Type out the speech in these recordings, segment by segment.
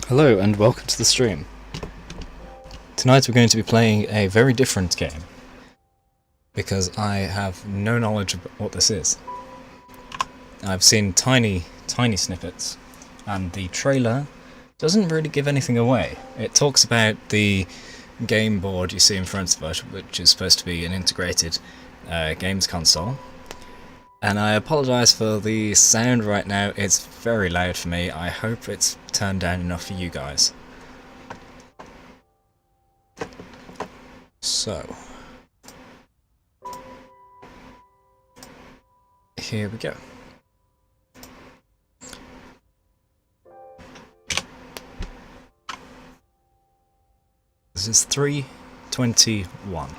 Hello and welcome to the stream. Tonight we're going to be playing a very different game because I have no knowledge of what this is. I've seen tiny snippets and the trailer doesn't really give anything away. It talks about the game board you see in front of us, which is supposed to be an integrated games console. And I apologise for the sound right now, it's very loud for me. I hope it's turned down enough for you guys. So, here we go. This is 3:21.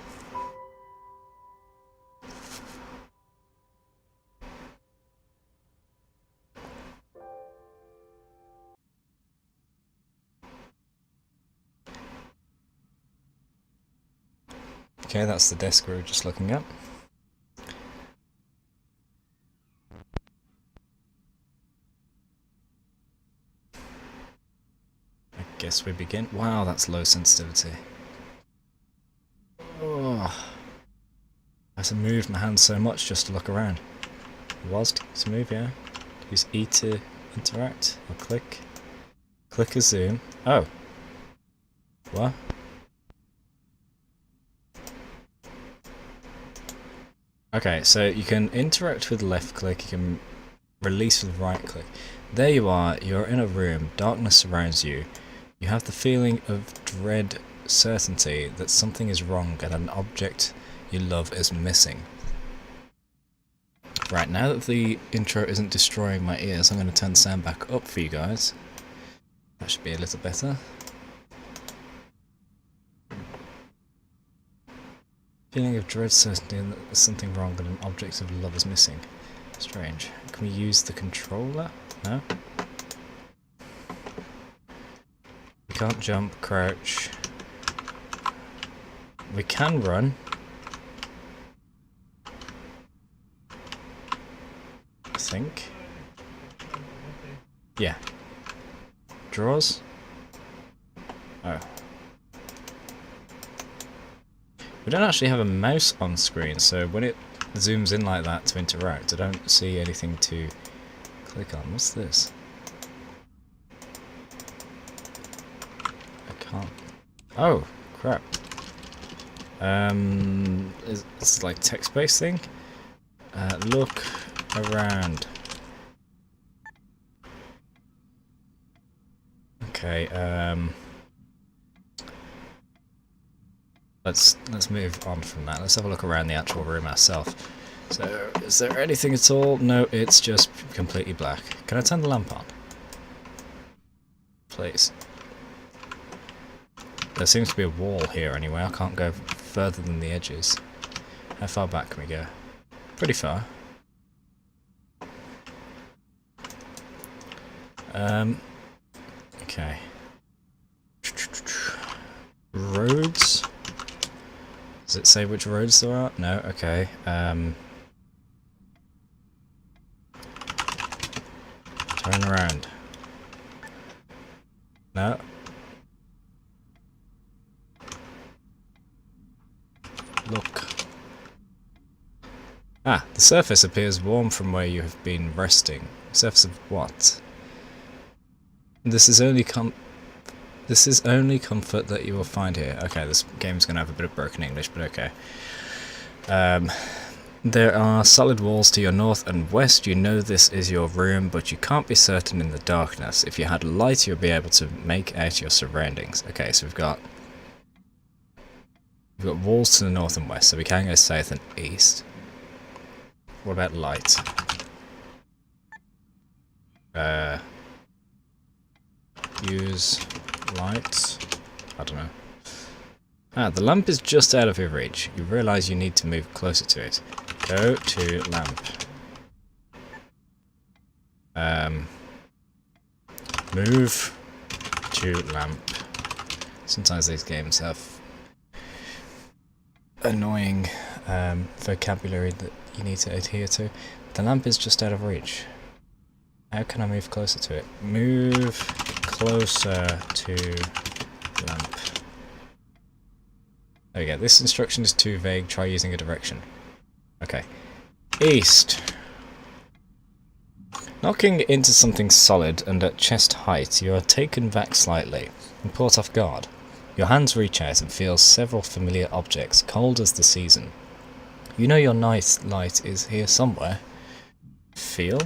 Okay, that's the desk we were just looking at. I guess we begin. Wow, that's low sensitivity. Oh, I have to move my hand so much just to look around. Was to move, yeah. Use E to interact, or click. Click or zoom. Oh. What? Okay, so you can interact with left click, you can release with right click. There you are, you're in a room, darkness surrounds you. You have the feeling of dread certainty that something is wrong and an object you love is missing. Right, now that the intro isn't destroying my ears, I'm going to turn the sound back up for you guys. That should be a little better. Feeling of dread certainty that there's something wrong and an object of love is missing. Strange. Can we use the controller? No? We can't jump, crouch. We can run. I think. Yeah. Draws? Oh. We don't actually have a mouse on screen, so when it zooms in like that to interact, I don't see anything to click on. What's this? I can't... Oh, crap. It's like text-based thing? Look around. Okay, Let's move on from that. Let's have a look around the actual room ourselves. So, is there anything at all? No, it's just completely black. Can I turn the lamp on? Please. There seems to be a wall here anyway. I can't go further than the edges. How far back can we go? Pretty far. Okay. Roads. Does it say which roads there are? No, okay. Turn around. No. Look. Ah, the surface appears warm from where you have been resting. Surface of what? This is only comfort that you will find here. Okay, this game's going to have a bit of broken English, but okay. There are solid walls to your north and west. You know this is your room, but you can't be certain in the darkness. If you had light, you'll be able to make out your surroundings. Okay, so we've got walls to the north and west, so we can go south and east. What about light? Use light. I don't know. Ah, the lamp is just out of your reach. You realise you need to move closer to it. Go to lamp. Move to lamp. Sometimes these games have annoying vocabulary that you need to adhere to. The lamp is just out of reach. How can I move closer to it? Move closer to lamp. There we go. This instruction is too vague. Try using a direction. Okay. East. Knocking into something solid and at chest height, you are taken back slightly and caught off guard. Your hands reach out and feel several familiar objects, cold as the season. You know your night light is here somewhere. Feel?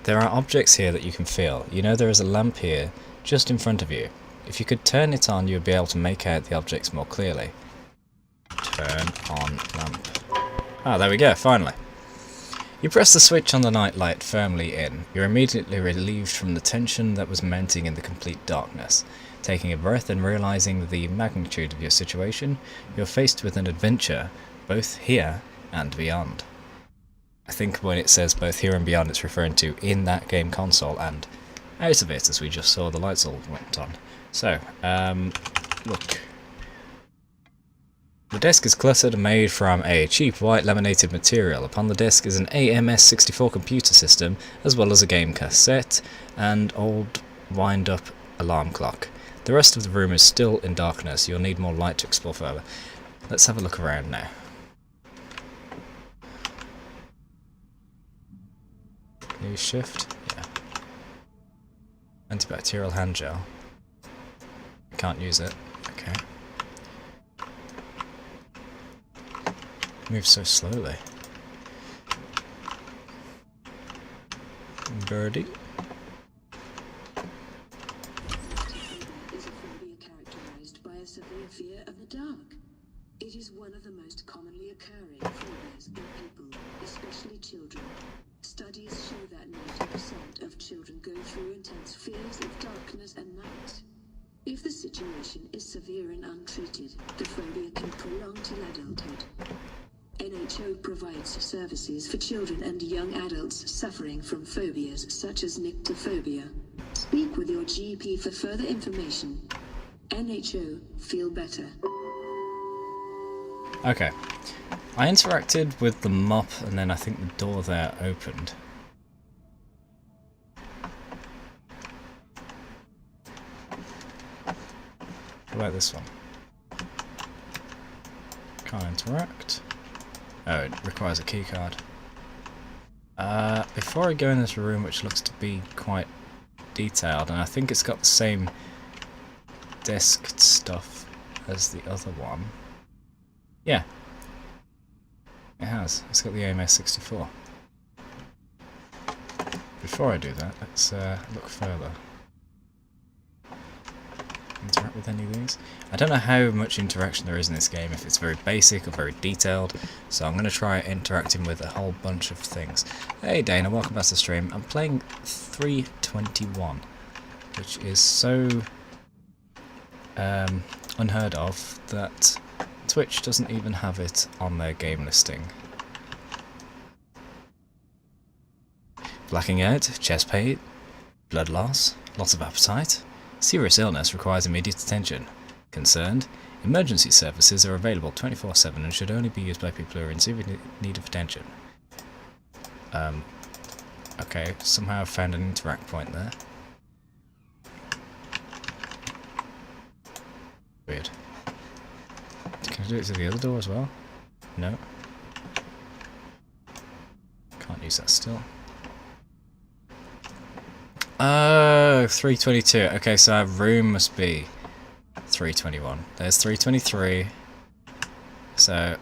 There are objects here that you can feel. You know there is a lamp here, just in front of you. If you could turn it on, you would be able to make out the objects more clearly. Turn on lamp. Ah, there we go, finally. You press the switch on the night light firmly in. You're immediately relieved from the tension that was mounting in the complete darkness. Taking a breath and realizing the magnitude of your situation, you're faced with an adventure, both here and beyond. I think when it says both here and beyond, it's referring to in that game console and out of it, as we just saw the lights all went on. So, look. The desk is cluttered and made from a cheap white laminated material. Upon the desk is an AMS64 computer system, as well as a game cassette and old wind-up alarm clock. The rest of the room is still in darkness. You'll need more light to explore further. Let's have a look around now. Use shift? Yeah. Antibacterial hand gel. Can't use it. Okay. Moves so slowly. Birdie. Is a phobia characterized by a severe fear of the dark. It is one of the most commonly occurring phobias in people, especially children. Studies show that 90% of children go through intense fears of darkness and night. If the situation is severe and untreated, the phobia can prolong till adulthood. NHO provides services for children and young adults suffering from phobias such as nyctophobia. Speak with your GP for further information. NHO, feel better. Okay. I interacted with the mop and then I think the door there opened. What about this one? Can't interact. Oh, it requires a keycard. Before I go in this room, which looks to be quite detailed, and I think it's got the same desk stuff as the other one. Yeah. It has. It's got the AMS64. Before I do that, let's look further. Interact with any of these? I don't know how much interaction there is in this game, if it's very basic or very detailed, so I'm going to try interacting with a whole bunch of things. Hey Dana, welcome back to the stream. I'm playing 321, which is so unheard of that Twitch doesn't even have it on their game listing. Blacking out, chest pain, blood loss, loss of appetite. Serious illness requires immediate attention. Concerned? Emergency services are available 24/7 and should only be used by people who are in severe need of attention. Okay, somehow I've found an interact point there. Weird. Can I do it to the other door as well? No. Can't use that still. Oh, 322. Okay, so our room must be 321. There's 323. So,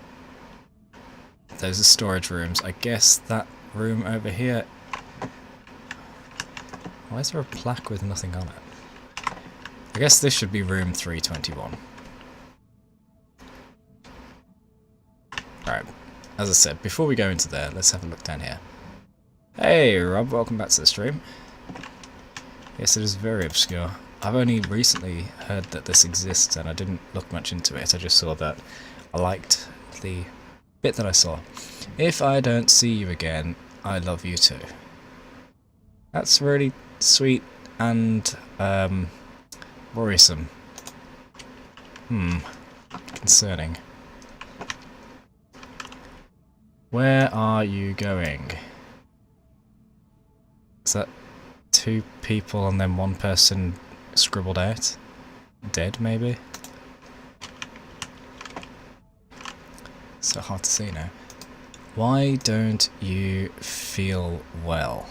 those are storage rooms. I guess that room over here... Why is there a plaque with nothing on it? I guess this should be room 321. Alright, as I said, before we go into there, let's have a look down here. Hey Rob, welcome back to the stream. Yes, it is very obscure. I've only recently heard that this exists and I didn't look much into it. I just saw that I liked the bit that I saw. If I don't see you again, I love you too. That's really sweet and worrisome. Concerning. Where are you going? Is that 2 people and then 1 person scribbled out. Dead, maybe? So hard to see now. Why don't you feel well?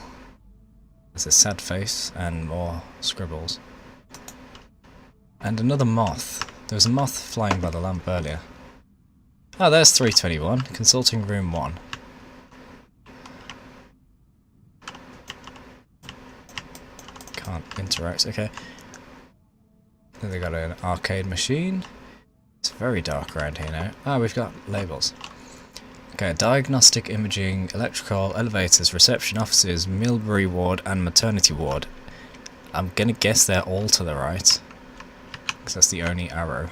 There's a sad face and more scribbles. And another moth. There was a moth flying by the lamp earlier. Oh, there's 321. Consulting room 1. Can't interact. Okay. Then they got an arcade machine. It's very dark around here now. Ah, we've got labels. Okay, diagnostic imaging, electrical, elevators, reception offices, Millbury ward and maternity ward. I'm gonna guess they're all to the right, because that's the only arrow.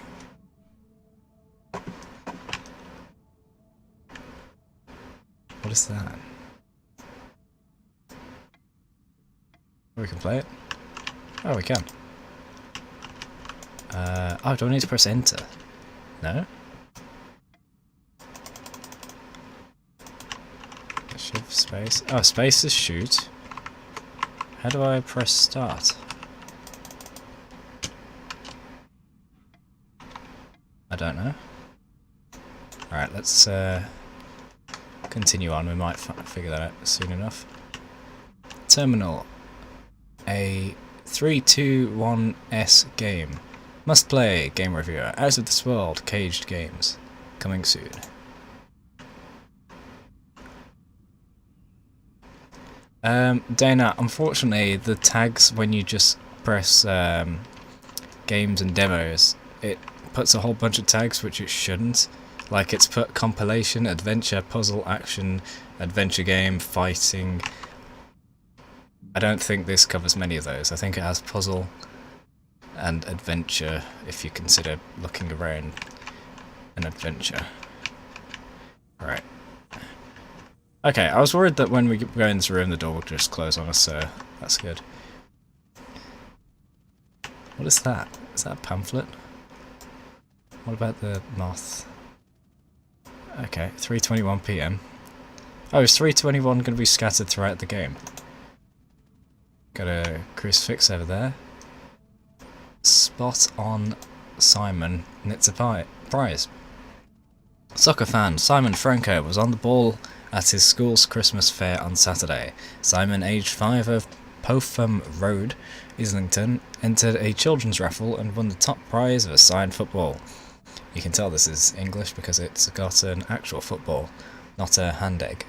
What is that? Oh, we can play it? Oh, we can. Oh, do I need to press enter? No? Shift space. Oh, space is shoot. How do I press start? I don't know. Alright, let's continue on. We might figure that out soon enough. Terminal. A 321S game. Must play. Game reviewer. Out of this world. Caged games. Coming soon. Dana, unfortunately the tags when you just press games and demos, it puts a whole bunch of tags which it shouldn't. Like it's put compilation, adventure, puzzle, action, adventure game, fighting. I don't think this covers many of those. I think it has puzzle and adventure if you consider looking around an adventure. Alright. Okay, I was worried that when we go in this room the door would just close on us, so that's good. What is that? Is that a pamphlet? What about the moth? Okay, 3:21 PM. Oh, is 3:21 going to be scattered throughout the game? Got a crucifix over there. Spot on Simon knits a prize. Soccer fan Simon Franco was on the ball at his school's Christmas fair on Saturday. Simon, aged 5 of Popham Road, Islington, entered a children's raffle and won the top prize of a signed football. You can tell this is English because it's got an actual football, not a hand egg.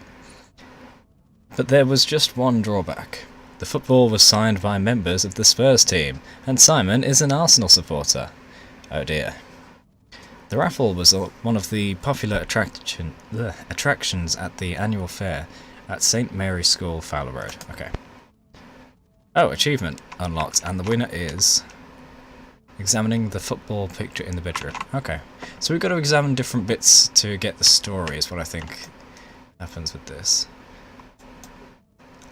But there was just one drawback. The football was signed by members of the Spurs team, and Simon is an Arsenal supporter. Oh dear. The raffle was one of the popular attractions at the annual fair at St Mary's School, Fowler Road. Okay. Oh, achievement unlocked, and the winner is examining the football picture in the bedroom. Okay, so we've got to examine different bits to get the story is what I think happens with this.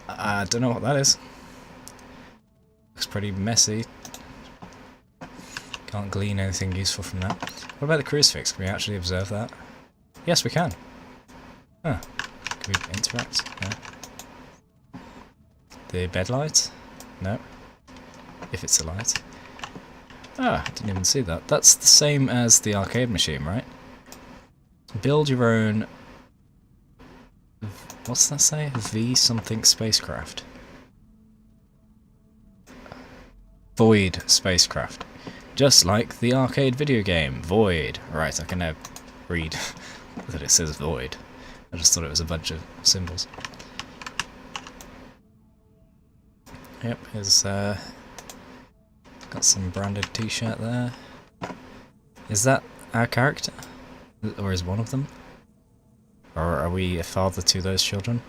I don't know what that is. Looks pretty messy. Can't glean anything useful from that. What about the crucifix? Can we actually observe that? Yes, we can. Huh. Can we interact? No. The bed light? No. If it's a light. Ah, I didn't even see that. That's the same as the arcade machine, right? Build your own... What's that say? V something spacecraft. Void spacecraft. Just like the arcade video game, Void. Right, I can now read that it says Void. I just thought it was a bunch of symbols. Yep, here's got some branded t-shirt there. Is that our character? Or is one of them? Or are we a father to those children?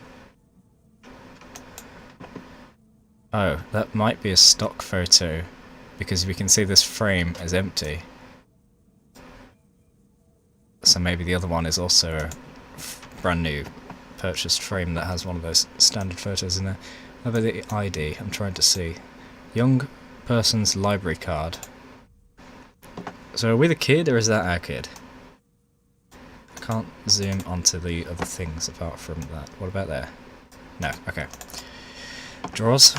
Oh, that might be a stock photo, because we can see this frame is empty. So maybe the other one is also a brand new purchased frame that has one of those standard photos in there. How about the ID? I'm trying to see. Young person's library card. So are we the kid or is that our kid? I can't zoom onto the other things apart from that. What about there? No, okay. Drawers.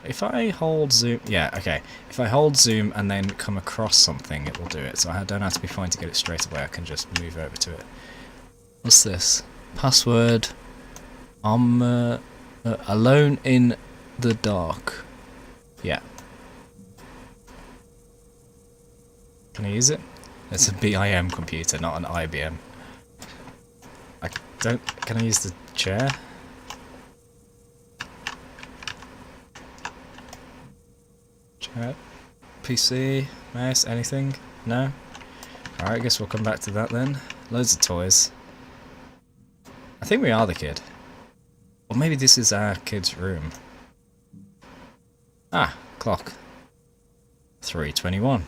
If I hold zoom... Yeah, okay. If I hold zoom and then come across something, it will do it. So I don't have to be fine to get it straight away. I can just move over to it. What's this? Password. I'm alone in the dark. Yeah. Can I use it? It's a BIM computer, not an IBM. I don't... Can I use the chair? Chair? PC? Mouse? Anything? No? Alright, I guess we'll come back to that then. Loads of toys. I think we are the kid. Or maybe this is our kid's room. Ah, clock. 3:21.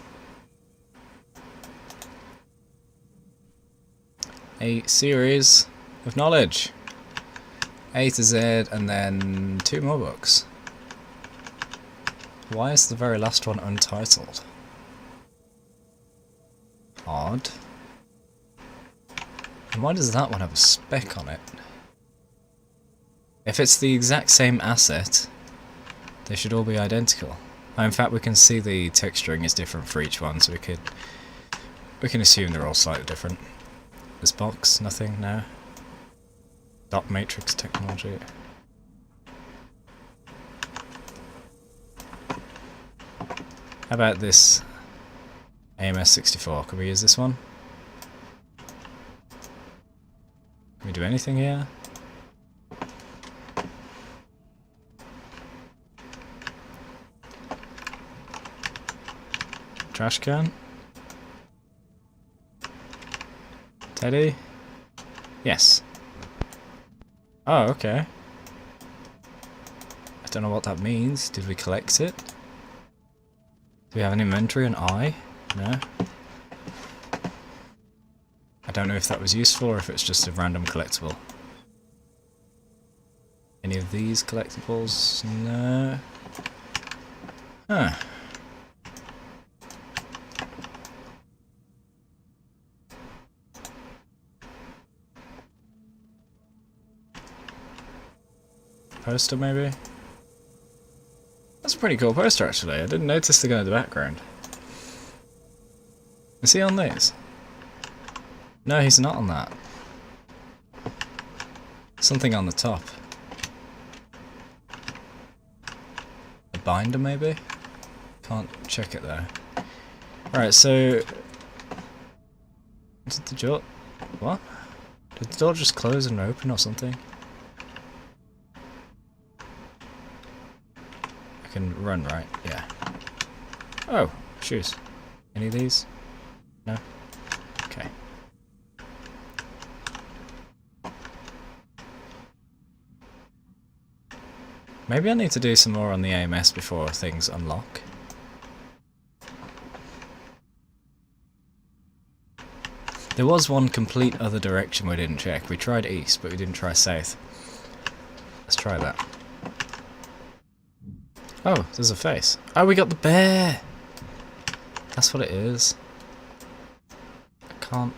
A series of knowledge. A to Z and then 2 more books. Why is the very last one untitled? Odd. And why does that one have a spec on it? If it's the exact same asset, they should all be identical. Oh, in fact, we can see the texturing is different for each one, so we can assume they're all slightly different. This box, nothing, no. Dot matrix technology. How about this AMS64? Can we use this one? Can we do anything here? Trash can? Teddy? Yes. Oh, okay. I don't know what that means. Did we collect it? Do we have an inventory, an eye? No. I don't know if that was useful or if it's just a random collectible. Any of these collectibles? No. Huh. Poster, maybe? That's a pretty cool poster, actually. I didn't notice the guy in the background. Is he on these? No, he's not on that. Something on the top. A binder, maybe? Can't check it, though. Right, so... Did the door... What? Did the door just close and open or something? I can run, right? Yeah. Oh, shoes. Any of these? No? Okay. Maybe I need to do some more on the AMS before things unlock. There was one complete other direction we didn't check. We tried east, but we didn't try south. Let's try that. Oh, there's a face. Oh, we got the bear! That's what it is. I can't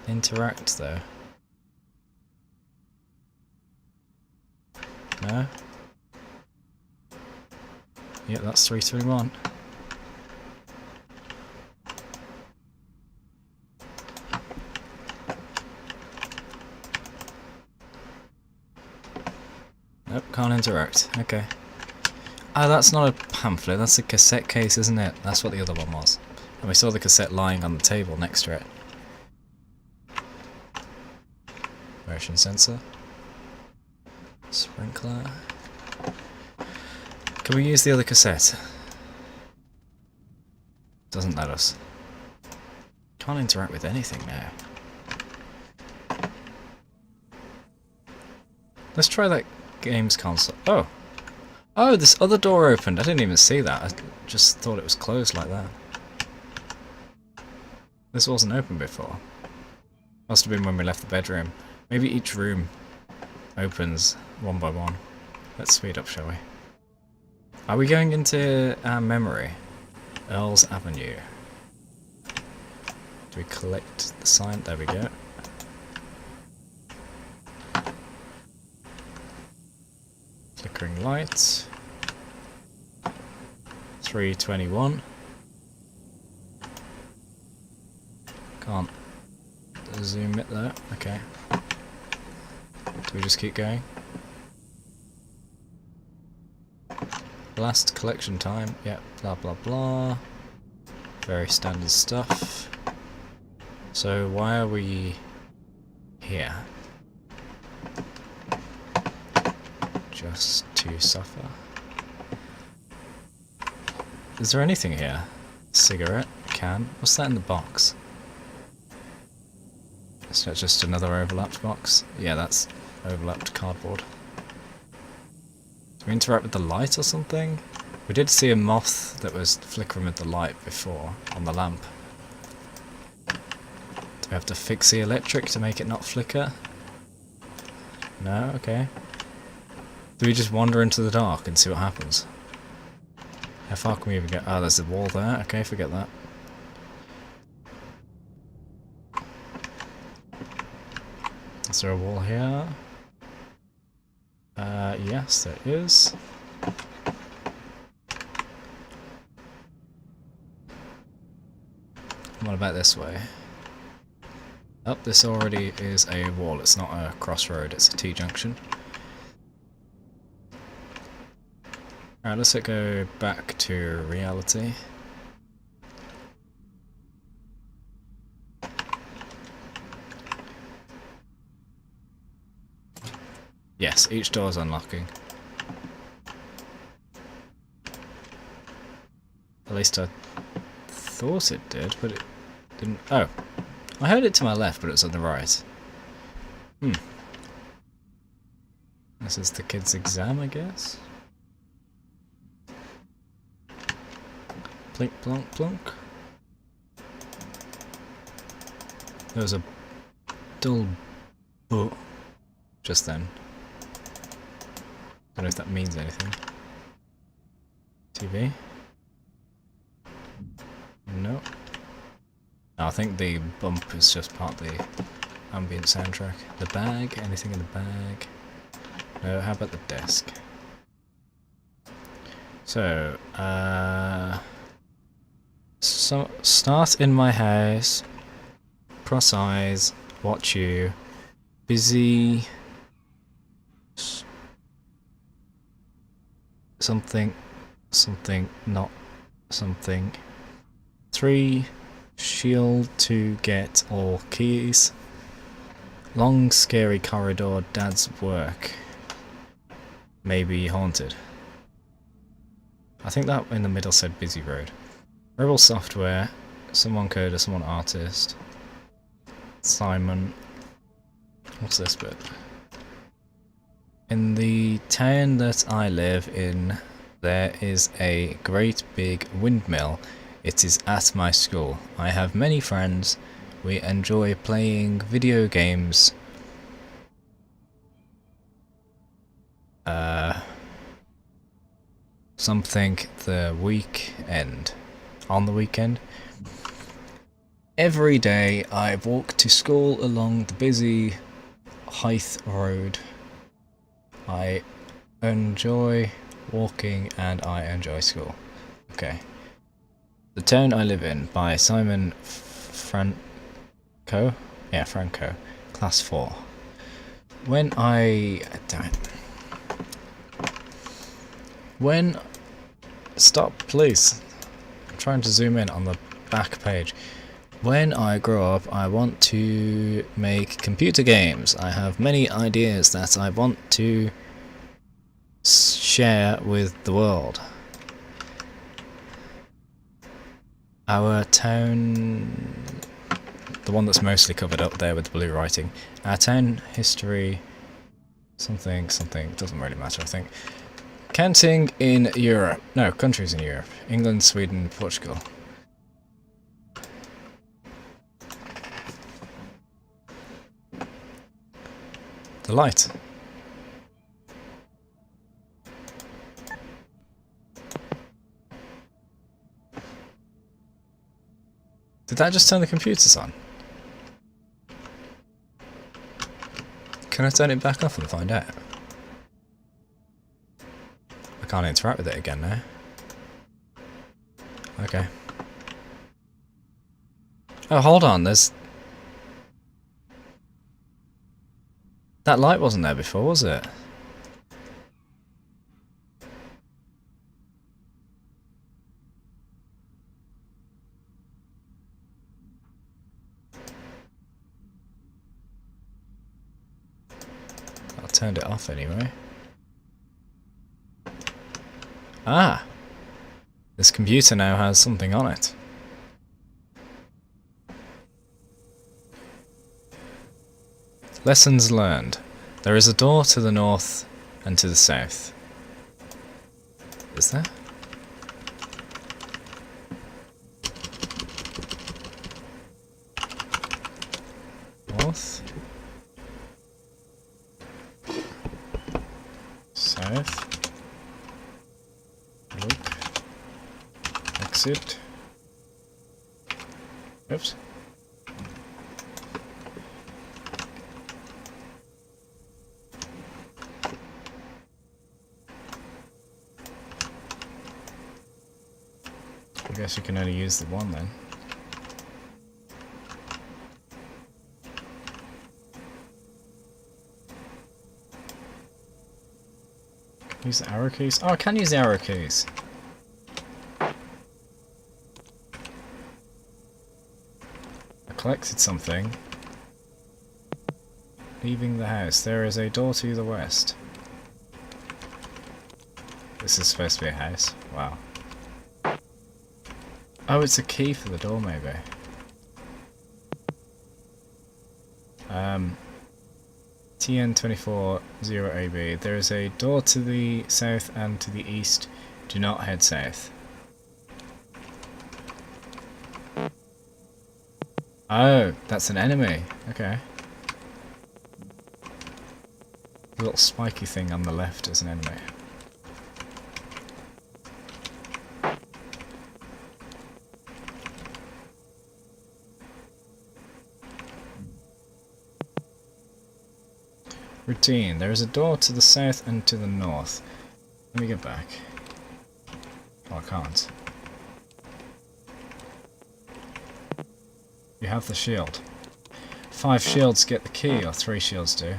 interact, though. No? Yeah, that's 321. Nope, can't interact. Okay. Oh, that's not a pamphlet, that's a cassette case, isn't it? That's what the other one was. And we saw the cassette lying on the table next to it. Motion sensor. Sprinkler. Can we use the other cassette? Doesn't let us. Can't interact with anything now. Let's try that games console. Oh! Oh, this other door opened. I didn't even see that. I just thought it was closed like that. This wasn't open before. Must have been when we left the bedroom. Maybe each room opens one by one. Let's speed up, shall we? Are we going into our memory? Earls Avenue. Do we collect the sign? There we go. Flickering lights. 321. Can't zoom it there. Okay. Do we just keep going? Last collection time. Yep. Blah blah blah. Very standard stuff. So why are we here? Just to suffer. Is there anything here? Cigarette can. What's that in the box? Is that just another overlapped box? Yeah, that's overlapped cardboard. Do we interact with the light or something? We did see a moth that was flickering with the light before on the lamp. Do we have to fix the electric to make it not flicker? No? Okay. Do we just wander into the dark and see what happens? How far can we even get? Oh, there's a wall there. Okay, forget that. Is there a wall here? Yes, there is. What about this way? Oh, this already is a wall. It's not a crossroad, it's a T-junction. Alright, let's go back to reality. Yes, each door is unlocking. At least I thought it did, but it didn't. Oh, I heard it to my left, but it was on the right. This is the kid's exam, I guess. Plink, plonk, plonk. There was a dull boot just then. Don't know if that means anything. TV? No. I think the bump is just part of the ambient soundtrack. The bag? Anything in the bag? No, how about the desk? So, start in my house, cross eyes, watch you, busy, something, not something. 3, shield to get all keys. Long scary corridor, dad's work. Maybe haunted. I think that in the middle said busy road. Rebel software, someone coder, someone artist. Simon. What's this bit? In the town that I live in, there is a great big windmill. It is at my school. I have many friends. We enjoy playing video games. Something the weekend. On the weekend. Every day I walk to school along the busy Hythe Road. I enjoy walking and I enjoy school. Okay. The Town I Live In by Simon Franco? Yeah, Franco. Class 4. When stop, please. I'm trying to zoom in on the back page. When I grow up, I want to make computer games. I have many ideas that I want to share with the world. Our town, the one that's mostly covered up there with the blue writing. Our town history, something, doesn't really matter, I think. Counting in Europe. No, countries in Europe. England, Sweden, Portugal. The light. Did that just turn the computers on? Can I turn it back off and find out? I can't interact with it again now. Okay. Oh, hold on, there's... That light wasn't there before, was it? I turned it off anyway. Ah! This computer now has something on it. Lessons learned. There is a door to the north and to the south. Is there? North. South. Look. Exit. Oops. I guess you can only use the one then. Use the arrow keys? Oh, I can use the arrow keys. I collected something. Leaving the house. There is a door to the west. This is supposed to be a house. Wow. Oh, it's a key for the door, maybe. TN240AB. There is a door to the south and to the east. Do not head south. Oh, that's an enemy. Okay. The little spiky thing on the left is an enemy. Routine. There is a door to the south and to the north. Let me get back. Oh, I can't. You have the shield. 5 shields get the key, or 3 shields do.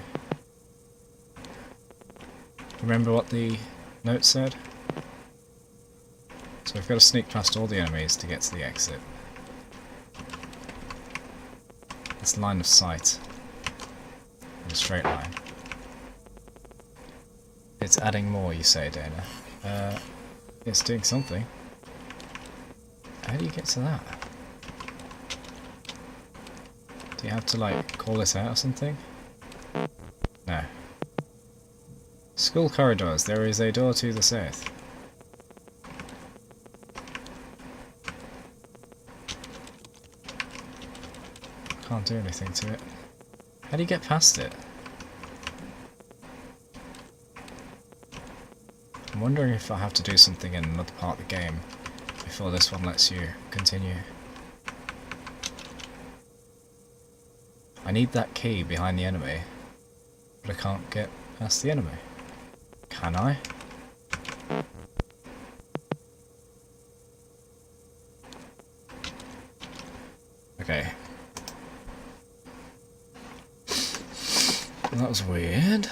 Remember what the note said? So we've got to sneak past all the enemies to get to the exit. It's line of sight. In a straight line. It's adding more, you say, Dana. It's doing something. How do you get to that? Do you have to, like, call this out or something? No. School corridors. There is a door to the south. Can't do anything to it. How do you get past it? I'm wondering if I have to do something in another part of the game before this one lets you continue. I need that key behind the enemy, but I can't get past the enemy. Can I? Okay. That was weird.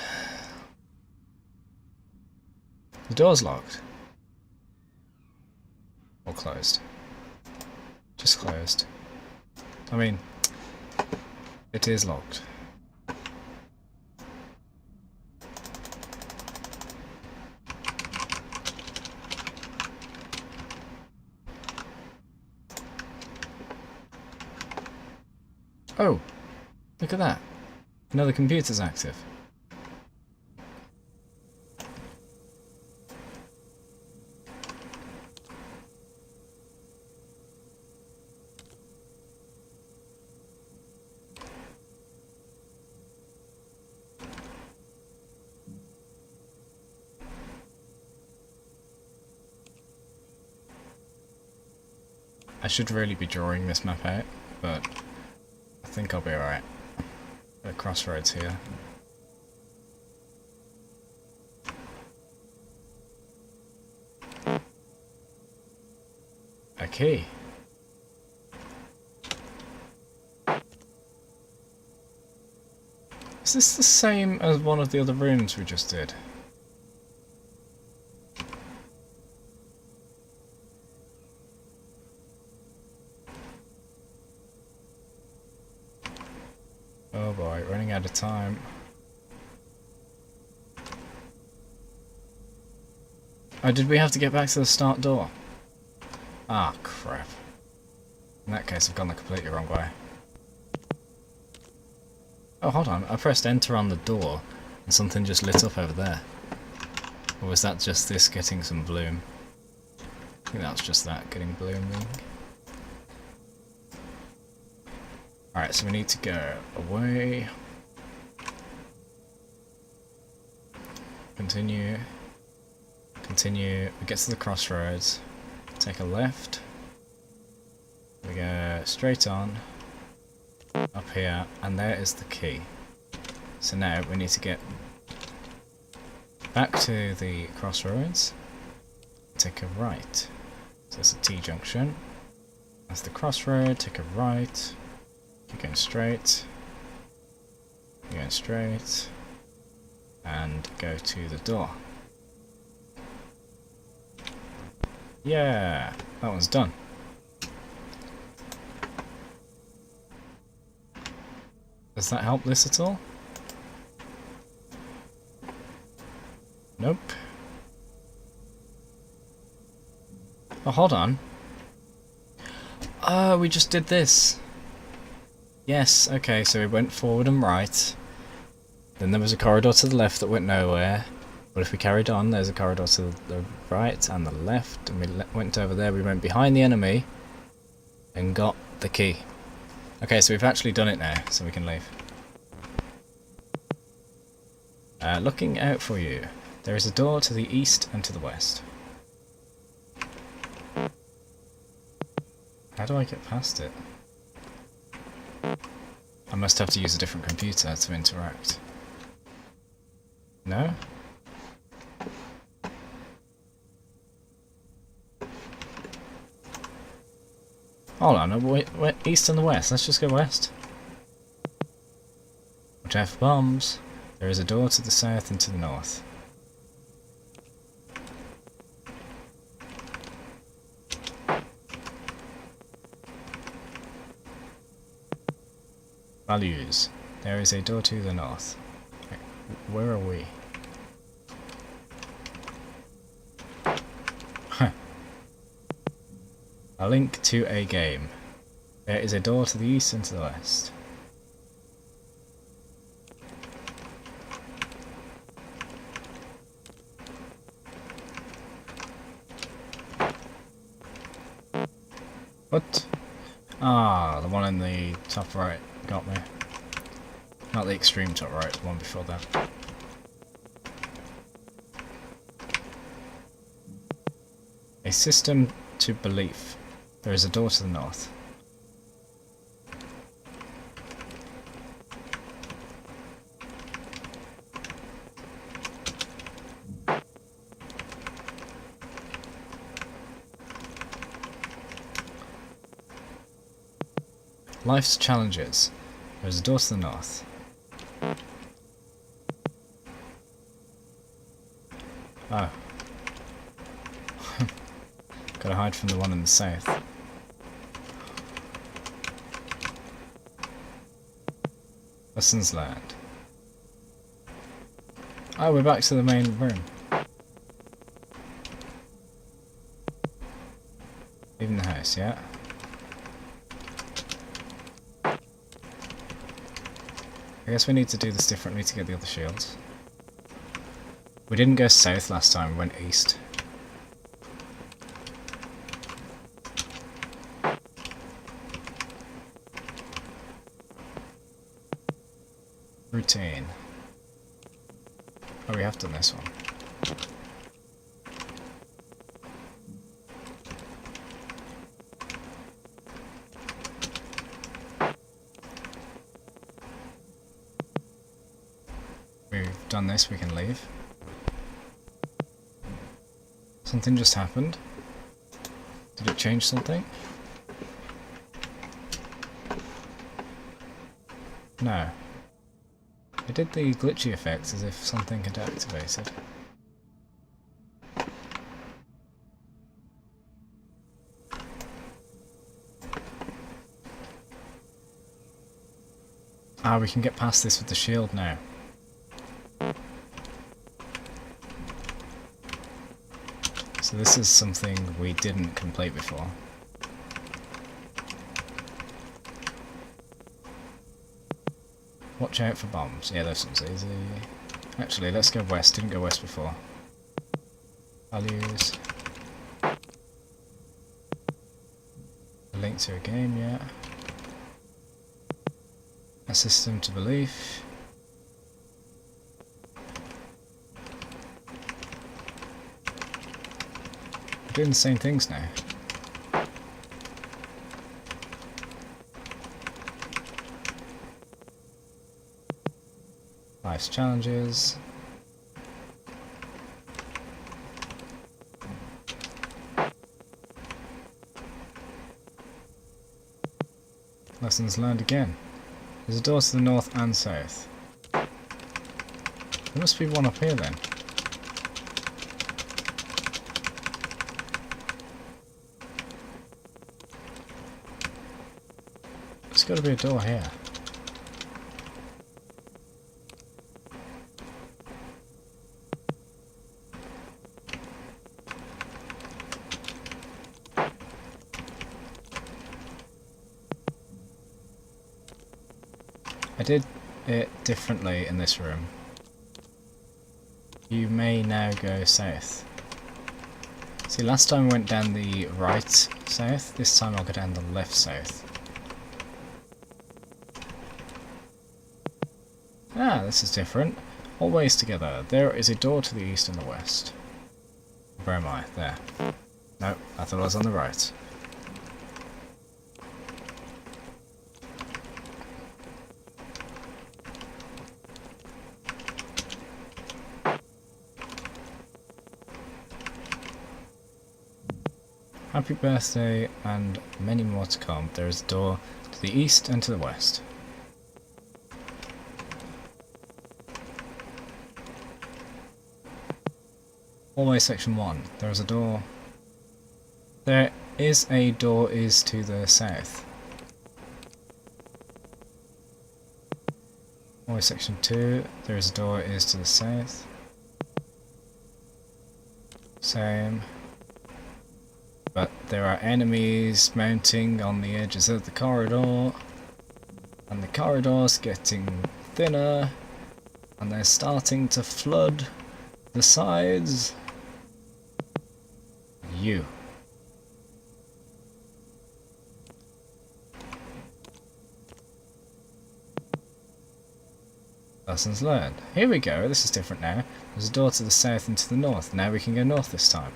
The door's locked. Or closed. Just closed. I mean, it is locked. Oh! Look at that. Now the computer's active. I should really be drawing this map out, but I think I'll be alright. The crossroads here. key. Is this the same as one of the other rooms we just did? Oh boy, running out of time. Oh, did we have to get back to the start door? Ah, crap. In that case, I've gone the completely wrong way. Oh, hold on. I pressed enter on the door, and something just lit up over there. Or was that just this getting some bloom? I think that was just that, getting blooming. Alright, so we need to go away. Continue. Continue. We get to the crossroads. Take a left. We go straight on. Up here. And there is the key. So now we need to get back to the crossroads. Take a right. So it's a T-junction. That's the crossroad. Take a right. Keep going straight. Keep going straight. And go to the door. Yeah, that one's done. Does that help this at all? Nope. Oh, hold on. Oh, we just did this. Yes, okay, so we went forward and right. Then there was a corridor to the left that went nowhere. But if we carried on, there's a corridor to the right and the left. And we went over there, we went behind the enemy. And got the key. Okay, so we've actually done it now, so we can leave. Looking out for you. There is a door to the east and to the west. How do I get past it? I must have to use a different computer to interact. No? Hold on, wait, east and the west. Let's just go west. Watch out for bombs. There is a door to the south and to the north. Values. There is a door to the north. Where are we? A link to a game. There is a door to the east and to the west. What? Ah, the one in the top right got me. Not the extreme top right, the one before that. A system to belief. There is a door to the north. Life's challenges. There is a door to the north. Oh. Gotta hide from the one in the south. Lessons learned. Oh, we're back to the main room. Leaving the house, yeah? I guess we need to do this differently to get the other shields. We didn't go south last time, we went east. Routine. Oh, we have done this one. We've done this, we can leave. Something just happened. Did it change something? No. It did the glitchy effect as if something had activated. Ah, we can get past this with the shield now. So this is something we didn't complete before. Watch out for bombs. Yeah, this one's easy. Actually, let's go west. Didn't go west before. Values. A link to a game, yeah. A system to belief. We're doing the same things now. Life's challenges. Lessons learned again. There's a door to the north and south. There must be one up here then. There's got to be a door here. I did it differently in this room. You may now go south. See, last time I went down the right south, this time I'll go down the left south. Ah, this is different. All ways together. There is a door to the east and the west. Where am I? There. No, I thought I was on the right. Happy birthday and many more to come. There is a door to the east and to the west. Hallway section 1. There is a door. There is a door is to the south. Hallway section 2. There is a door is to the south. Same. But there are enemies mounting on the edges of the corridor, and the corridor's getting thinner, and they're starting to flood the sides. You. Lessons learned. Here we go, this is different now. There's a door to the south and to the north. Now we can go north this time.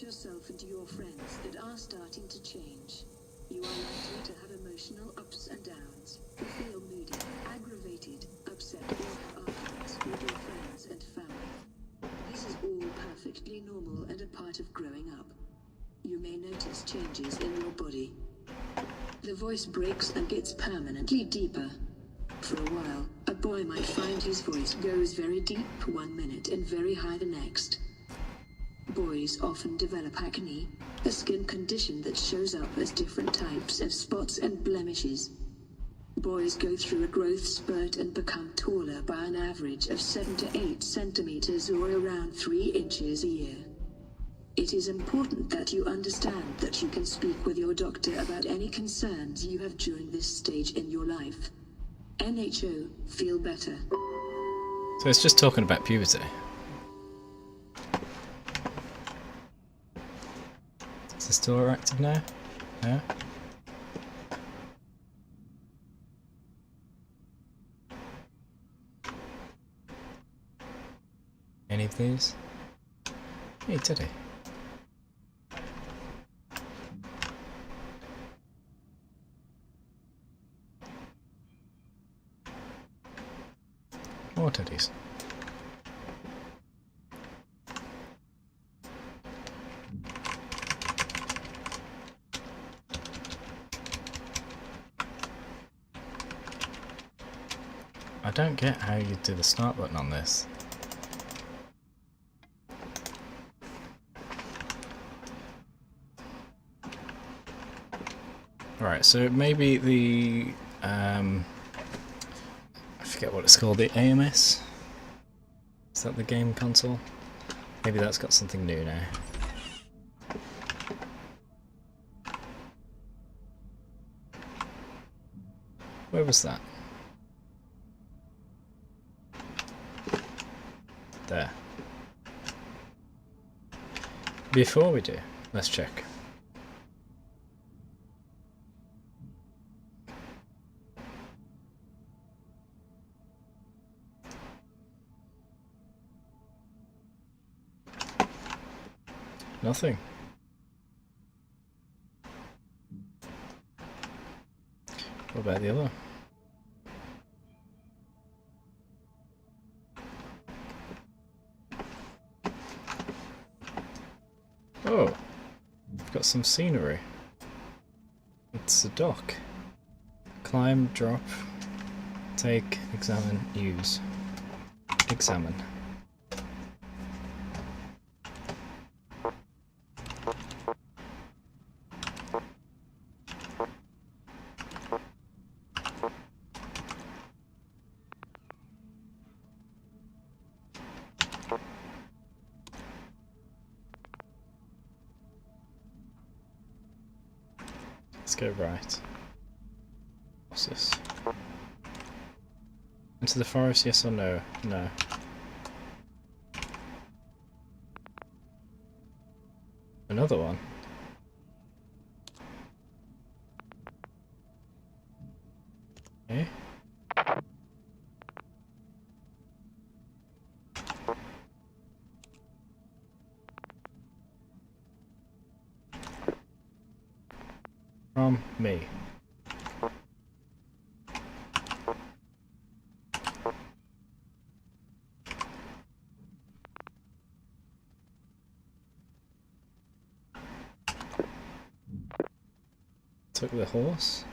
Yourself and your friends that are starting to change. You are likely to have emotional ups and downs, to feel moody, aggravated, upset, or have arguments with your friends and family. This is all perfectly normal and a part of growing up. You may notice changes in your body. The voice breaks and gets permanently deeper. For a while, a boy might find his voice goes very deep 1 minute and very high the next. Boys often develop acne, a skin condition that shows up as different types of spots and blemishes. Boys go through a growth spurt and become taller by an average of 7 to 8 centimeters or around 3 inches a year. It is important that you understand that you can speak with your doctor about any concerns you have during this stage in your life. NHO, feel better. So it's just talking about puberty. Is this door active now? No? Any of these? Hey, Teddy. More teddies. don't get how you do the start button on this. Alright, so maybe the I forget what it's called, the AMS? Is that the game console? Maybe that's got something new now. Where was that? There. Before we do, let's check. Nothing. What about the other? Oh, I've got some scenery. It's a dock. Climb, drop, take, examine, use. Examine. Let's go right. What's this? Into the forest, yes or no? No. Another one? Okay. From me. Took the horse.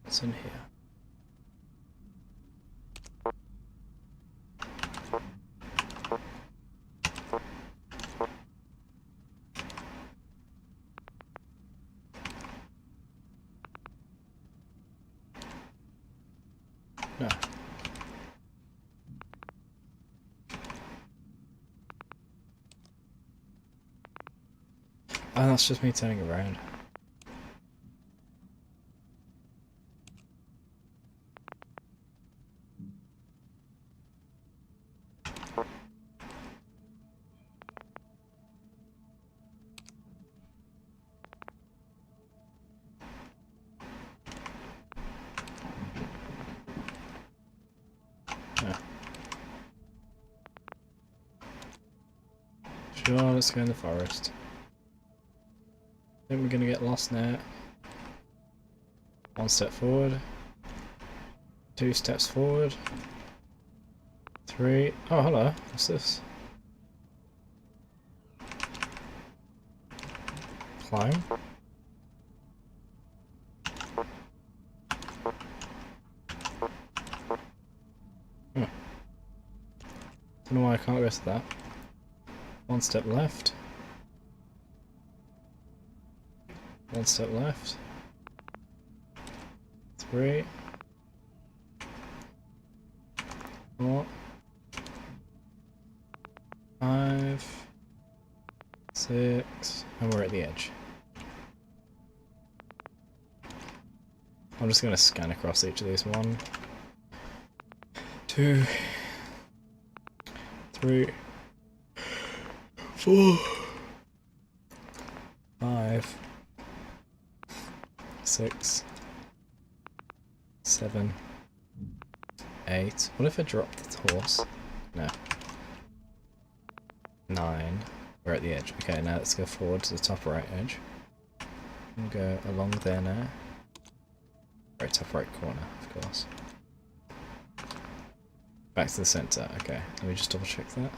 What's in here? No. Oh, that's just me turning around. No. Sure, let's go in the forest. I think we're gonna get lost now. One step forward. 2 steps forward. 3. Oh, hello. What's this? Climb. Don't know why I can't go to that. 1 step left. 1 step left. 3. 4. 5. 6. And we're at the edge. I'm just going to scan across each of these. 1, 2, 3, 4, 5, 6, 7, 8. What if I dropped the horse? No. 9. We're at the edge. Okay, now let's go forward to the top right edge. And go along there now. Right, top right corner, of course. Back to the center. Okay, let me just double check that.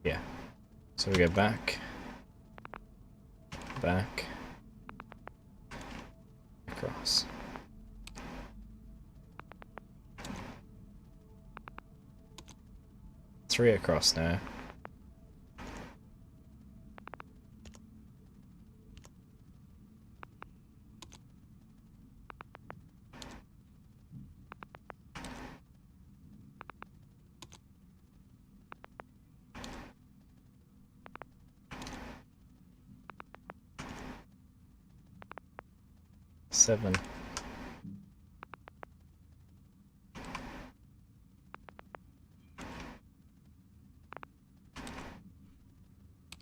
Yeah. So we go back, back, across. Three across now. Seven.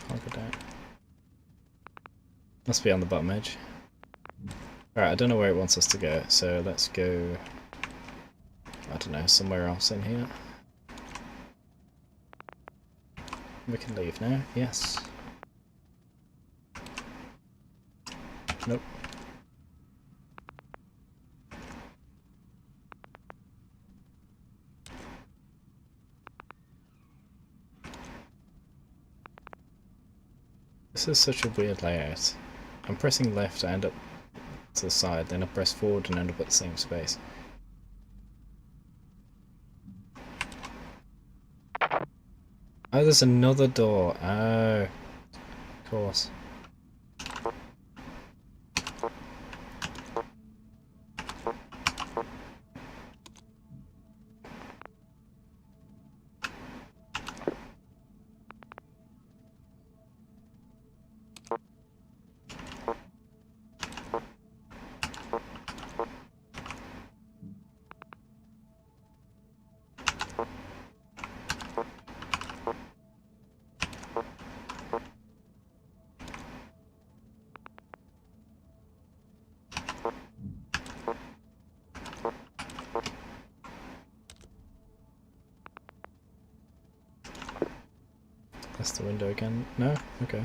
I'll go down. Must be on the bottom edge. Alright, I don't know where it wants us to go, so let's go, I don't know, somewhere else in here. We can leave now, yes. Nope. This is such a weird layout. I'm pressing left to end up to the side, then I press forward and end up at the same space. Oh, there's another door. Oh, of course. That's the window again. No? Okay.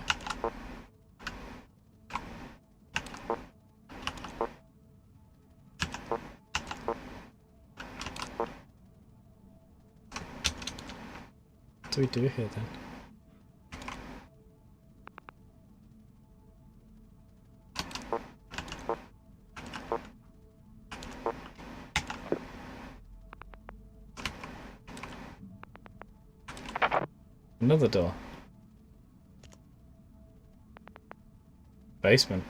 What do we do here then? Another door. Basement.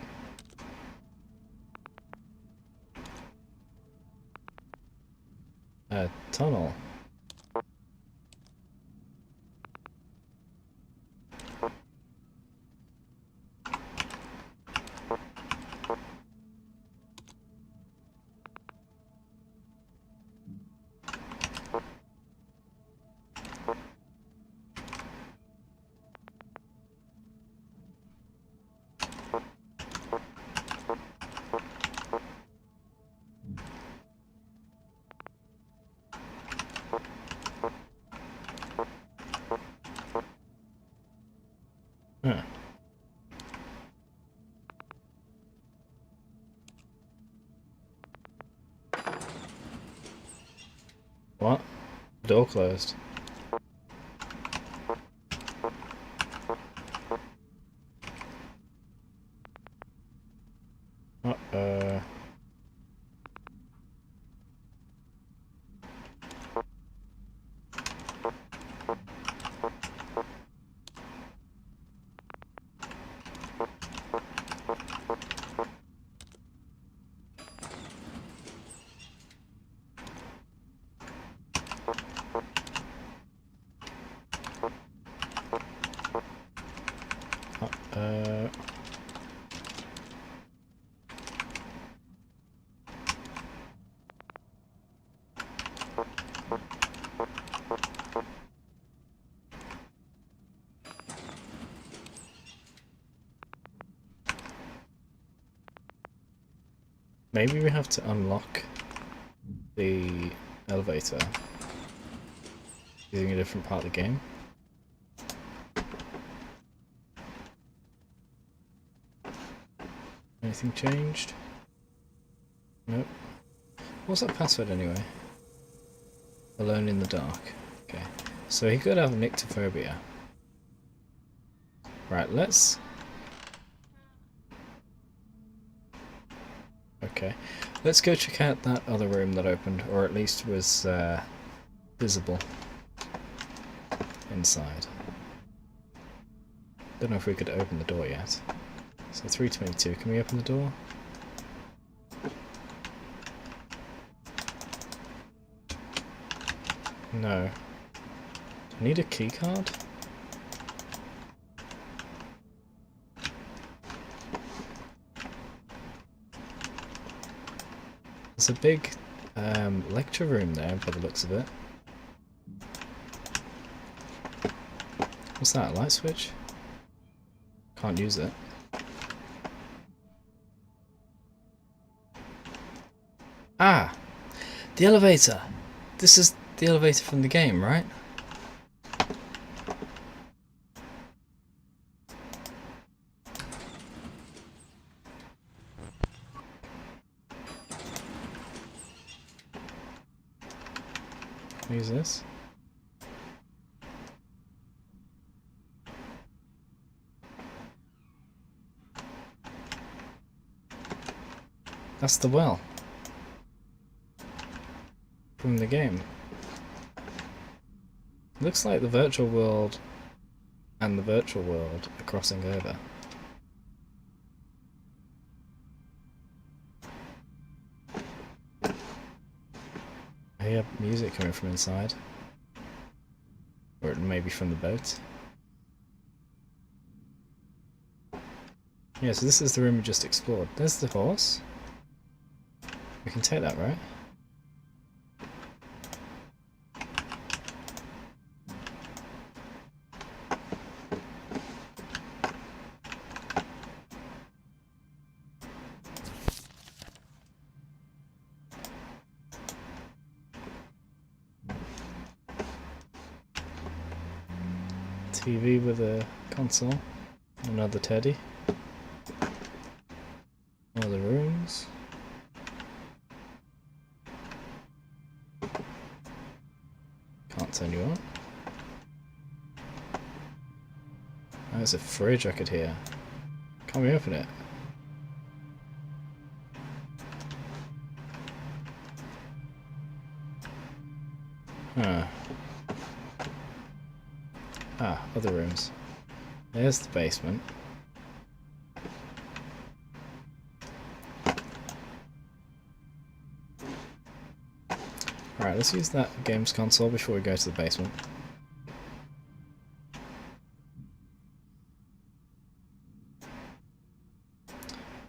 A tunnel. Huh. What? Door closed. Uh-oh. Uh-oh. Maybe we have to unlock the elevator using a different part of the game. Anything changed? Nope. What's that password anyway? Alone in the dark. Okay. So he could have nyctophobia. Right, let's... Okay. Let's go check out that other room that opened, or at least was visible inside. Don't know if we could open the door yet. So 322, can we open the door? No. Do I need a key card? There's a big lecture room there by the looks of it. What's that, a light switch? Can't use it. Ah! The elevator! This is the elevator from the game, right? Use this. That's the well from the game. Looks like the virtual world and the virtual world are crossing over. I hear music coming from inside. Or it may be from the boat. Yeah, so this is the room we just explored. There's the horse. We can take that, right? TV with a console. Another teddy. One of the rooms. Can't turn you on. Oh, there's a fridge I could hear. Can't we open it? Huh. Ah, other rooms. There's the basement. Alright, let's use that games console before we go to the basement.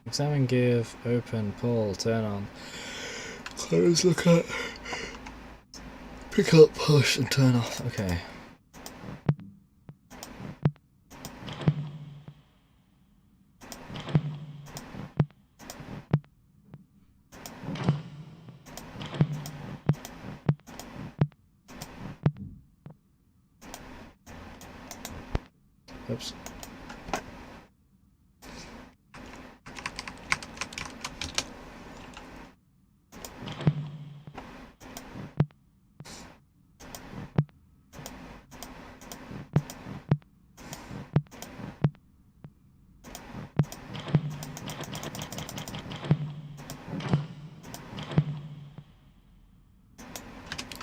Examine, give, open, pull, turn on, close, look at, pick up, push, and turn off. Okay. Oops.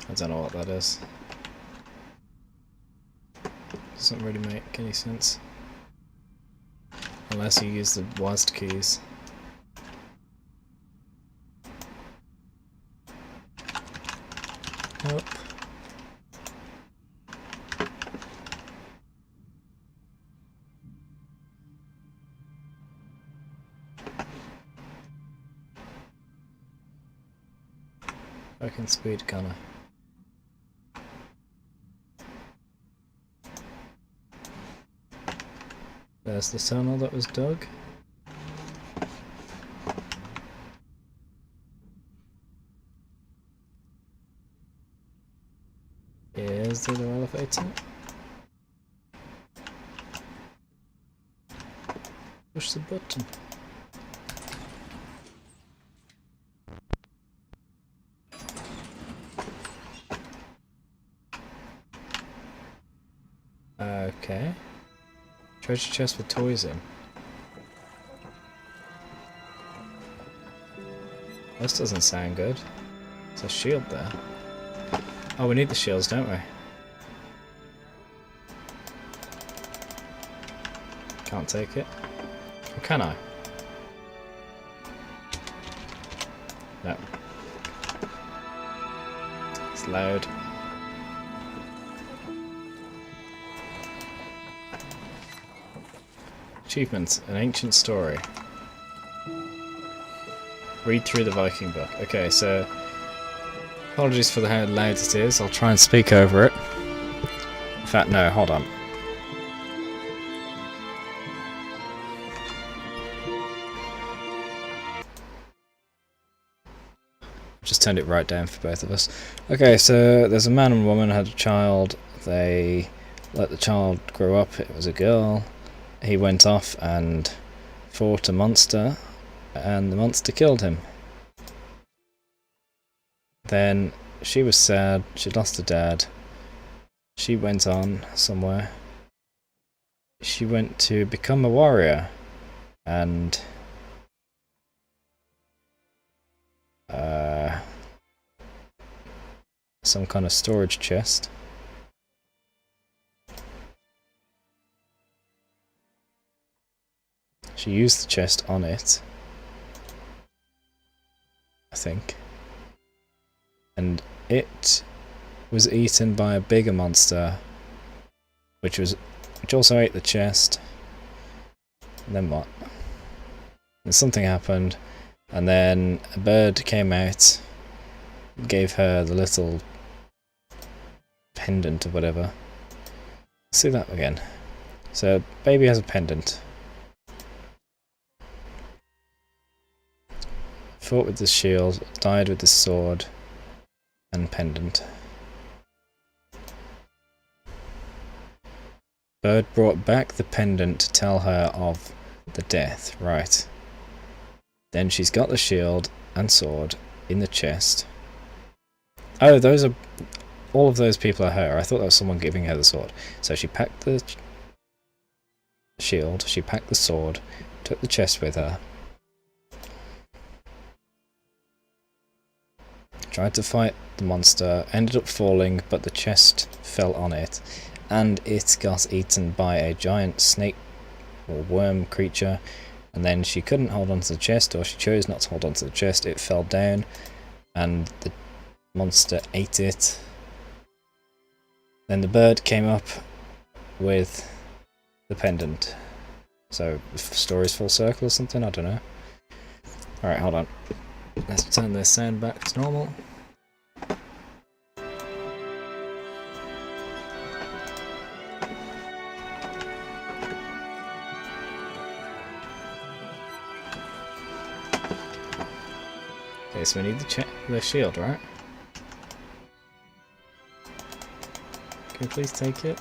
I don't know what that is. Doesn't really make any sense. Unless you use the WASD keys. Nope. Fucking speed gunner. There's the tunnel that was dug. Is the other elevator? Push the button. Okay. Treasure chest with toys in. This doesn't sound good. There's a shield there. Oh, we need the shields, don't we? Can't take it. Or can I? No. It's loud. Achievements, an ancient story. Read through the Viking book. Okay, so apologies for how loud it is. I'll try and speak over it. In fact, no, hold on. Just turned it right down for both of us. Okay, so there's a man and woman had a child. They let the child grow up. It was a girl. He went off and fought a monster, and the monster killed him. Then she was sad. She lost her dad. She went on somewhere. She went to become a warrior, and some kind of storage chest. She used the chest on it, I think, and it was eaten by a bigger monster, which also ate the chest. And then what? And something happened, and then a bird came out, gave her the little pendant or whatever. Let's see that again. So, baby has a pendant. Fought with the shield, died with the sword and pendant. Bird brought back the pendant to tell her of the death, right. Then she's got the shield and sword in the chest. Oh, those are... all of those people are her. I thought that was someone giving her the sword. So she packed the shield, she packed the sword, took the chest with her. Tried to fight the monster, ended up falling, but the chest fell on it, and it got eaten by a giant snake or worm creature, and then she couldn't hold onto the chest, or she chose not to hold onto the chest. It fell down, and the monster ate it. Then the bird came up with the pendant. So, the story's full circle or something? I don't know. Alright, hold on. Let's turn the sound back to normal. Okay, so we need the shield, right? Can you please take it?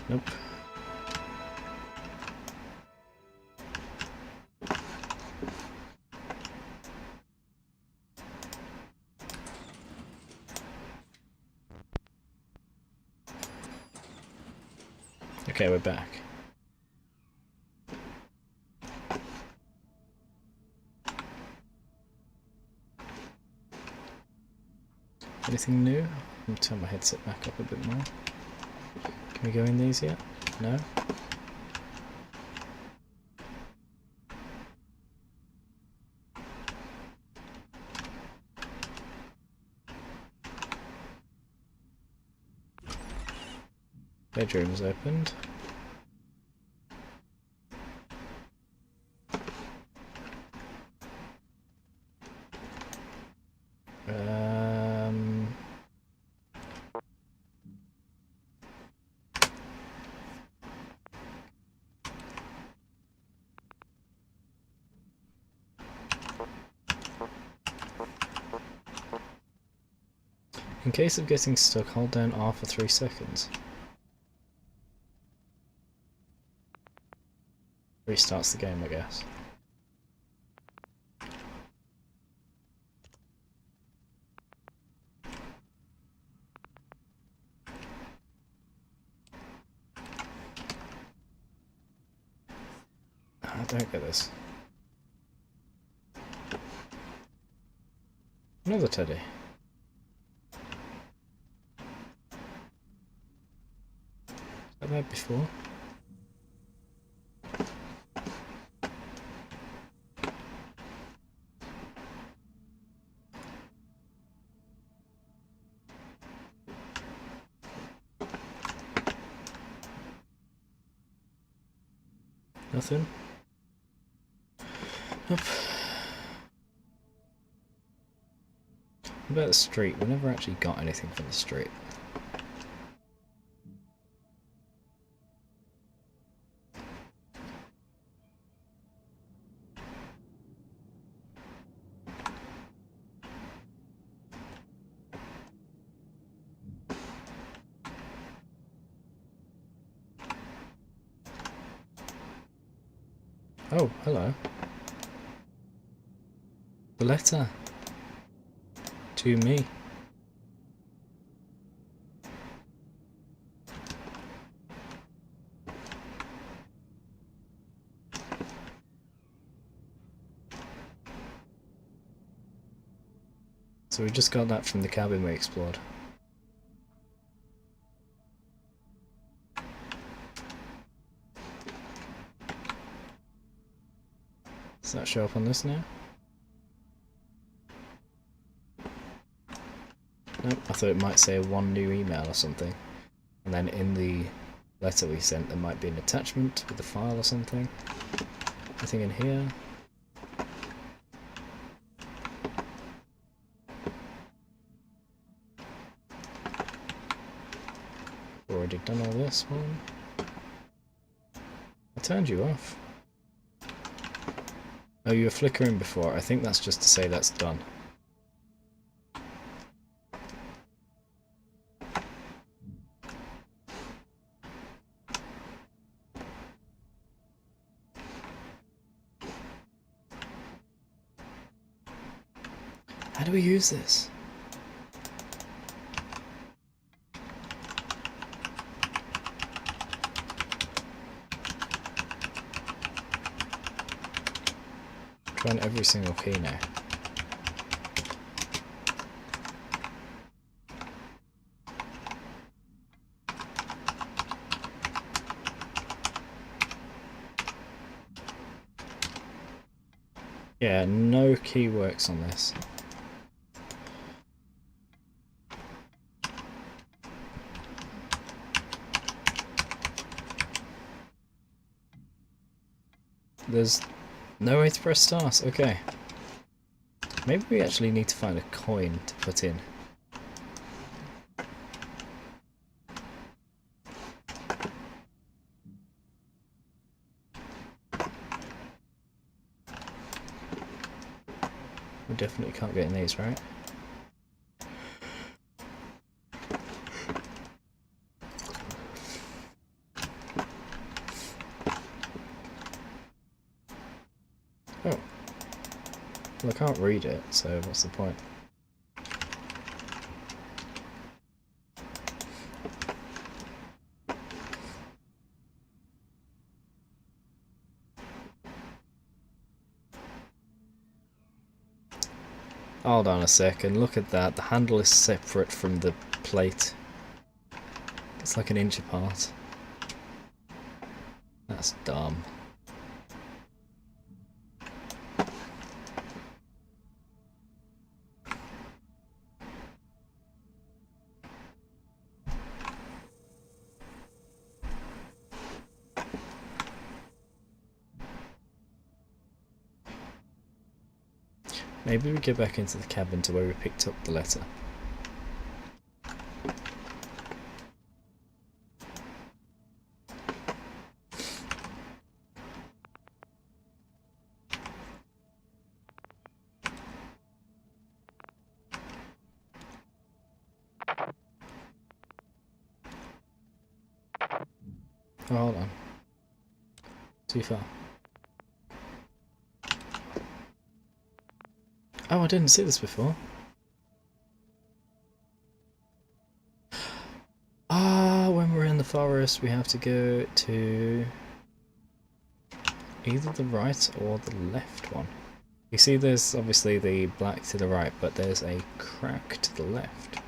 Nope. Okay, we're back. Anything new? Let me turn my headset back up a bit more. Can we go in these yet? No? Bedroom's opened. In case of getting stuck, hold down R for 3 seconds. Restarts the game, I guess. I don't get this. Another teddy. Was that there before? Nothing? Nope. What about the street? We never actually got anything from the street. Oh, hello. The letter. To me. So we just got that from the cabin we explored. Does that show up on this now? Nope, I thought it might say one new email or something. And then in the letter we sent there might be an attachment with a file or something. Anything in here? Already done all this one. I turned you off. Oh, you were flickering before. I think that's just to say that's done. How do we use this? Trying every single key now. Yeah, no key works on this. There's no way to press start. Okay. Maybe we actually need to find a coin to put in. We definitely can't get in these, right? Oh. Well, I can't read it, so what's the point? Hold on a second, look at that. The handle is separate from the plate. It's like an inch apart. That's dumb. Maybe we get back into the cabin to where we picked up the letter. Oh, hold on. Too far. Oh, I didn't see this before. Ah, when we're in the forest, we have to go to either the right or the left one. You see there's obviously the black to the right, but there's a crack to the left.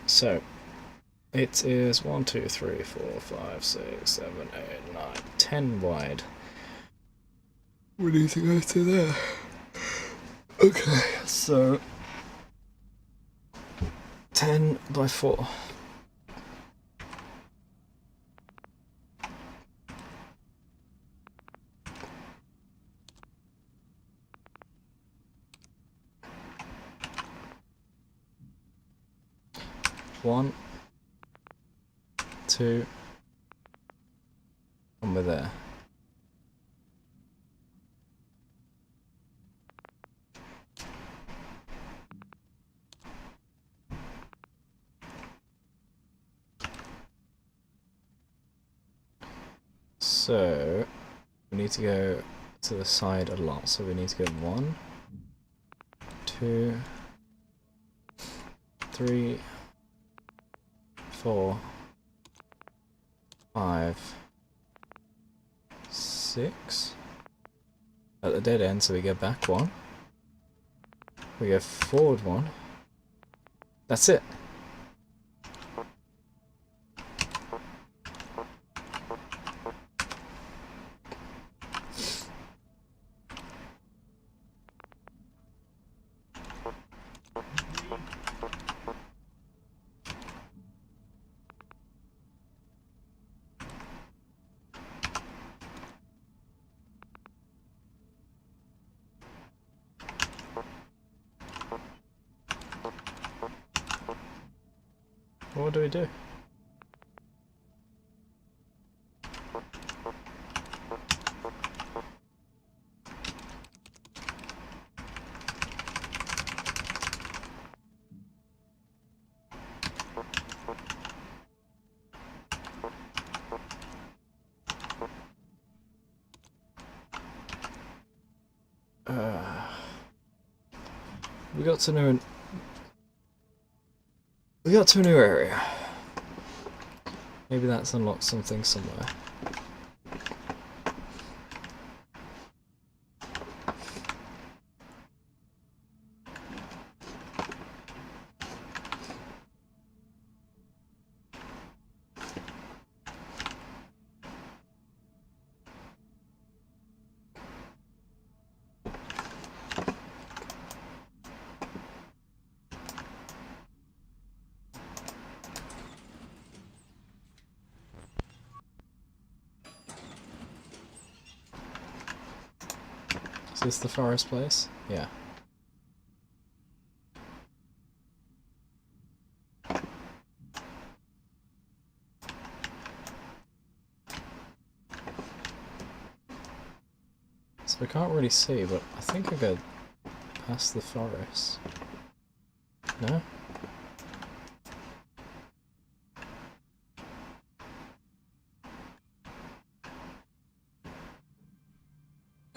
So, it is 1, 2, 3, 4, 5, 6, 7, 8, 9, 10 wide. We need to go to there. Okay, so 10 by 4. One, two, and we're there. So we need to go to the side a lot. So we need to go 1, 2, 3, 4, 5, 6. At the dead end, so we go back 1. We go forward 1. That's it. What do we do? We got to a new area. Maybe that's unlocked something somewhere. Is this the forest place? Yeah. So we can't really see, but I think I go past the forest. No?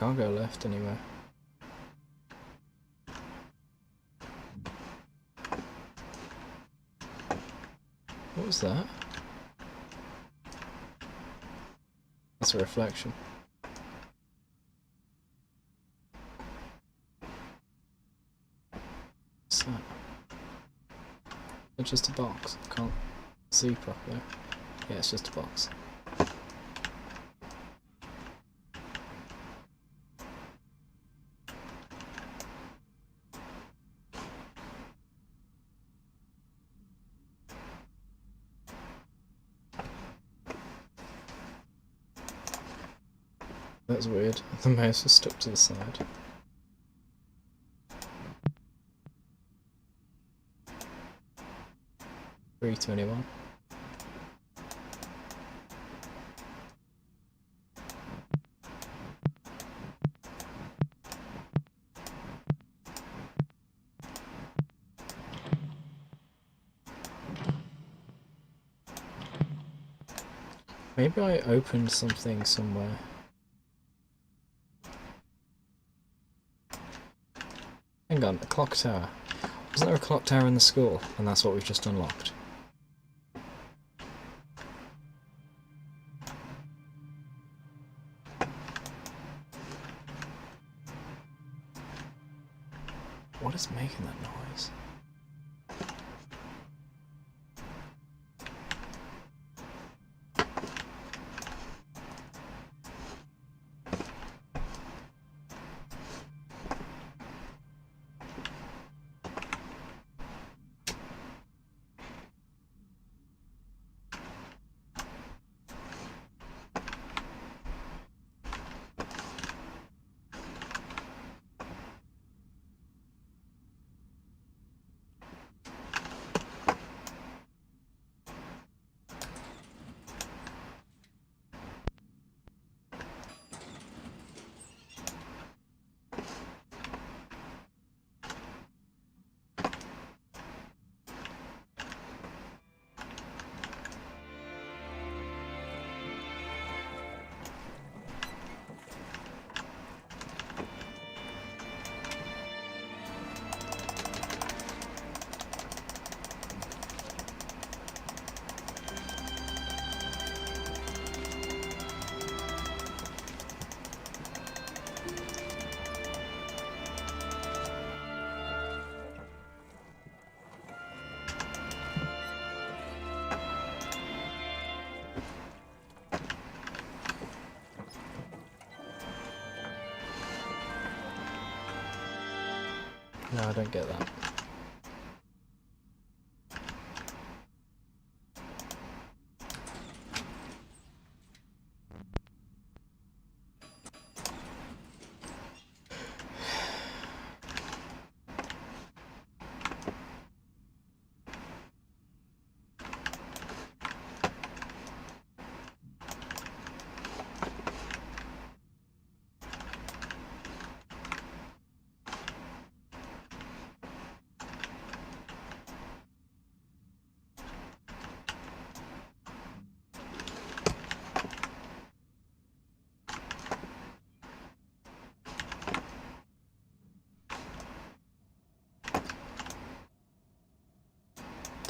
can't go left anywhere. What was that? That's a reflection. What's that? It's just a box. I can't see properly. Yeah, it's just a box. That's weird. The mouse is stuck to the side. $3.21. Maybe I opened something somewhere. Hang on, a clock tower. Wasn't there a clock tower in the school? And that's what we've just unlocked. What is making that noise? No, I don't get that.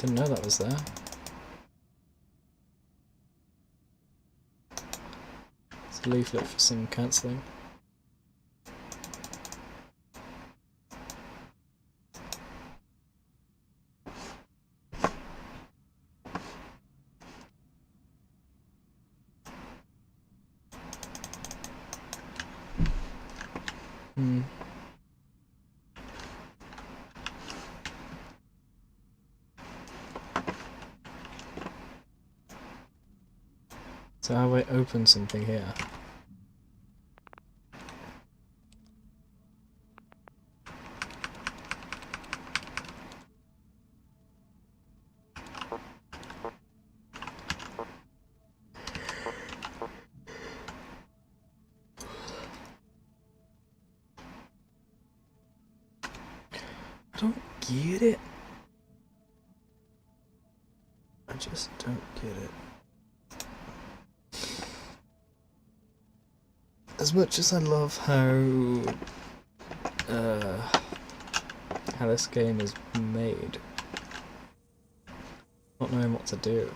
Didn't know that was there. It's a leaflet for some cancelling. So how do I open something here? I don't get it. I just don't get it. as much as I love how this game is made, not knowing what to do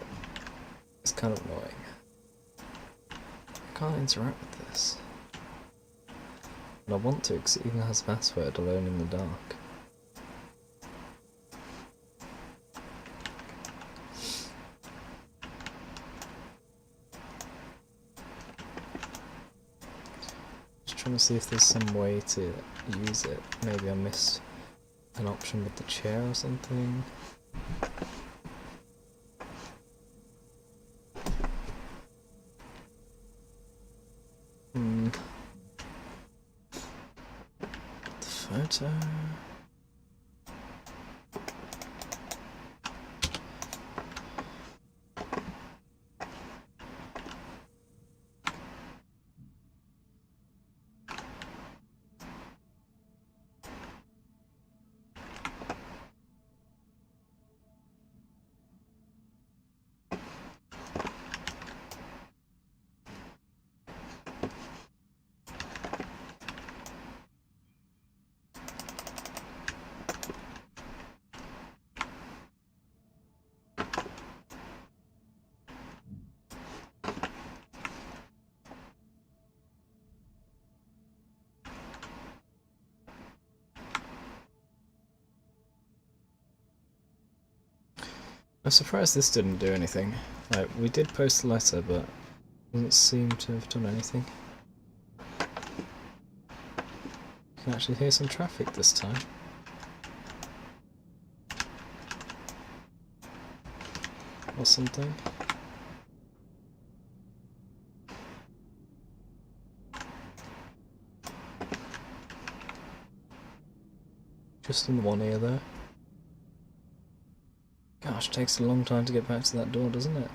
is kind of annoying. I can't interact with this. But I want to because it even has a password, Alone in the Dark. Just trying to see if there's some way to use it. Maybe I missed an option with the chair or something. The photo. I'm surprised this didn't do anything. Like, we did post a letter, but doesn't seem to have done anything. You can actually hear some traffic this time. Or something. Just in one ear there. Gosh, it takes a long time to get back to that door, doesn't it?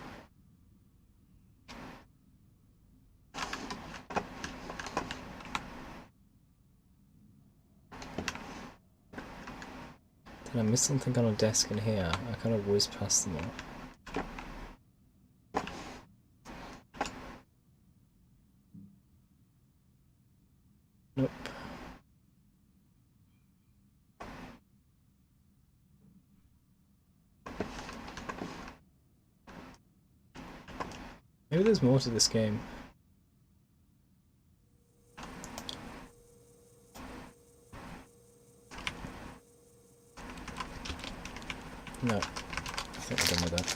Did I miss something on a desk in here? I kind of whizzed past them all. Nope. Maybe there's more to this game. No, I think we're done with that.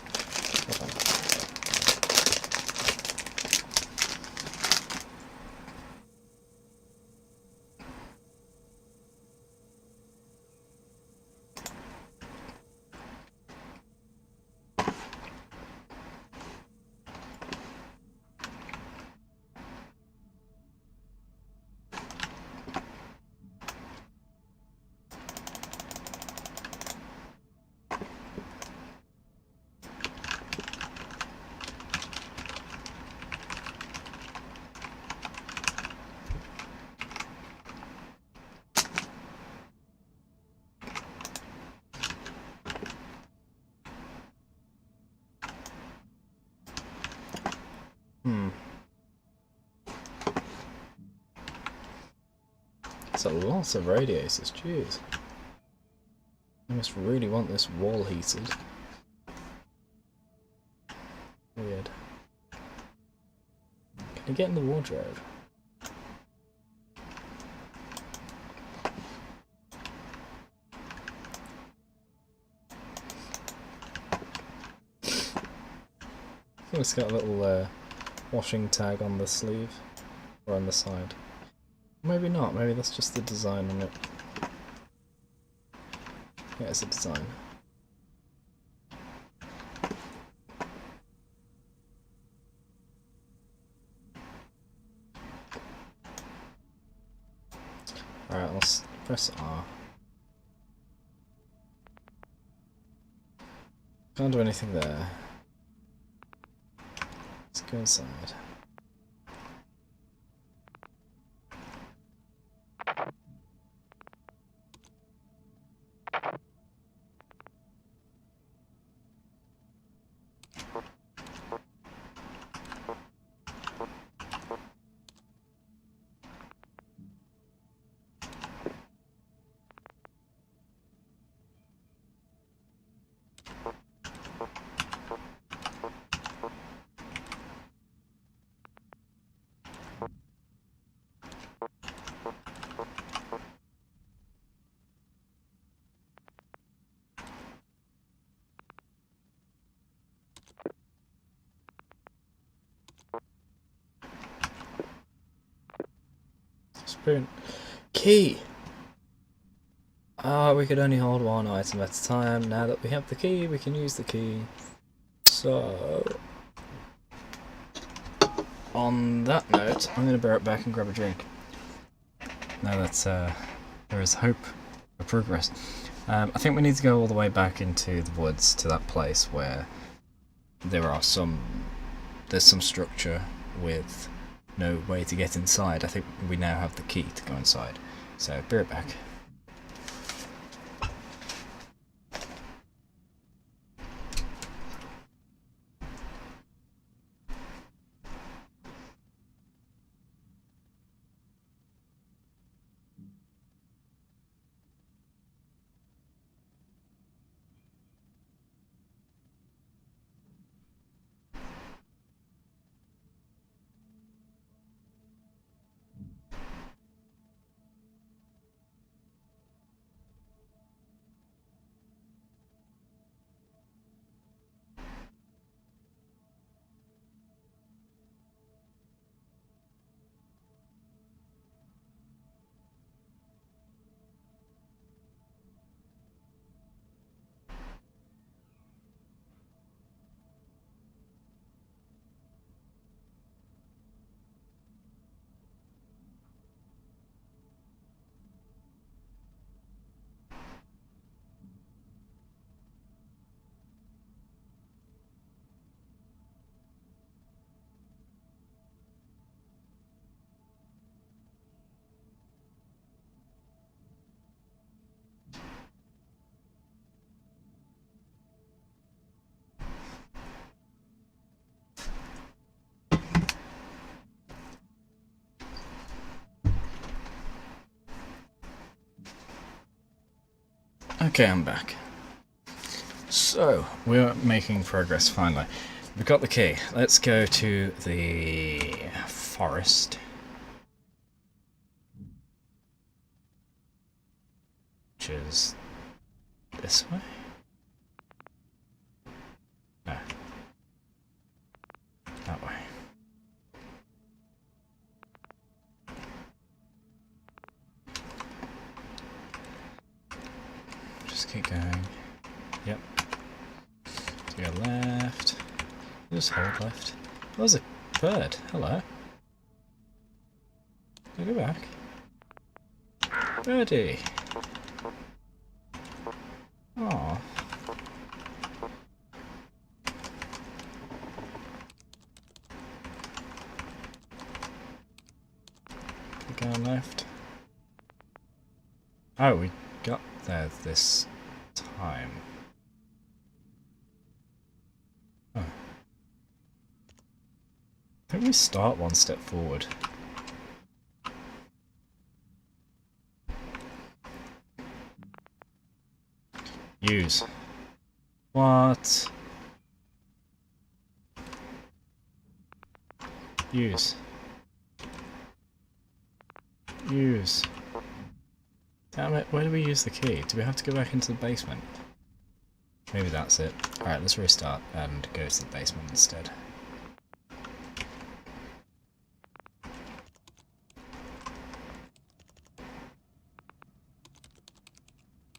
That's a lot of radiators, jeez. I must really want this wall heated. Weird. Can you get in the wardrobe? It's got a little washing tag on the sleeve, or on the side. Maybe not, maybe that's just the design on it. Yeah, it's a design. Alright, let's press R. Can't do anything there. Let's go inside. Spoon. Key! Ah, we could only hold one item at a time. Now that we have the key, we can use the key. So, on that note, I'm going to be right back and grab a drink. Now that there is hope for progress. I think we need to go all the way back into the woods to that place where there's some structure with no way to get inside. I think we now have the key to go inside. So, be right back. Okay, I'm back. So, we're making progress finally. We've got the key. Let's go to the forest. Which is this way? No. That way. Just keep going. Yep. To your left. Just hold left. Oh, there's a bird. Hello. Go back. Birdie. Aww. Keep going left. Oh, we got there this time. Oh. I think we start one step forward. Use. What? Use. Use. Damn it, where do we use the key? Do we have to go back into the basement? Maybe that's it. Alright, let's restart and go to the basement instead.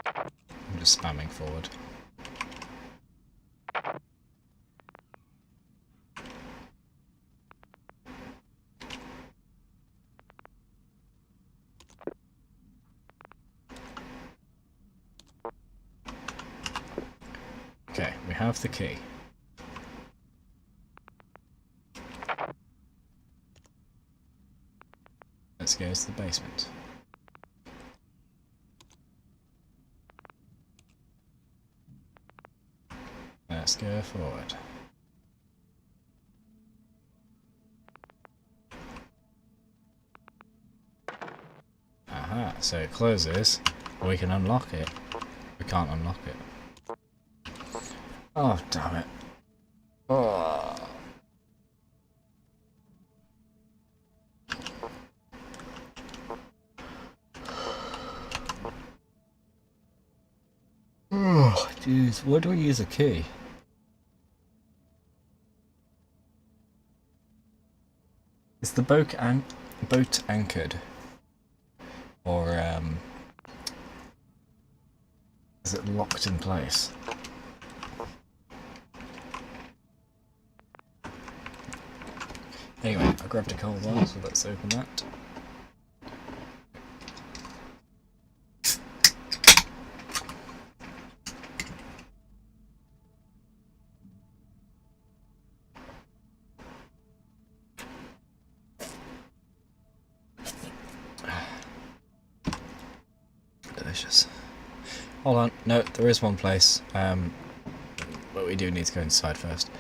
I'm just spamming forward. Okay, we have the key. Let's go to the basement. Let's go forward. Aha, so it closes. We can unlock it. We can't unlock it. Oh, damn it. Oh. Oh, jeez. Where do we use a key? Is the boat anchored? Or is it locked in place? Anyway, I grabbed a cold one, so let's open that. Delicious. Hold on, no, there is one place, but we do need to go inside first.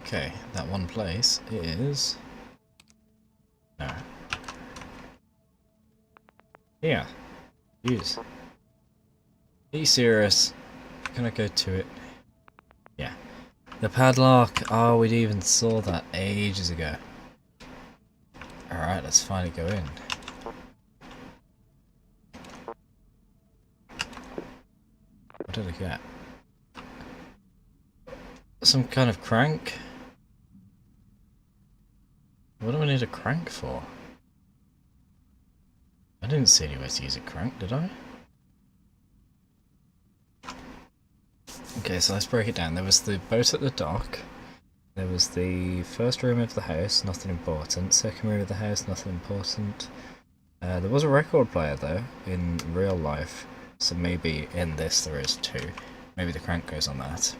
Okay, that one place is... no. Yeah. Use. Are you serious? Can I go to it? Yeah. The padlock! Oh, we even saw that ages ago. Alright, let's finally go in. What did I get? Some kind of crank? What do I need a crank for? I didn't see anywhere to use a crank, did I? Okay, so let's break it down. There was the boat at the dock. There was the first room of the house, nothing important. Second room of the house, nothing important. There was a record player though, in real life. So maybe in this there is two. Maybe the crank goes on that.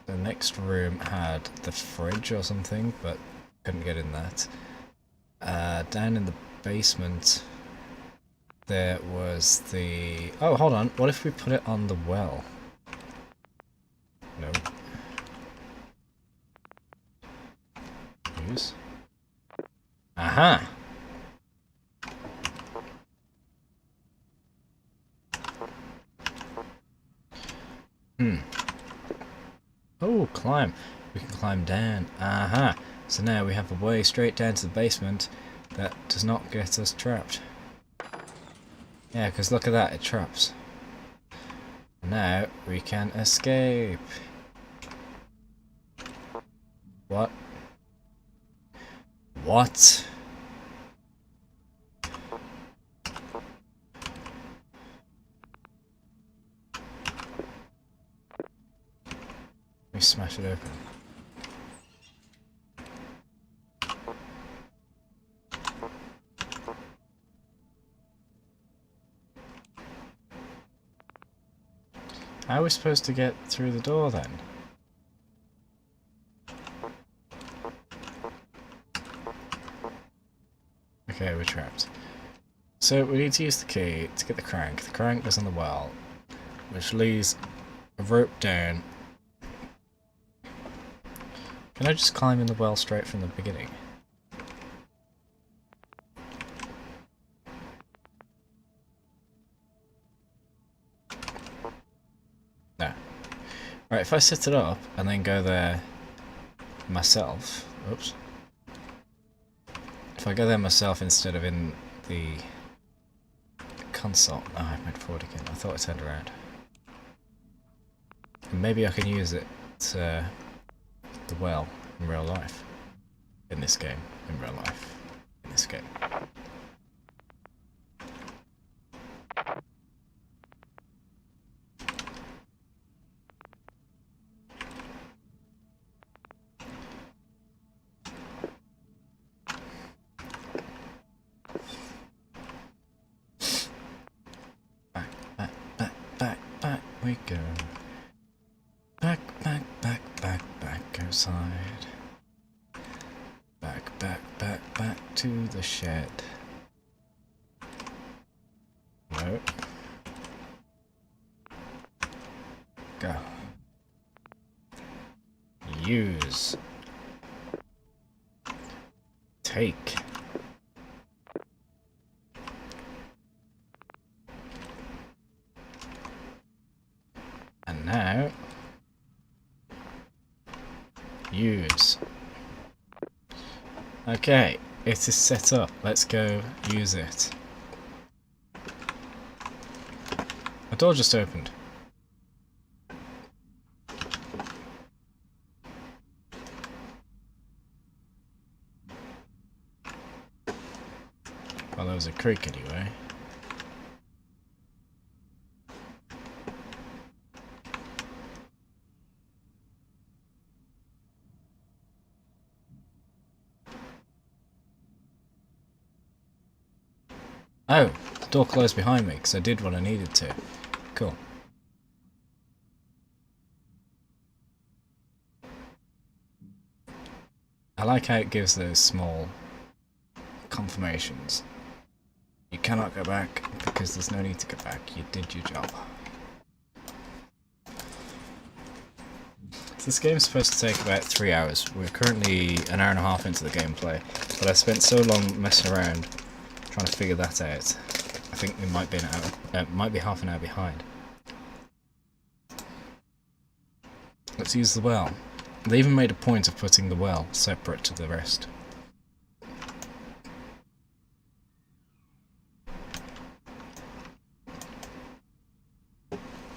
The next room had the fridge or something, but couldn't get in that. Down in the basement there was the... oh, hold on. What if we put it on the well? No. Use. Aha! Oh, climb. We can climb down. Aha! So now we have a way straight down to the basement that does not get us trapped. Yeah, because look at that, it traps. Now we can escape. What? What? We smash it open. How are we supposed to get through the door then? Okay, we're trapped. So we need to use the key to get the crank. The crank goes on the well, which leads a rope down. Can I just climb in the well straight from the beginning? No. Right, if I set it up and then go there myself... oops. If I go there myself instead of in the console... oh, I went forward again. I thought I turned around. And maybe I can use it to... the well in real life. In this game. In real life. In this game. Back we go. Back outside. Back to the shed. No. Go. Use. Take. now, use. Okay, it is set up. Let's go use it. A door just opened. Well, there was a creak anyway. Oh, the door closed behind me because I did what I needed to. Cool. I like how it gives those small confirmations. You cannot go back because there's no need to go back. You did your job. So this game's supposed to take about 3 hours. We're currently an hour and a half into the gameplay, but I spent so long messing around trying to figure that out. I think we might be might be half an hour behind. Let's use the well. They even made a point of putting the well separate to the rest.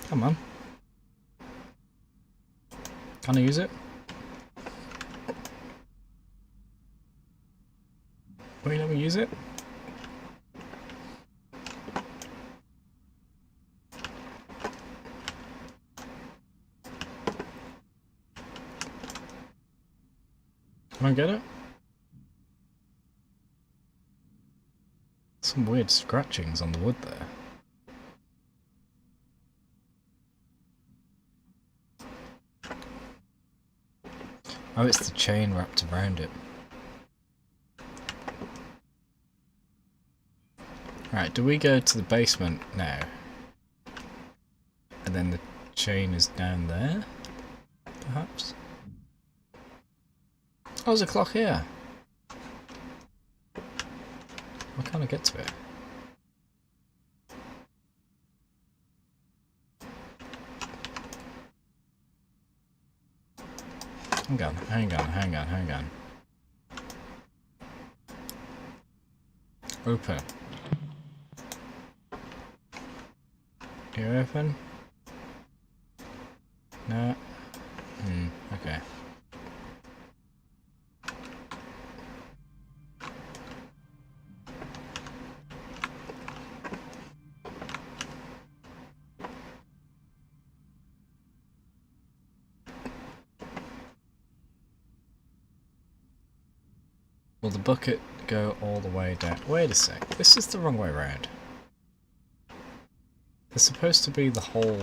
Come on. Can I use it? Will you let me use it? Can I get it? Some weird scratchings on the wood there. Oh, it's the chain wrapped around it. Right, do we go to the basement now? And then the chain is down there? Perhaps? Oh, there's a clock here. Why can't I get to it? Hang on. Open. You open? No. Okay. Will the bucket go all the way down? Wait a sec, this is the wrong way around. There's supposed to be the hole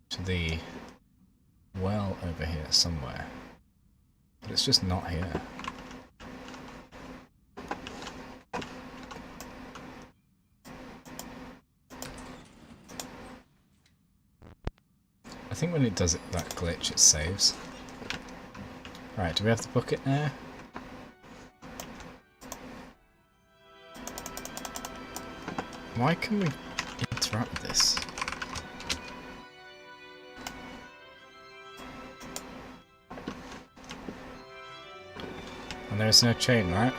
to the well over here somewhere. But it's just not here. I think when it does that glitch, it saves. Right, do we have the bucket now? Why can we interrupt this? And there's no chain, right?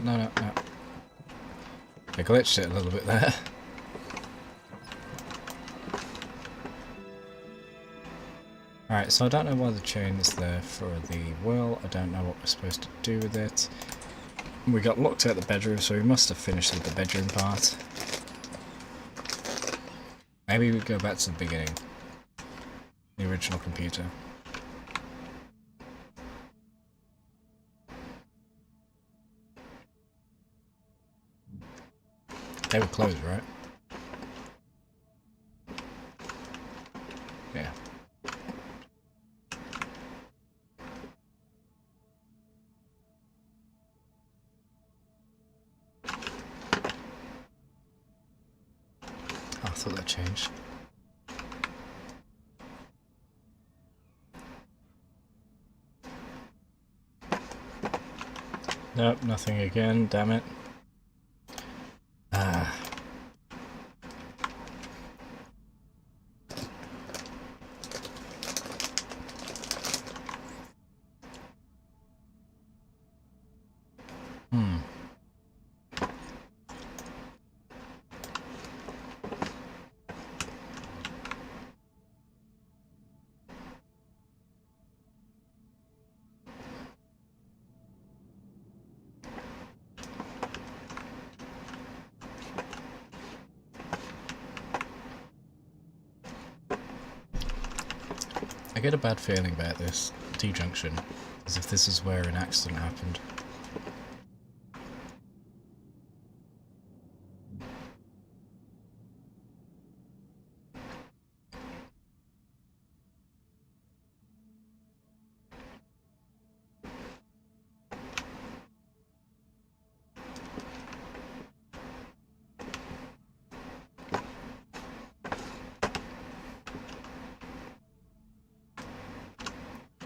No. I glitched it a little bit there. Alright, so I don't know why the chain is there for the well. I don't know what we're supposed to do with it. We got locked out the bedroom, so we must have finished with the bedroom part. Maybe we go back to the beginning. The original computer. They were closed, right? Yeah. thought that changed. Nope, nothing again, damn it. Ah. I get a bad feeling about this T-junction, as if this is where an accident happened.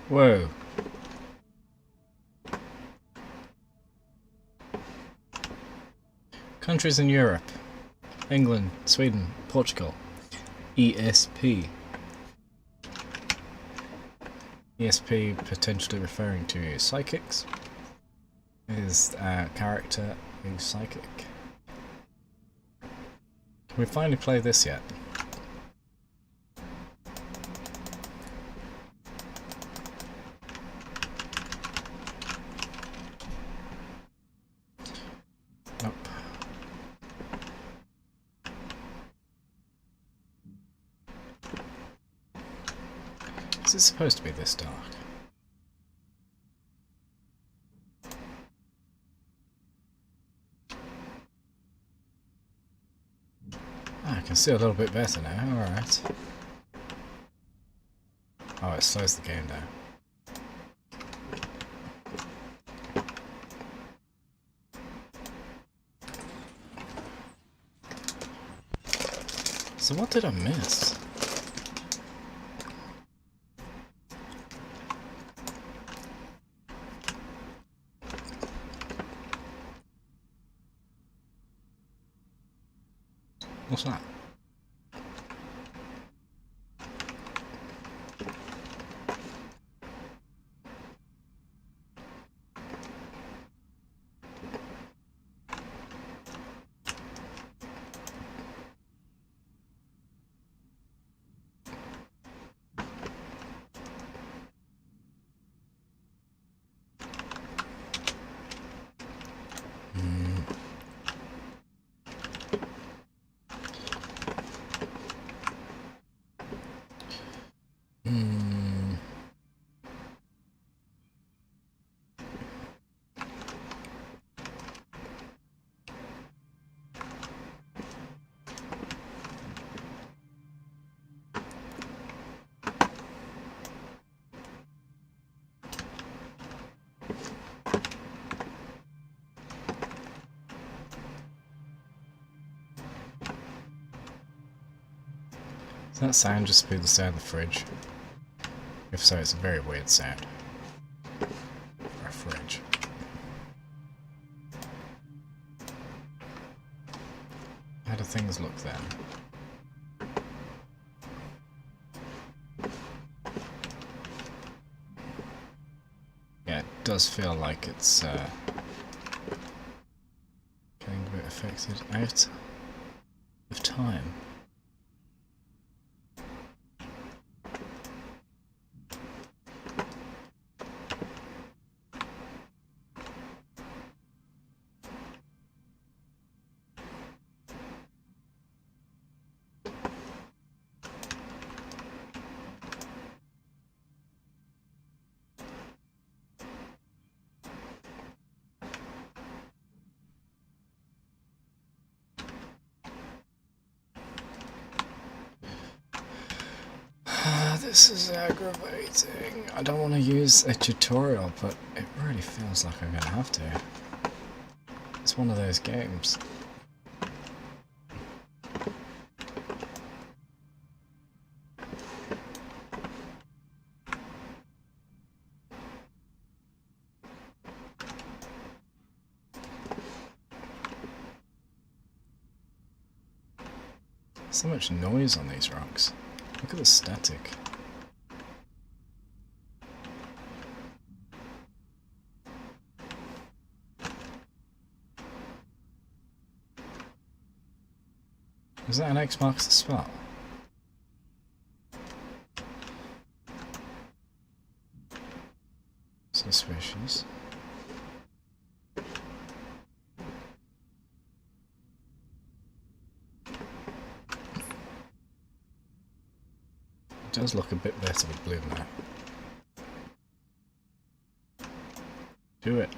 Whoa. Countries in Europe. England, Sweden, Portugal. ESP. ESP potentially referring to psychics. Is a character who's psychic. Can we finally play this yet? Nope. Is it supposed to be this dark? I can see a little bit better now, alright. Oh, it slows the game down. So what did I miss? What's that? Does that sound just be the sound of the fridge? If so, it's a very weird sound. For a fridge. How do things look then? Yeah, it does feel like it's getting a bit affected out of time. This is aggravating. I don't want to use a tutorial, but it really feels like I'm going to have to. It's one of those games. So much noise on these rocks. Look at the static. Is that an X marks the spot? Suspicious. It does look a bit better with blue now. Do it.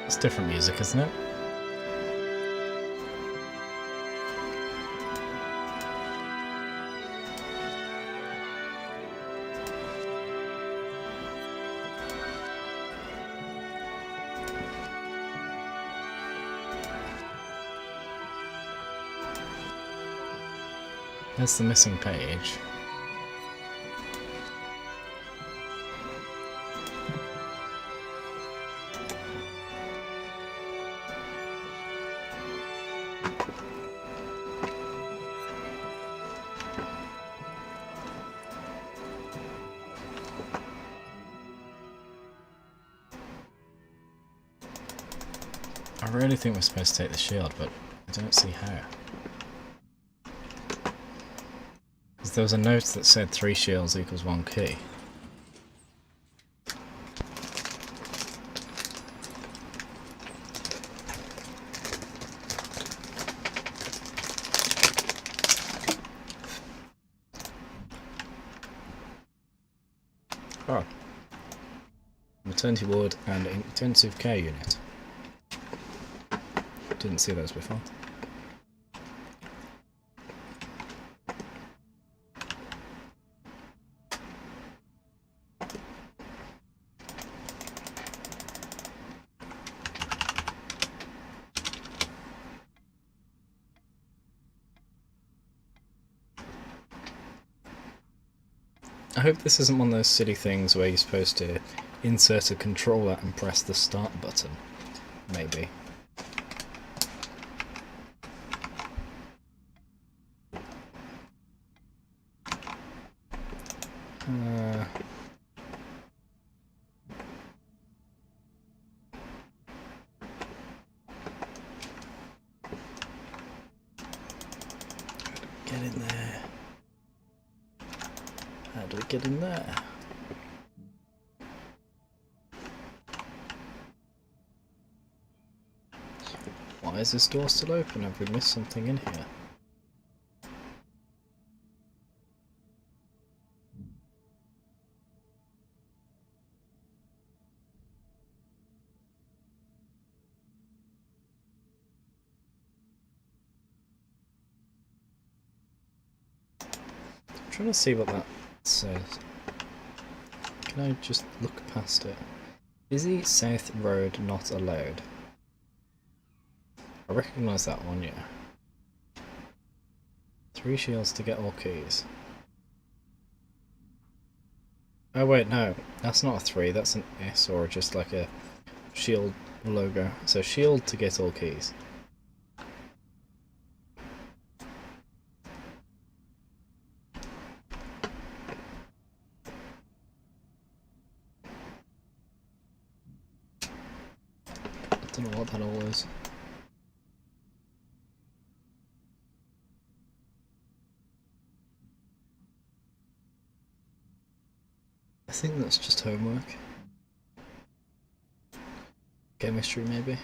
It's different music, isn't it? There's the missing page. I really think we're supposed to take the shield, but I don't see how. Because there was a note that said 3 shields equals 1 key. Oh. Maternity ward and intensive care unit. Didn't see those before. I hope this isn't one of those silly things where you're supposed to insert a controller and press the start button. Maybe. Get in there. How do we get in there? Why is this door still open? Have we missed something in here? I'm trying to see what that says. Can I just look past it? Busy South Road not allowed. I recognise that one, yeah. 3 shields to get all keys. Oh wait, no, that's not a 3, that's an S or just like a shield logo. So shield to get all keys. I don't know what that all is. I think that's just homework. Chemistry, maybe.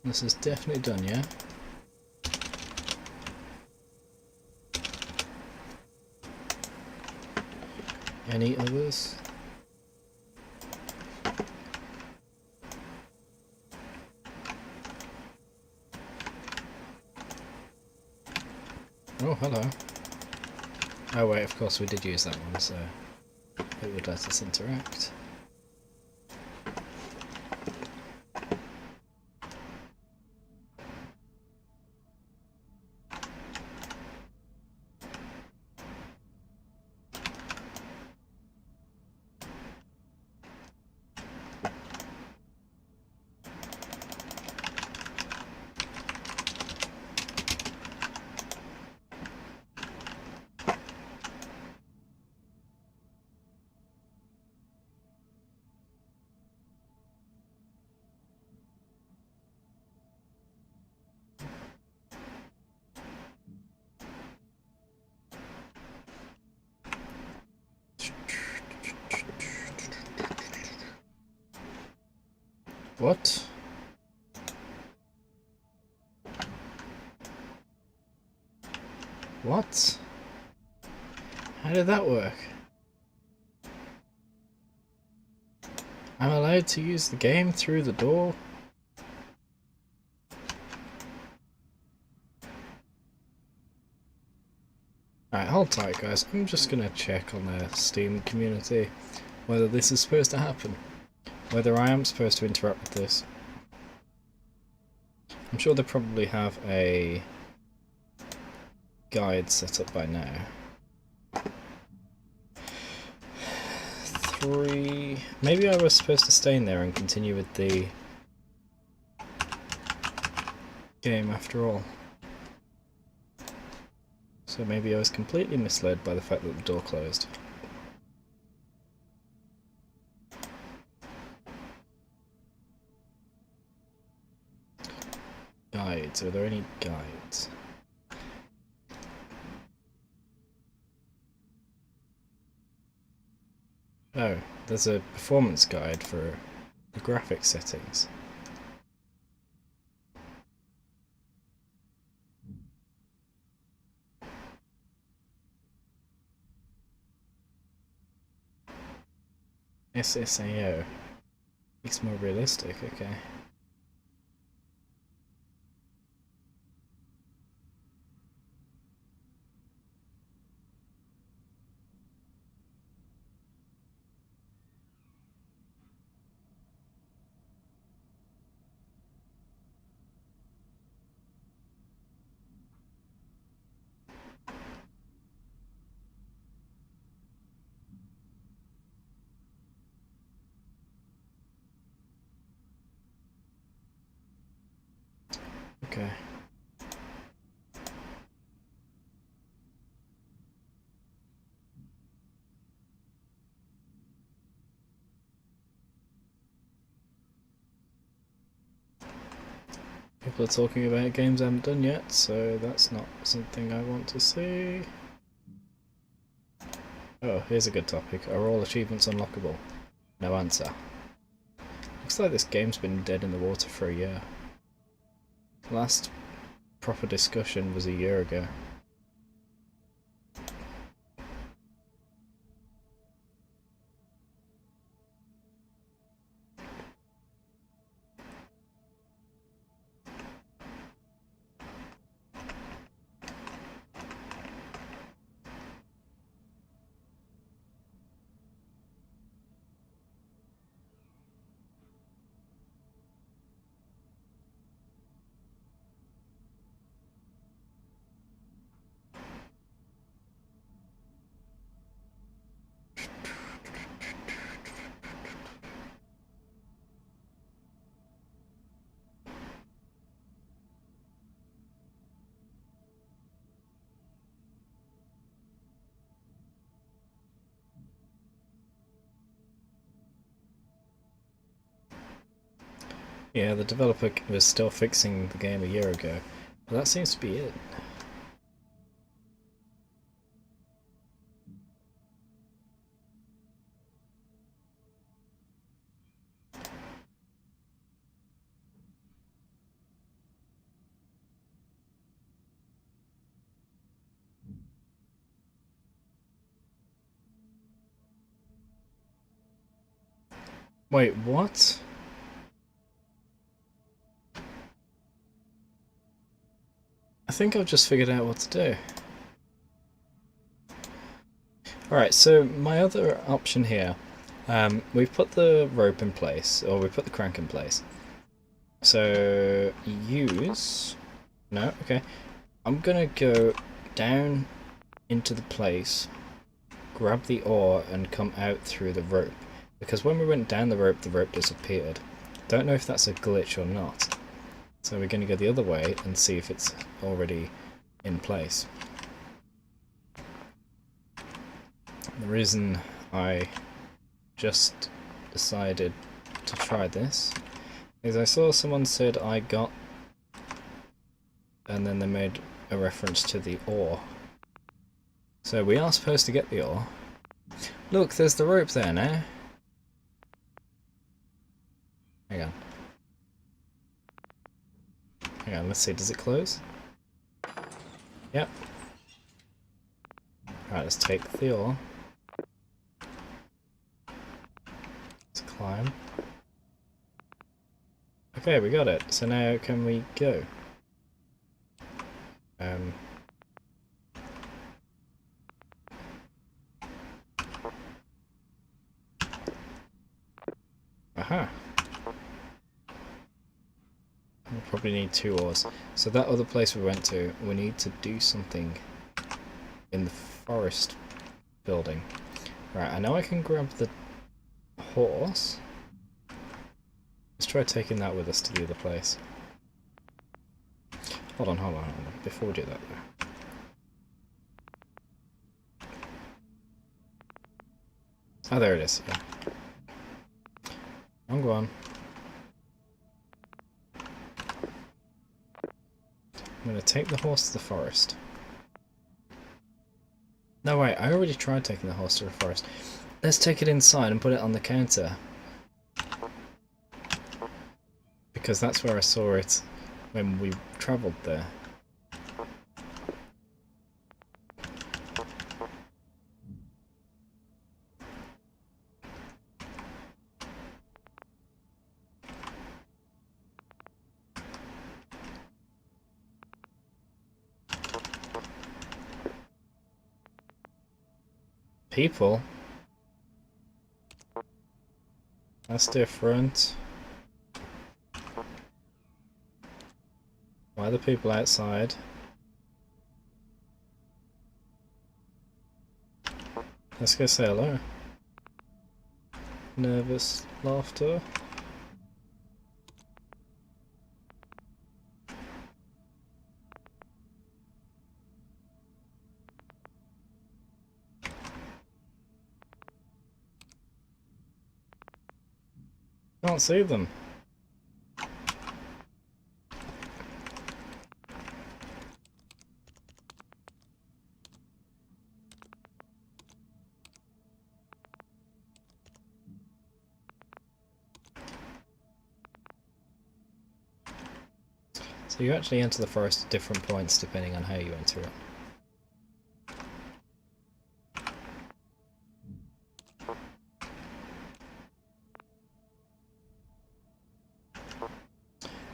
This is definitely done, yeah? Any others? Oh, hello. Oh wait, of course we did use that one, so it would let us interact. What? What? How did that work? I'm allowed to use the game through the door? Alright, hold tight guys, I'm just gonna check on the Steam community whether this is supposed to happen. Whether I am supposed to interact with this. I'm sure they probably have a guide set up by now. 3... Maybe I was supposed to stay in there and continue with the game after all. So maybe I was completely misled by the fact that the door closed. Guides, are there any guides? Oh, there's a performance guide for the graphics settings. SSAO. It's more realistic, okay. Okay. People are talking about games I haven't done yet, so that's not something I want to see. Oh, here's a good topic. Are all achievements unlockable? No answer. Looks like this game's been dead in the water for a year. Last proper discussion was a year ago. Yeah, the developer was still fixing the game a year ago, but that seems to be it. Wait, what? I think I've just figured out what to do. Alright, so my other option here, we've put the rope in place, or we've put the crank in place. So, use... No, okay. I'm gonna go down into the place, grab the ore, and come out through the rope. Because when we went down the rope disappeared. Don't know if that's a glitch or not. So we're going to go the other way and see if it's already in place. The reason I just decided to try this is I saw someone said I got, and then they made a reference to the ore. So we are supposed to get the ore. Look, there's the rope there now. Hang on. Hang on, let's see, does it close? Yep. Alright, let's take the ore. Let's climb. Okay, we got it. So now can we go? Aha. We'll probably need 2 ores. So that other place we went to, we need to do something in the forest building. Right, I know I can grab the horse. Let's try taking that with us to the other place. Hold on. Before we do that though. Oh, there it is. Yeah. Wrong one. I'm going to take the horse to the forest. No, wait, I already tried taking the horse to the forest. Let's take it inside and put it on the counter. Because that's where I saw it when we travelled there. People? That's different. Why are the people outside? Let's go say hello. Nervous laughter. Can't see them. So you actually enter the forest at different points depending on how you enter it.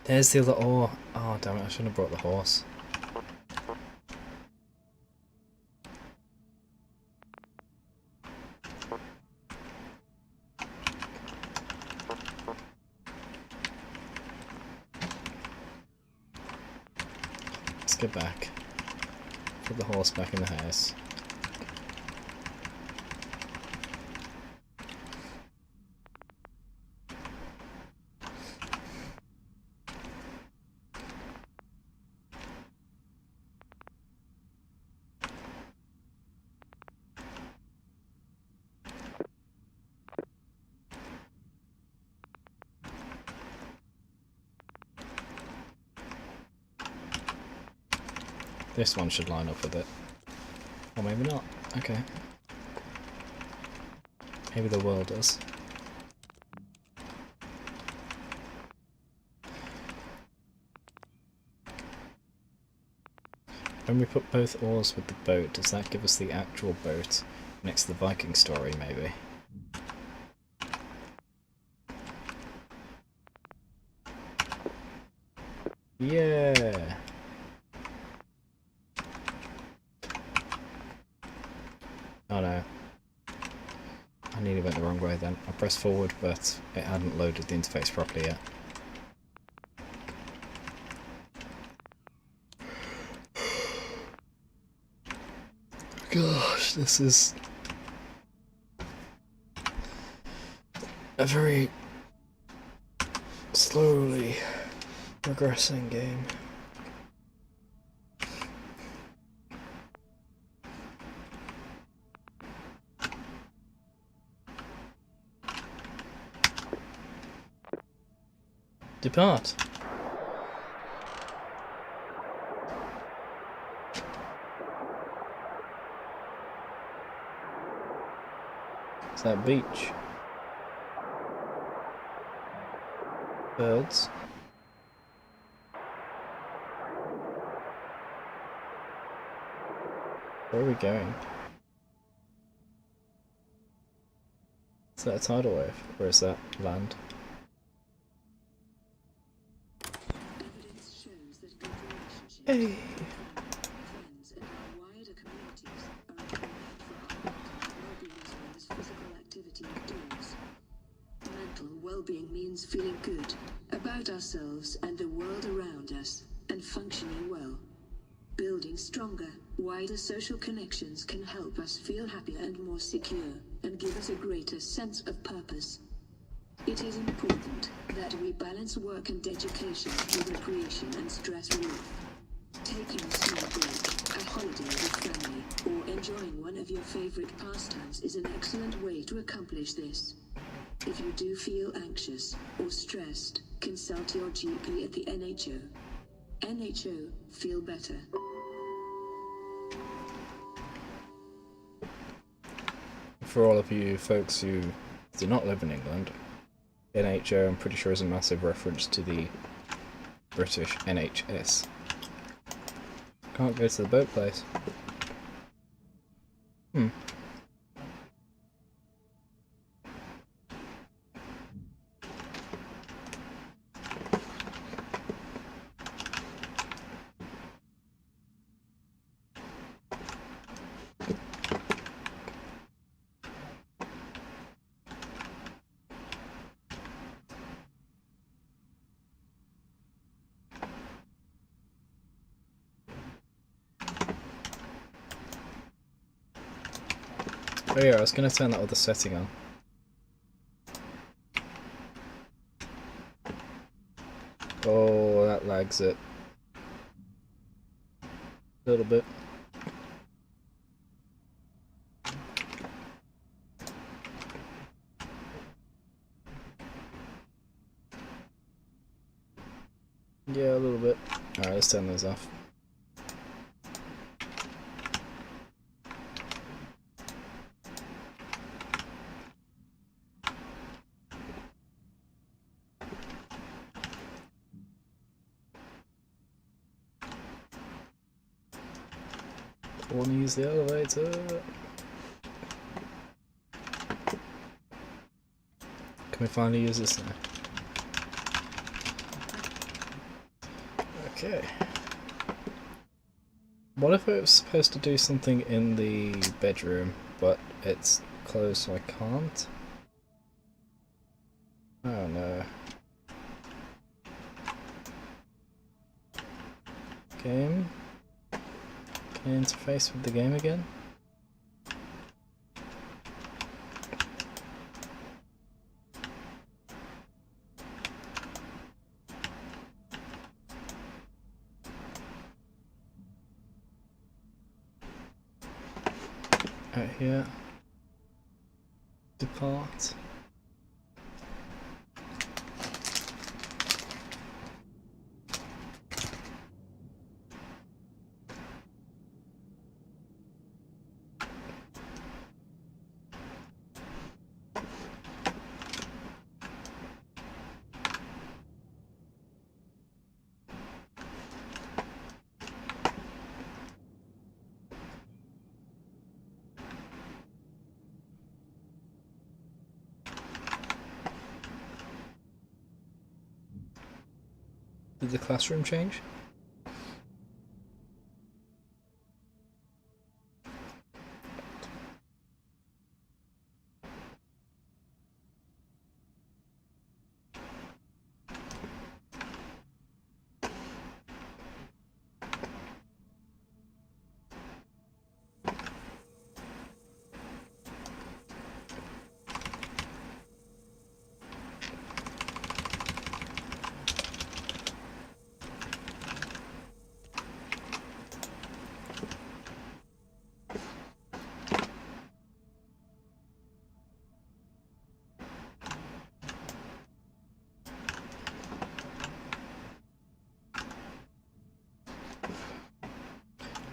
There's the other ore. Oh damn it, I shouldn't have brought the horse. Let's get back. Put the horse back in the house. This one should line up with it. Or maybe not. Okay. Maybe the world does. When we put both oars with the boat, does that give us the actual boat next to the Viking story, maybe? Yeah! Oh no. I nearly went the wrong way then. I pressed forward, but it hadn't loaded the interface properly yet. Gosh, this is a very slowly progressing game. Depart. It's that beach. Birds. Where are we going? Is that a tidal wave? Or is that land? Evidence shows that good relationships, Hey! friends, and our wider communities are important for our mental well-being as well as physical activity outdoors. Mental well-being means feeling good about ourselves and the world around us, and functioning well. Building stronger, wider social connections can help us feel happier and more secure, and give us a greater sense of purpose. It is important that we balance work and education with recreation and stress relief. Taking a small break, a holiday with family, or enjoying one of your favorite pastimes is an excellent way to accomplish this. If you do feel anxious or stressed, consult your GP at the NHO. NHO, feel better. For all of you folks who do not live in England, NHO I'm pretty sure is a massive reference to the British NHS. Can't go to the boat place. Oh yeah, I was gonna turn that other setting on. Oh, that lags it. A little bit. Yeah, a little bit. Alright, let's turn those off. Want to use the elevator? Can we finally use this now? Okay. What if it was supposed to do something in the bedroom, but it's closed so I can't? Oh no. Game? Can I interface with the game again? Out here. Depart. Did the classroom change?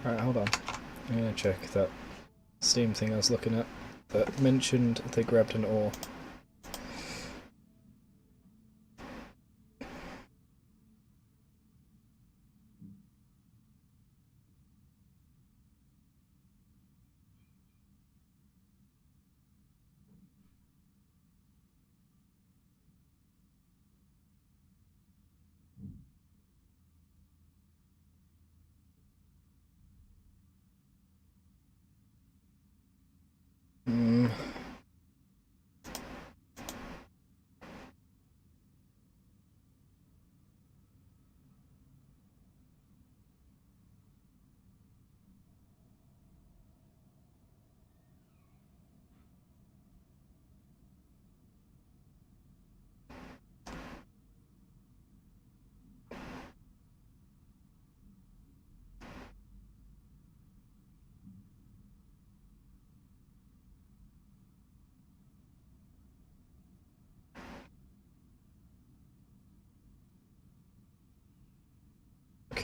Alright, hold on. I'm gonna check that Steam thing I was looking at that mentioned they grabbed an ore.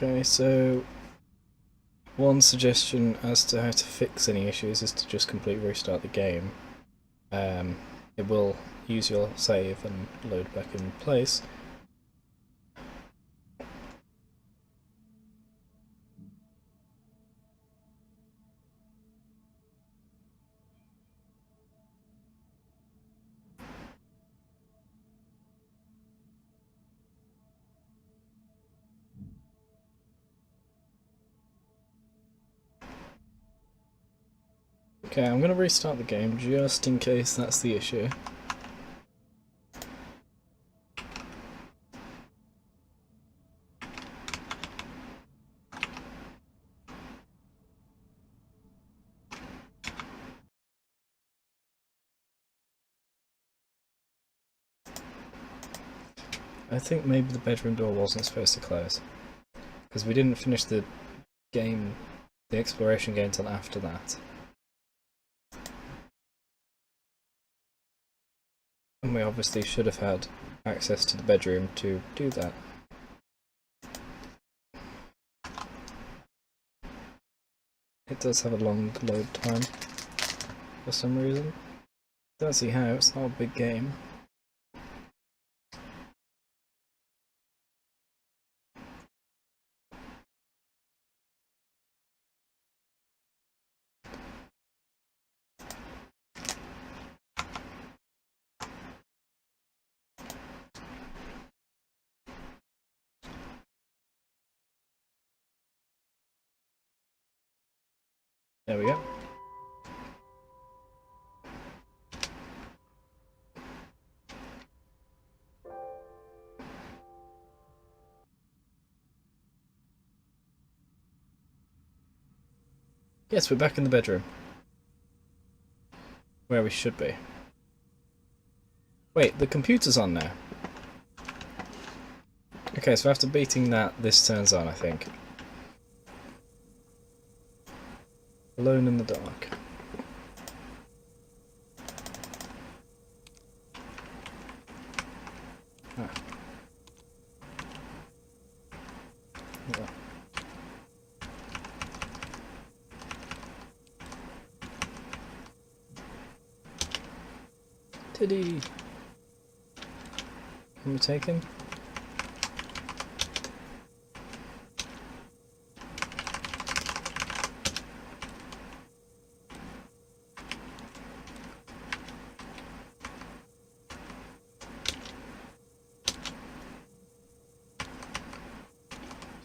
Okay, so one suggestion as to how to fix any issues is to just completely restart the game. It will use your save and load back in place. Okay, I'm going to restart the game just in case that's the issue. I think maybe the bedroom door wasn't supposed to close, because we didn't finish the game, the exploration game, until after that. And we obviously should have had access to the bedroom to do that. It does have a long load time for some reason. Don't see how, it's not a big game. There we go. Yes, we're back in the bedroom. Where we should be. Wait, the computer's on now. Okay, so after beating that, this turns on, I think. Alone in the dark. Ah. Yeah. Tiddy! Can we take him?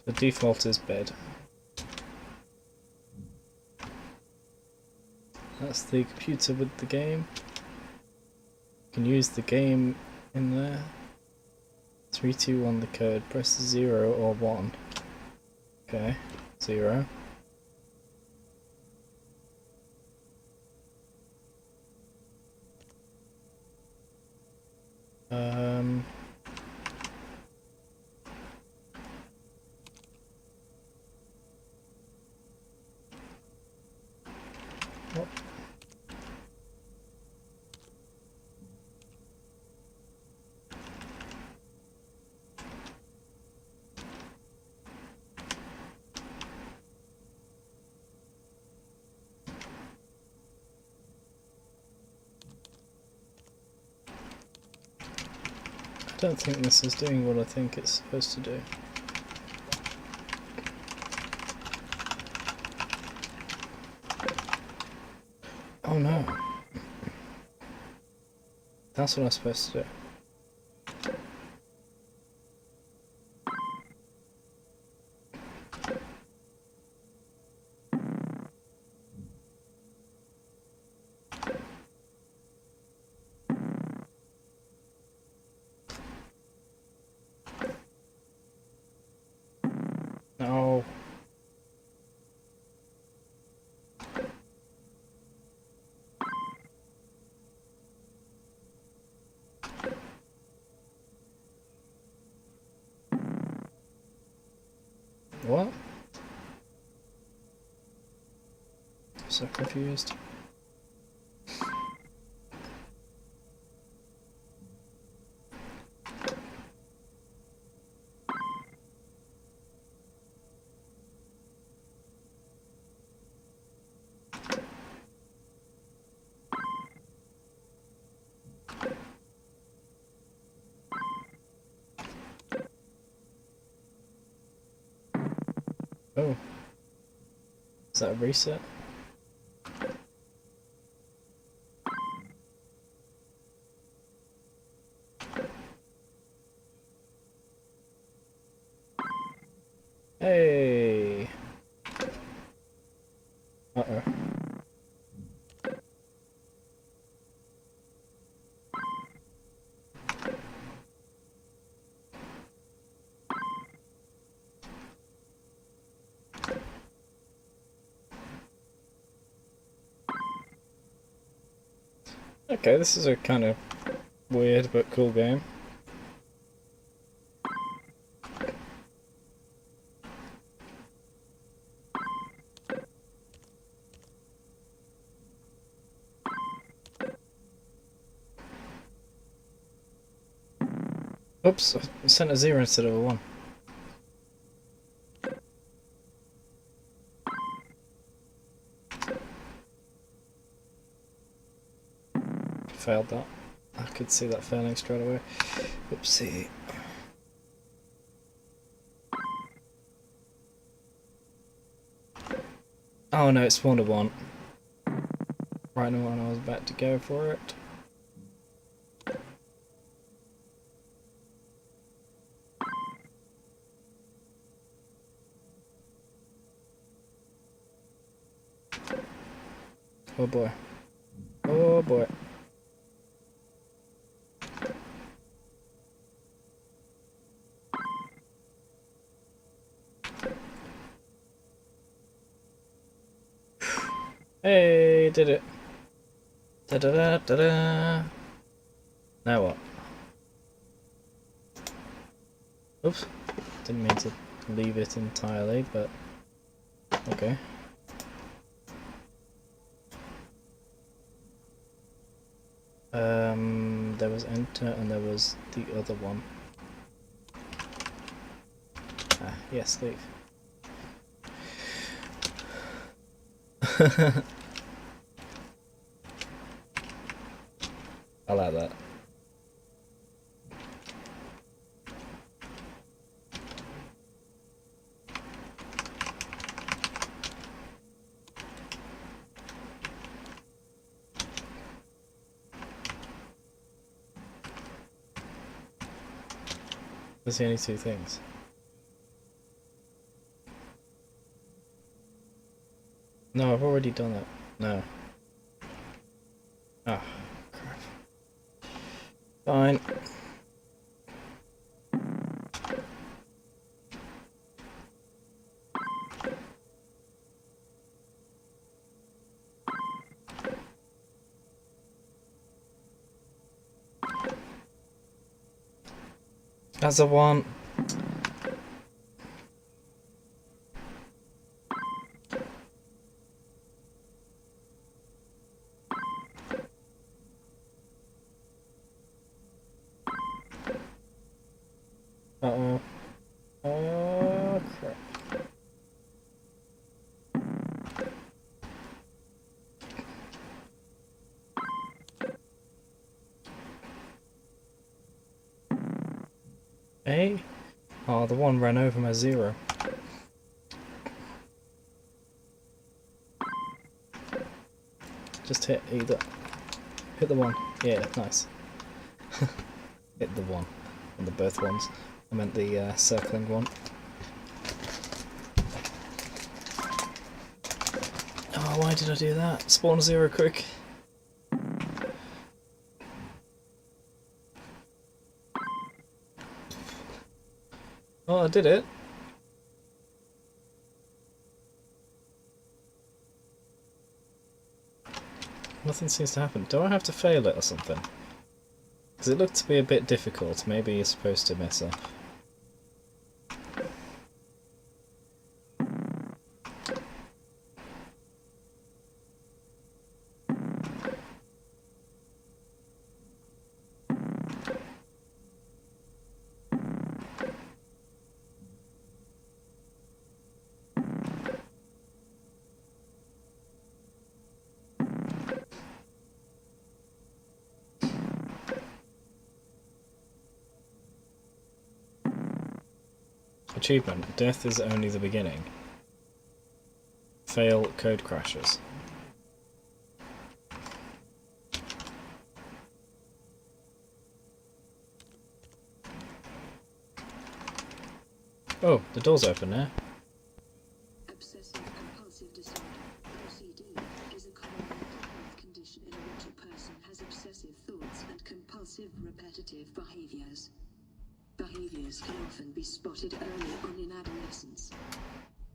The default is bed. That's the computer with the game. You can use the game in there. 3, 2, 1 the code. Press 0 or 1. Okay, 0. What? I don't think this is doing what I think it's supposed to do. Oh no. That's what I'm supposed to do. No. What? I'm so confused. Oh. Is that a reset? Hey! Uh-oh. Okay, this is a kind of weird but cool game. Oops, I sent a 0 instead of a 1. Failed that. I could see that failing straight away. Oopsie. Oh no, it spawned a 1. Right now when I was about to go for it. Oh boy. Oh boy. Hey, did it. Da da da da da. Now what? Oops. Didn't mean to leave it entirely, but okay. There was enter and there was the other one. Ah, yes, leave. I like that. There's the only two things. No, I've already done it. No. Ah, crap. Fine. That's a 1. Uh-oh. Oh, crap. Hey? Oh, the 1 ran over my 0. Just hit either. Hit the 1. Yeah, nice. Hit the 1. And the both ones. I meant the circling one. Oh, why did I do that? Spawn 0 quick. Oh, I did it. Nothing seems to happen. Do I have to fail it or something? Because it looked to be a bit difficult. Maybe you're supposed to mess up. Achievement. Death is only the beginning. fail code crashes. Oh, the door's open now. Obsessive compulsive disorder, OCD, is a common mental health condition in which a person has obsessive thoughts and compulsive repetitive behaviors. Behaviors can often be spotted early on in adolescence.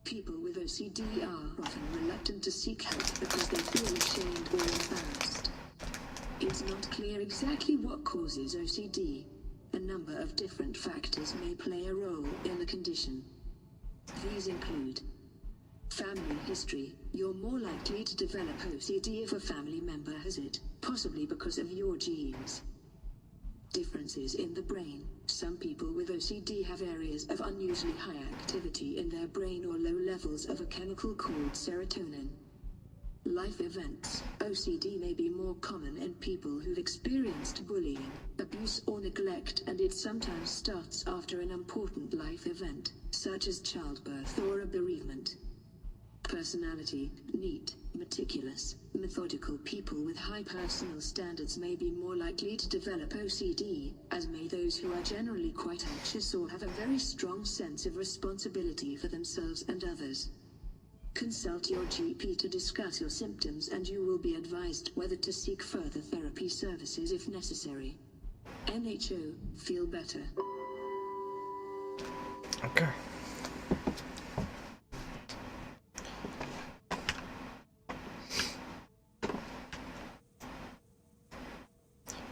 People with OCD are often reluctant to seek help because they feel ashamed or embarrassed. It's not clear exactly what causes OCD. A number of different factors may play a role in the condition. These include family history. You're more likely to develop OCD if a family member has it, possibly because of your genes. Differences in the brain. Some people with OCD have areas of unusually high activity in their brain or low levels of a chemical called serotonin. Life events. OCD may be more common in people who've experienced bullying, abuse or neglect, and it sometimes starts after an important life event, such as childbirth or a bereavement. Personality. Neat, meticulous, methodical people with high personal standards may be more likely to develop OCD, as may those who are generally quite anxious or have a very strong sense of responsibility for themselves and others. Consult your GP to discuss your symptoms and you will be advised whether to seek further therapy services if necessary. NHO, feel better. Okay.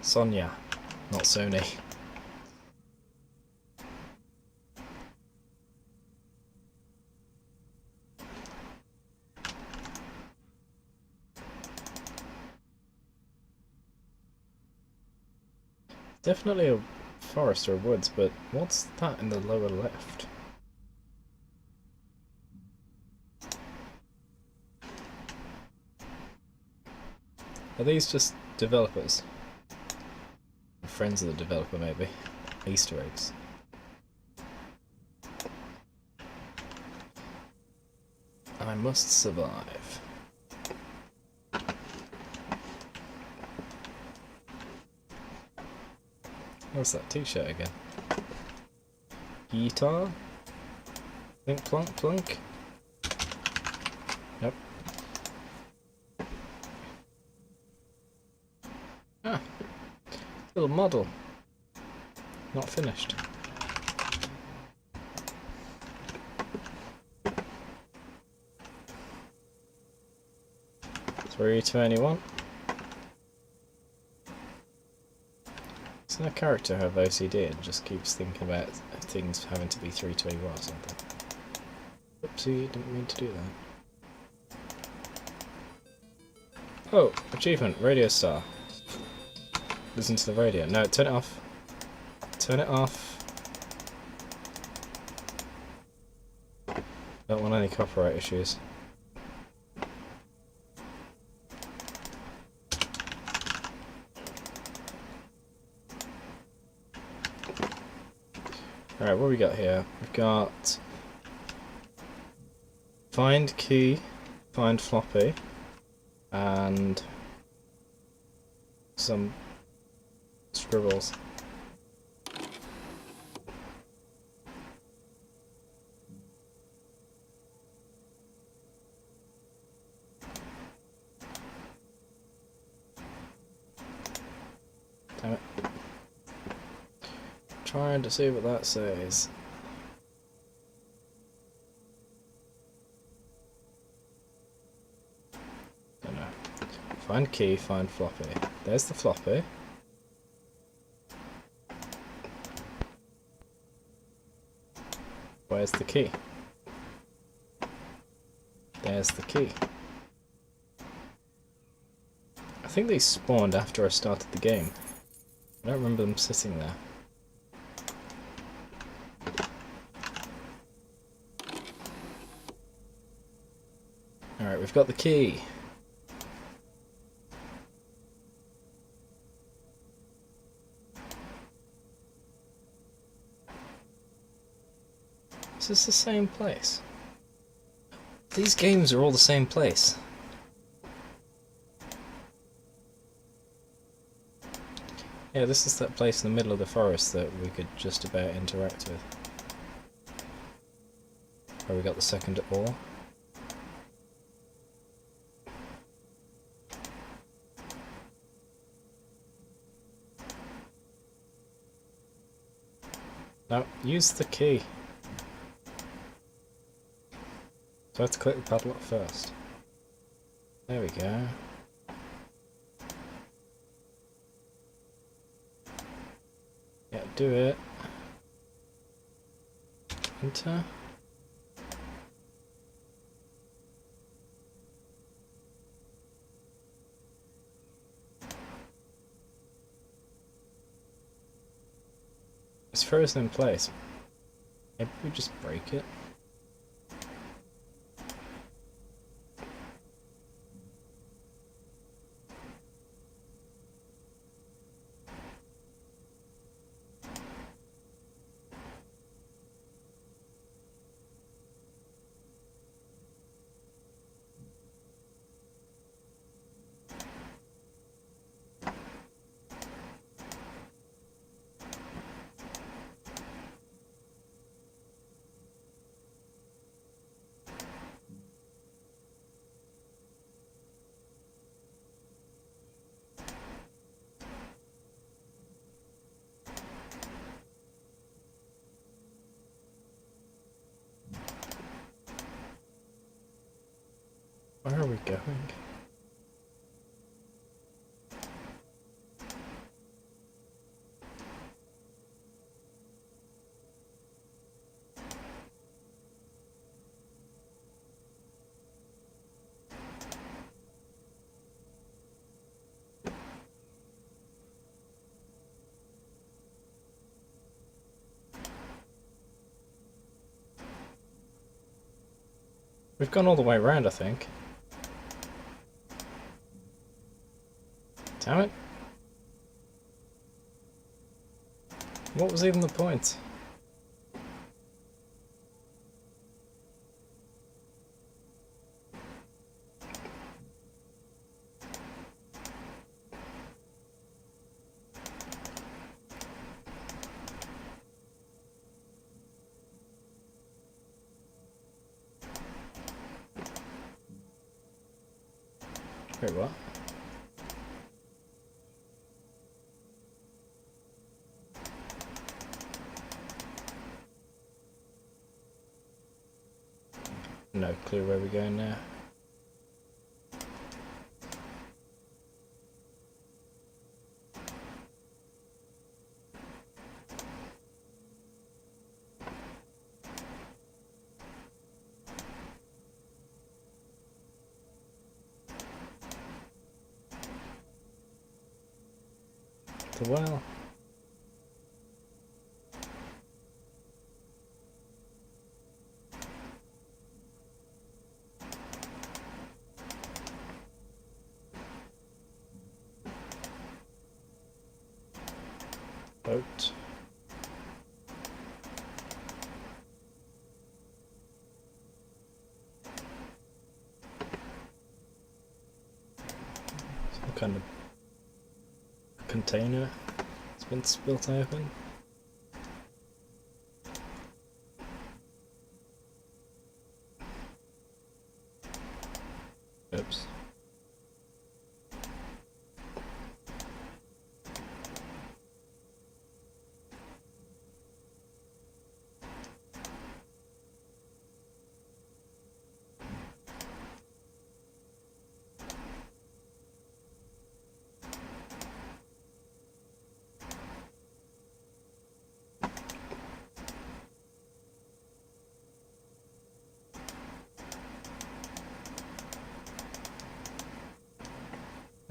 Sonia, not Sony. Definitely a forest or woods, but what's that in the lower left? Are these just developers? Friends of the developer, maybe? Easter eggs. I must survive. What's that t-shirt again? Guitar? Plink plonk plunk? Yep. Ah! Little model. Not finished. 321. Does that character have OCD and just keeps thinking about things having to be 321 or something? Oopsie, didn't mean to do that. Oh, achievement, radio star. Listen to the radio. No, turn it off. Turn it off. Don't want any copyright issues. Alright, what we got here? We've got find key, find floppy, and some scribbles. Damn it. Trying to see what that says. Don't know. Find key, find floppy. There's the floppy. Where's the key? There's the key. I think they spawned after I started the game. I don't remember them sitting there. Alright, we've got the key. Is this the same place? These games are all the same place. Yeah, this is that place in the middle of the forest that we could just about interact with. Where we got the second ore. No, use the key. So I have to click the padlock first. There we go. Yeah, do it. Enter. It's frozen in place. Maybe we just break it. Where are we going? We've gone all the way around, I think. Damn it. What was even the point? Wait, what? No clue where we're going now. The well. Boat. Some kind of container has been spilt open. Oops.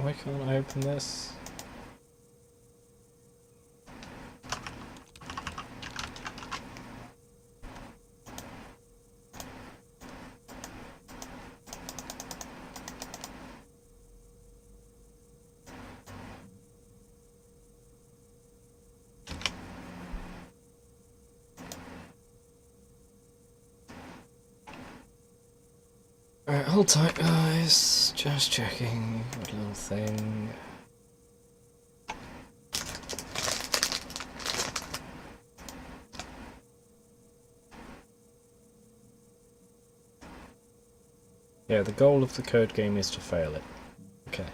Why can't I open this? Alright, hold tight guys, just checking that little thing. Yeah, the goal of the code game is to fail it. Okay.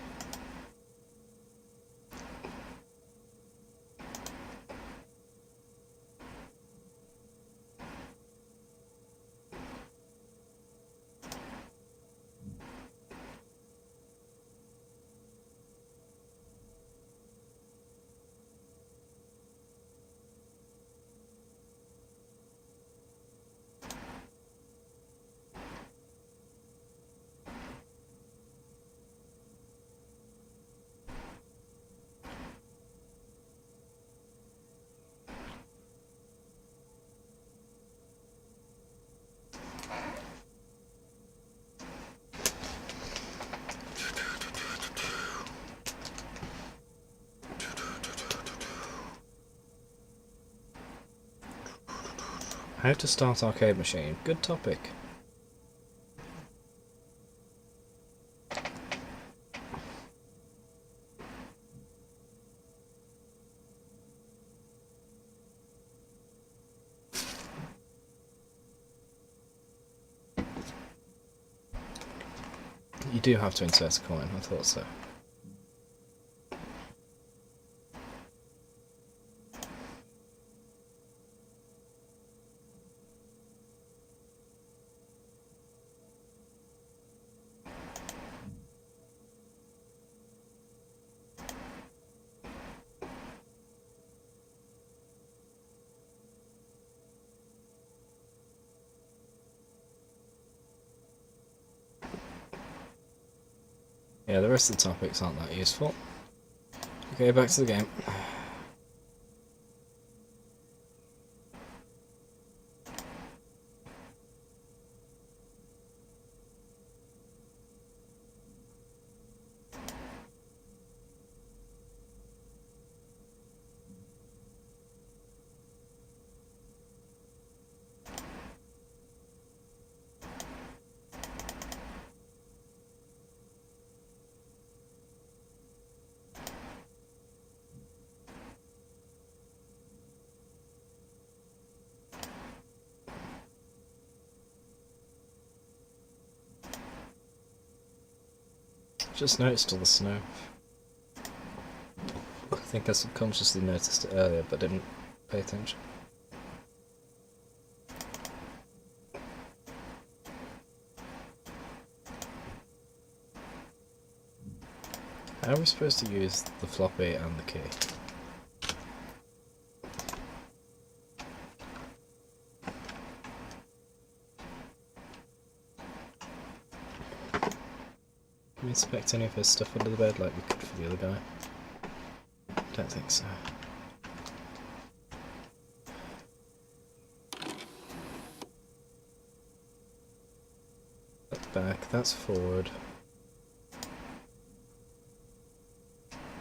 How to start arcade machine. Good topic. You do have to insert a coin, I thought so. Yeah, the rest of the topics aren't that useful. Okay, back to the game. Just noticed all the snow. I think I subconsciously noticed it earlier, but didn't pay attention. How are we supposed to use the floppy and the key? Can we inspect any of his stuff under the bed like we could for the other guy? Don't think so. That's back, that's forward.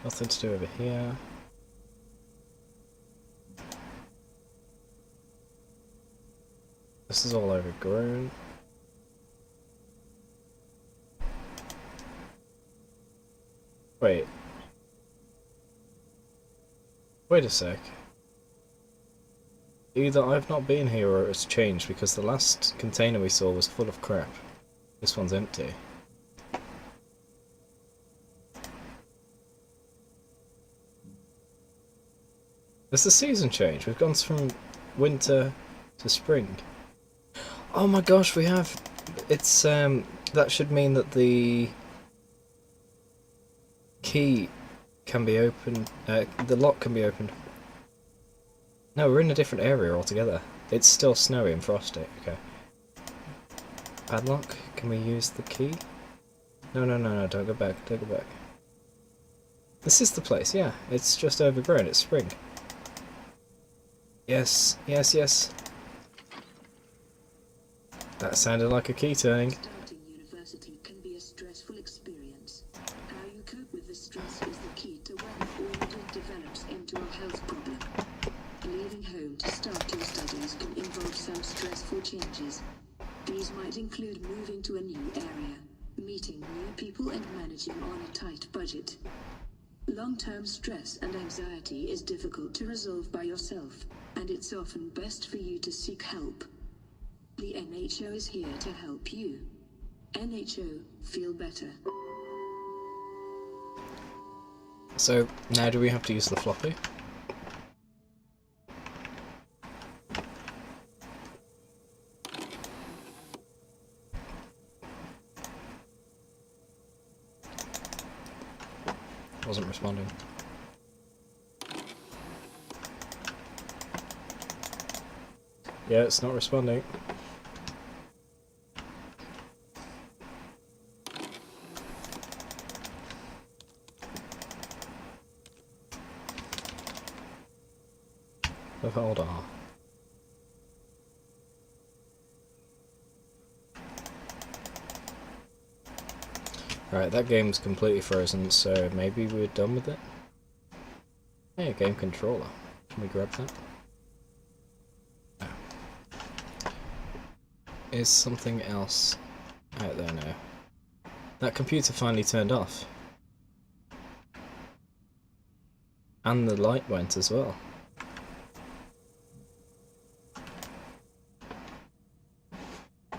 Nothing to do over here. This is all overgrown. Wait. Wait a sec. Either I've not been here or it's changed, because the last container we saw was full of crap. This one's empty. There's the season change. We've gone from winter to spring. Oh my gosh, we have... It's, that should mean that the key can be opened, the lock can be opened. No, we're in a different area altogether. It's still snowy and frosty, okay. Padlock, can we use the key? No, no, no, no, don't go back, don't go back. This is the place, yeah. It's just overgrown, it's spring. Yes, yes, yes. That sounded like a key turning. Starting university can be a stressful experience. How you cope with the stress is the key to when all it develops into a health problem. Leaving home to start your studies can involve some stressful changes. These might include moving to a new area, meeting new people and managing on a tight budget. Long-term stress and anxiety is difficult to resolve by yourself, and it's often best for you to seek help. The NHO is here to help you. NHO, feel better. So, now do we have to use the floppy? Wasn't responding. Yeah, it's not responding. Hold on. Right, that game's completely frozen, so maybe we're done with it? Hey, a game controller. Can we grab that? No. Is something else out there now? That computer finally turned off. And the light went as well.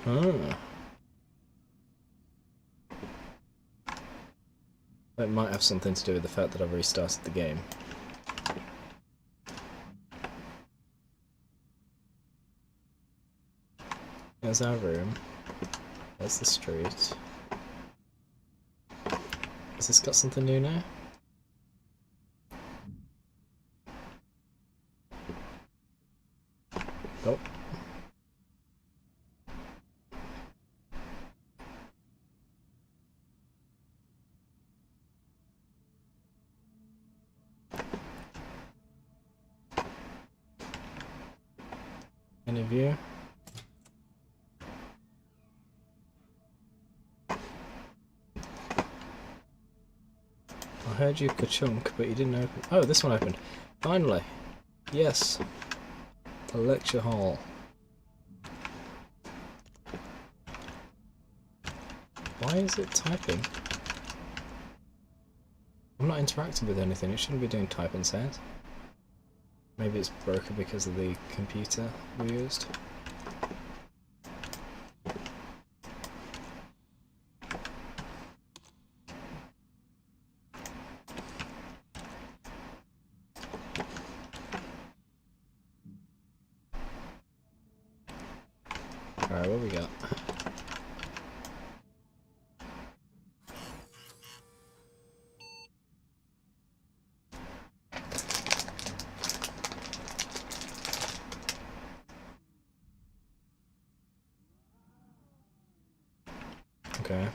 Ah. That might have something to do with the fact that I've restarted the game. There's our room. There's the street. Has this got something new now? Nope. Any of you? I heard you ka-chunk, but you didn't open. Oh, this one opened. Finally. Yes. A lecture hall. Why is it typing? I'm not interacting with anything. It shouldn't be doing typing sounds. Maybe it's broken because of the computer we used. Alright, what we got? Okay.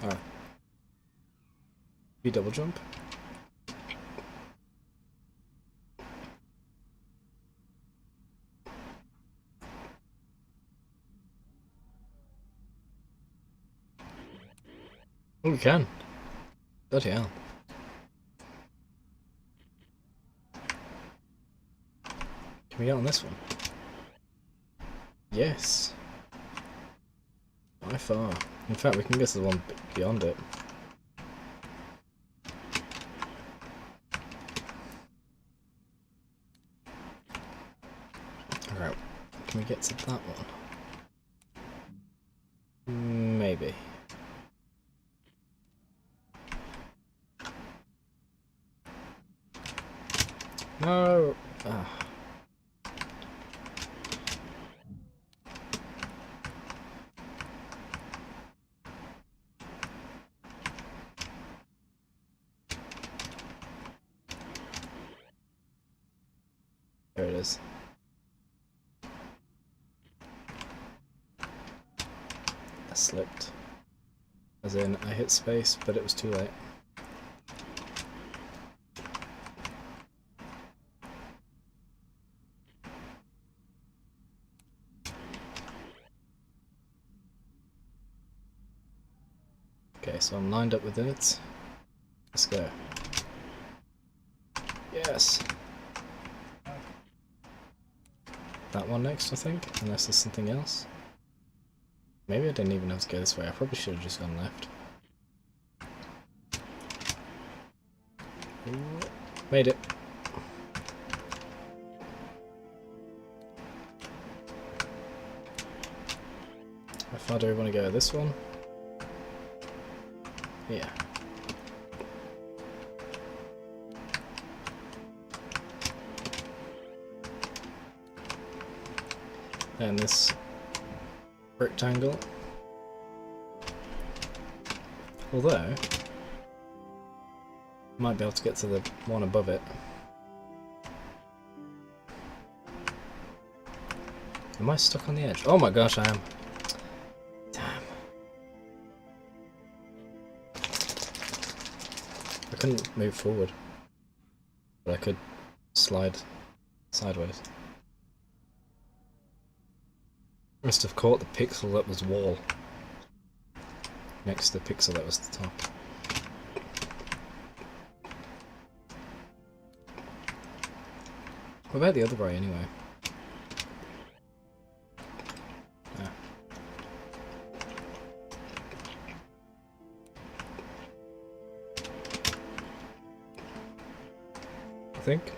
Alright. You double jump? Oh, we can. Bloody hell. Can we get on this one? Yes. By far. In fact, we can get to the one beyond it. Alright. Can we get to that one? Maybe. No! Ah. There it is. I slipped. As in, I hit space, but it was too late. so I'm lined up with it. Let's go. Yes! That one next, I think, unless there's something else. Maybe I didn't even have to go this way, I probably should have just gone left. Ooh, made it. How far do we want to go? This one? Yeah. And this rectangle. Although, I might be able to get to the one above it. Am I stuck on the edge? Oh my gosh, I am. Damn. I couldn't move forward, but I could slide sideways. Must have caught the pixel that was wall next to the pixel that was the top. What about the other way anyway? Ah. I think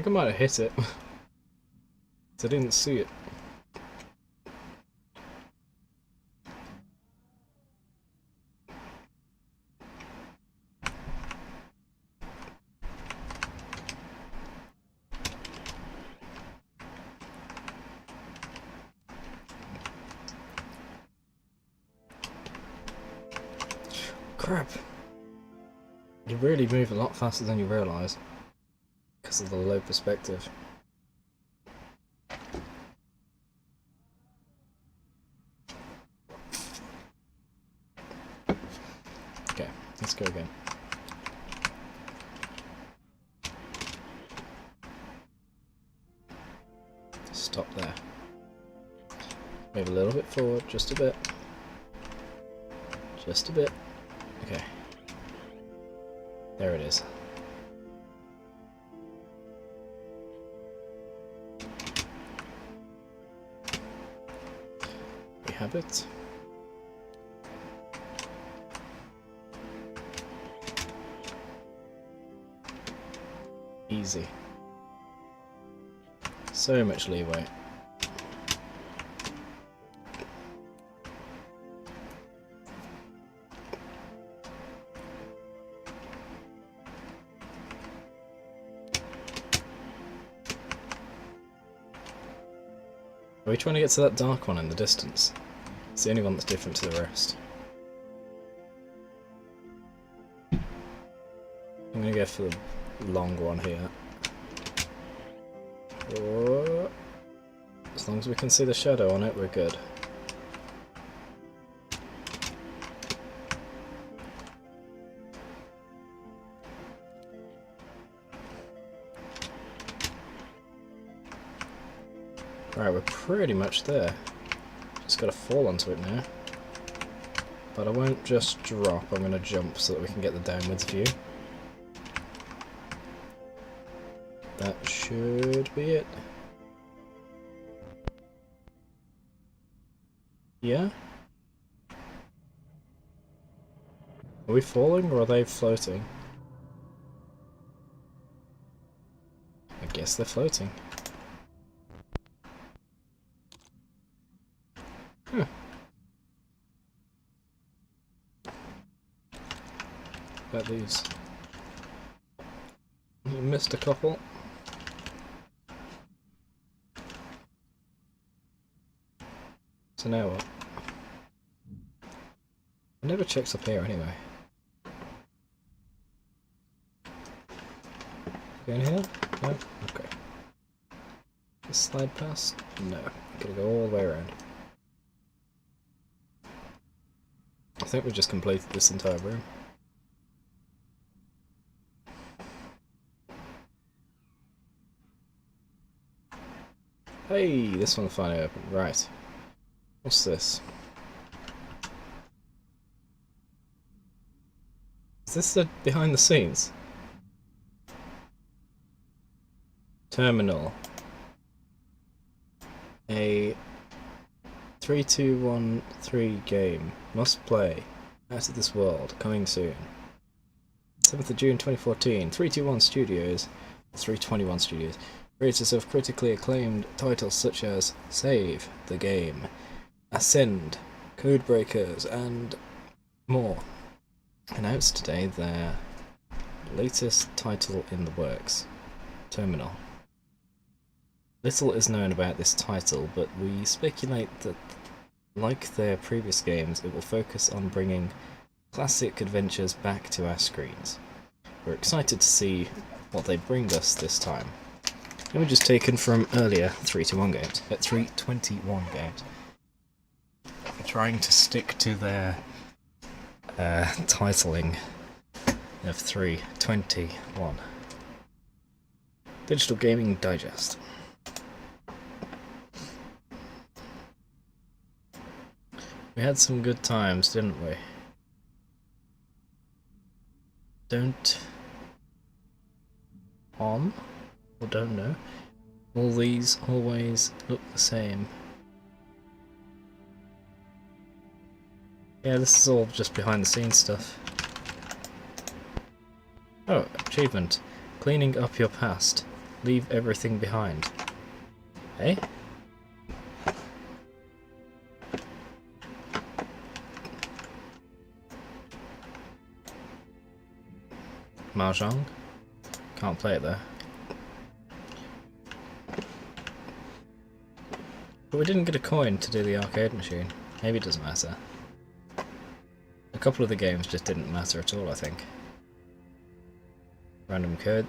I might have hit it. I didn't see it. Crap. You really move a lot faster than you realise because of the low perspective. Okay, let's go again. Stop there. Move a little bit forward, just a bit. Just a bit. Okay. There it is. We have it. Easy. So much leeway. Are we trying to get to that dark one in the distance? It's the only one that's different to the rest. I'm gonna go for the long one here. Oh. As long as we can see the shadow on it, we're good. Alright, we're pretty much there. Just gotta fall onto it now. But I won't just drop, I'm gonna jump so that we can get the downwards view. That should be it. Yeah? Are we falling or are they floating? I guess they're floating. Huh. About these. You missed a couple. So now what? I never checked up here anyway. Go in here? No? Okay. This slide past? No. Gotta go all the way around. I think we just completed this entire room. Hey, this one's finally open. Right. What's this? Is this the behind the scenes? Terminal. A 3213 game. Must play. Out of this world. Coming soon. 7th of June 2014. 321 Studios. 321 Studios. Creators of critically acclaimed titles such as Save the Game, Ascend, Codebreakers, and more announced today their latest title in the works, Terminal. Little is known about this title, but we speculate that, like their previous games, it will focus on bringing classic adventures back to our screens. We're excited to see what they bring us this time. Images taken from earlier 321 games. 321 games. They're trying to stick to their titling of 321. Digital Gaming Digest. We had some good times, didn't we? Don't or don't know. All these always look the same. Yeah, this is all just behind the scenes stuff. Oh, achievement. Cleaning up your past. Leave everything behind. Eh? Mahjong? Can't play it though. But we didn't get a coin to do the arcade machine. Maybe it doesn't matter. A couple of the games just didn't matter at all, I think. Random code.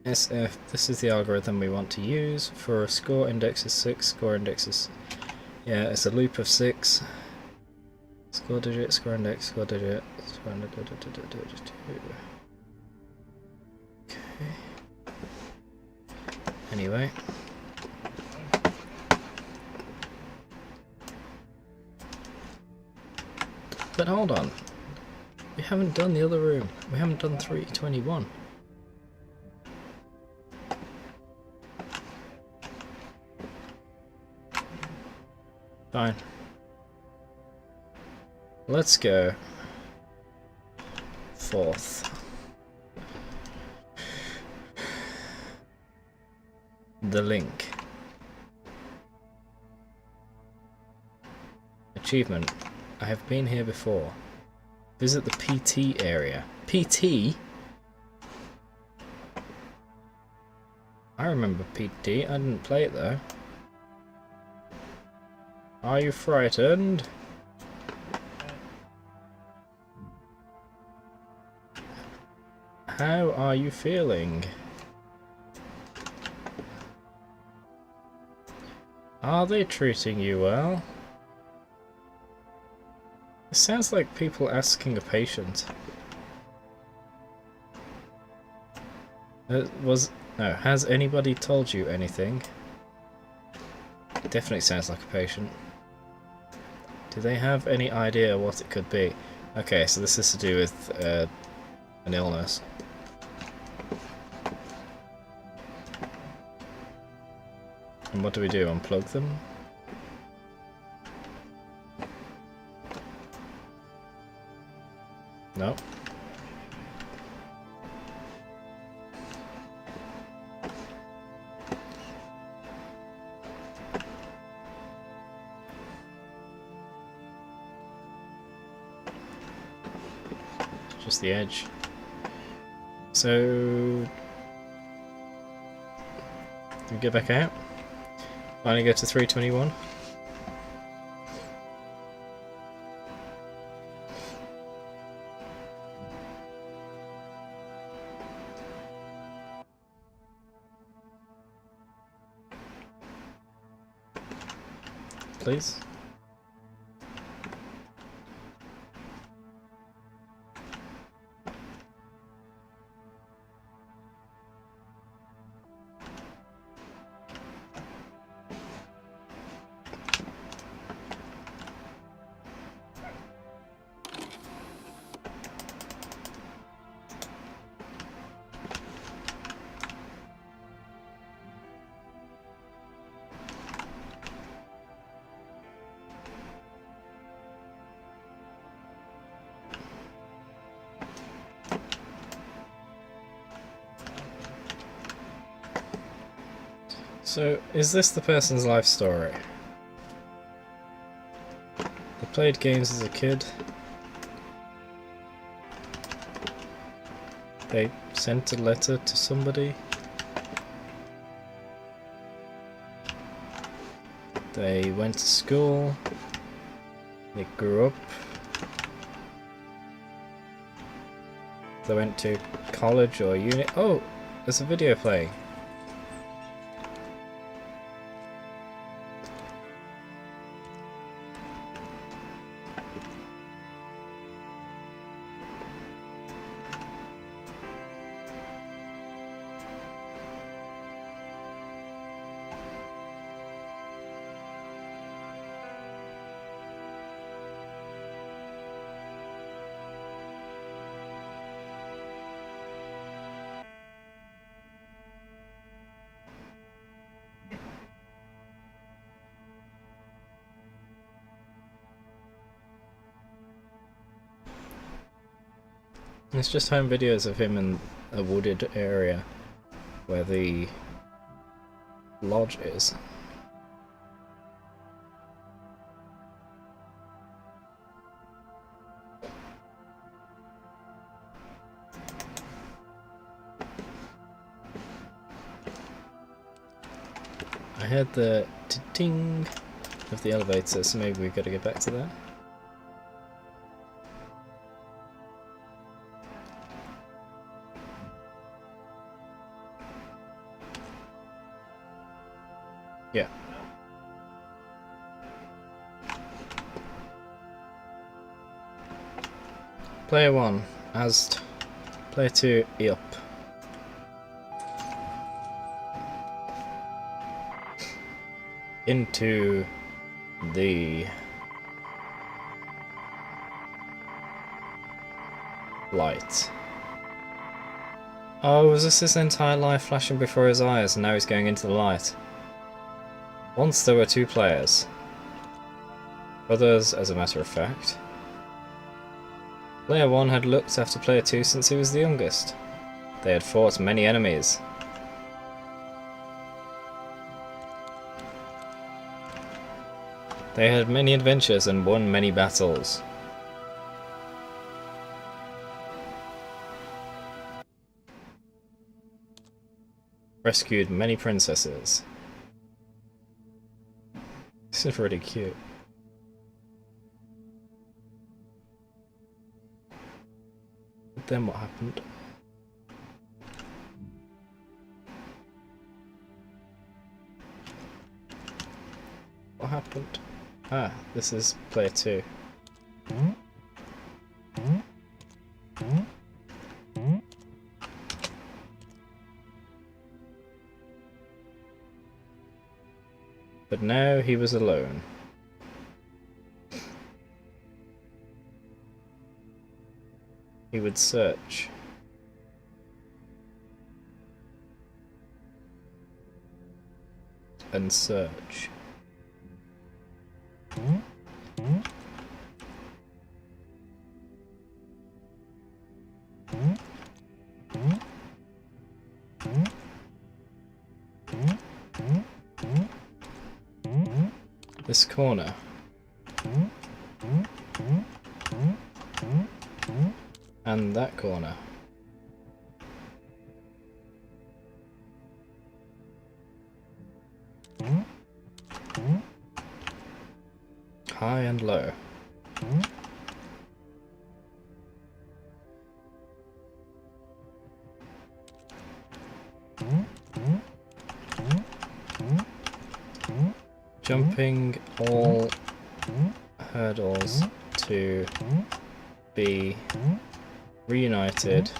SF, this is the algorithm we want to use for score indexes 6, score indexes. Yeah, it's a loop of 6. Score digit, score index, score digit, score index, okay. Anyway. But hold on. We haven't done the other room. We haven't done 321. Fine. Let's go 4th. The link. Achievement. I have been here before. Visit the PT area. PT? I remember PT. I didn't play it though. Are you frightened? How are you feeling? Are they treating you well? It sounds like people asking a patient. Has anybody told you anything? It definitely sounds like a patient. Do they have any idea what it could be? Okay, so this is to do with an illness. And what do we do? Unplug them? No. Just the edge. So, do we get back out? Finally go to 321. Please. So, is this the person's life story? They played games as a kid. They sent a letter to somebody. They went to school. They grew up. They went to college or uni. Oh, there's a video playing. It's just home videos of him in a wooded area where the lodge is. I heard the ting of the elevator, so maybe we've got to get back to that. Yeah. Player 1, Ast. Player 2, Eop. Into the light. Oh, was this his entire life flashing before his eyes and now he's going into the light? Once there were 2 players. Brothers, as a matter of fact. Player 1 had looked after Player 2 since he was the youngest. They had fought many enemies. They had many adventures and won many battles. Rescued many princesses. This is really cute. But then what happened? What happened? Ah, this is player 2. But now he was alone. He would search. And search. This corner. And that corner. High and low. Jumping all hurdles to be reunited.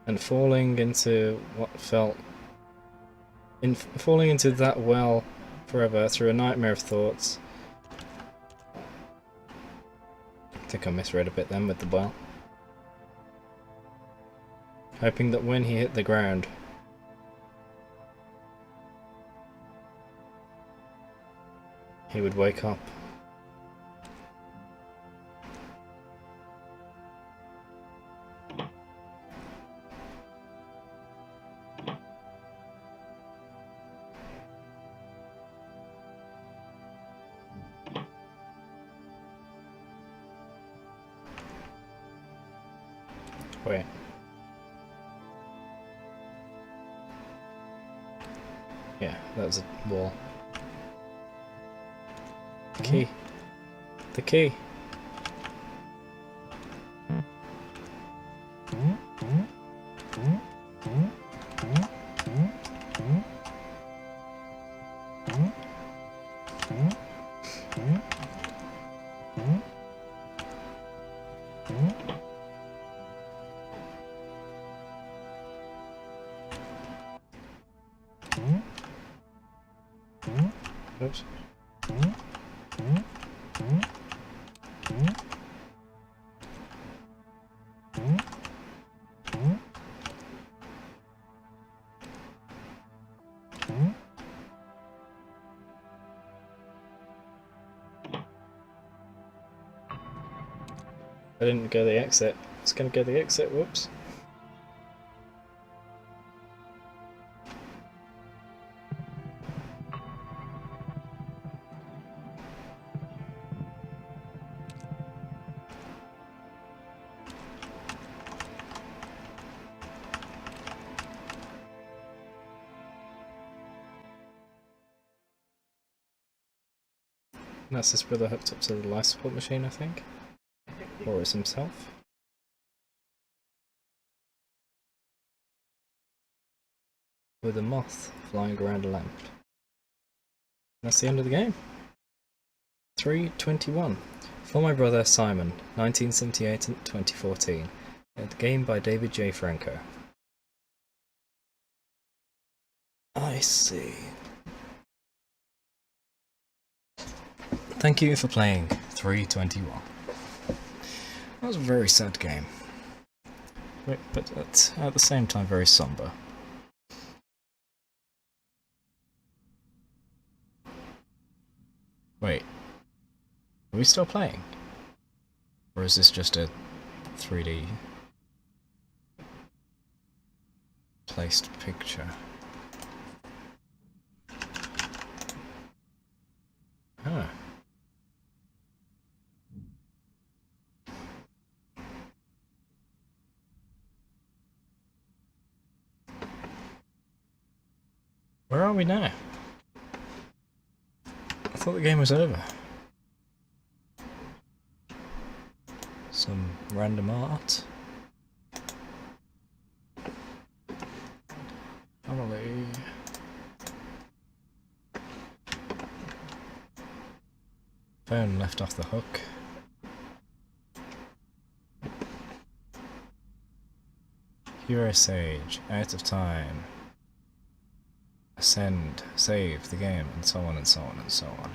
And falling into what felt falling into that well forever through a nightmare of thoughts. I think I misread a bit then with the ball. Hoping that when he hit the ground, he would wake up. Wait. Yeah, that was a wall. The key. The key. Oops. I didn't go the exit. I was gonna go the exit, whoops. That's his brother hooked up to the life support machine, I think. Or is himself. With a moth flying around a lamp. That's the end of the game. 3:21. For My Brother Simon, 1978 and 2014. A game by David J. Franco. I see. Thank you for playing 3:21. That was a very sad game. But at the same time very somber. Wait. Are we still playing? Or is this just a 3D placed picture? Huh. Where are we now? I thought the game was over. Some random art. Emily. Phone left off the hook. Hero Sage, out of time. Ascend, save the game, and so on and so on and so on.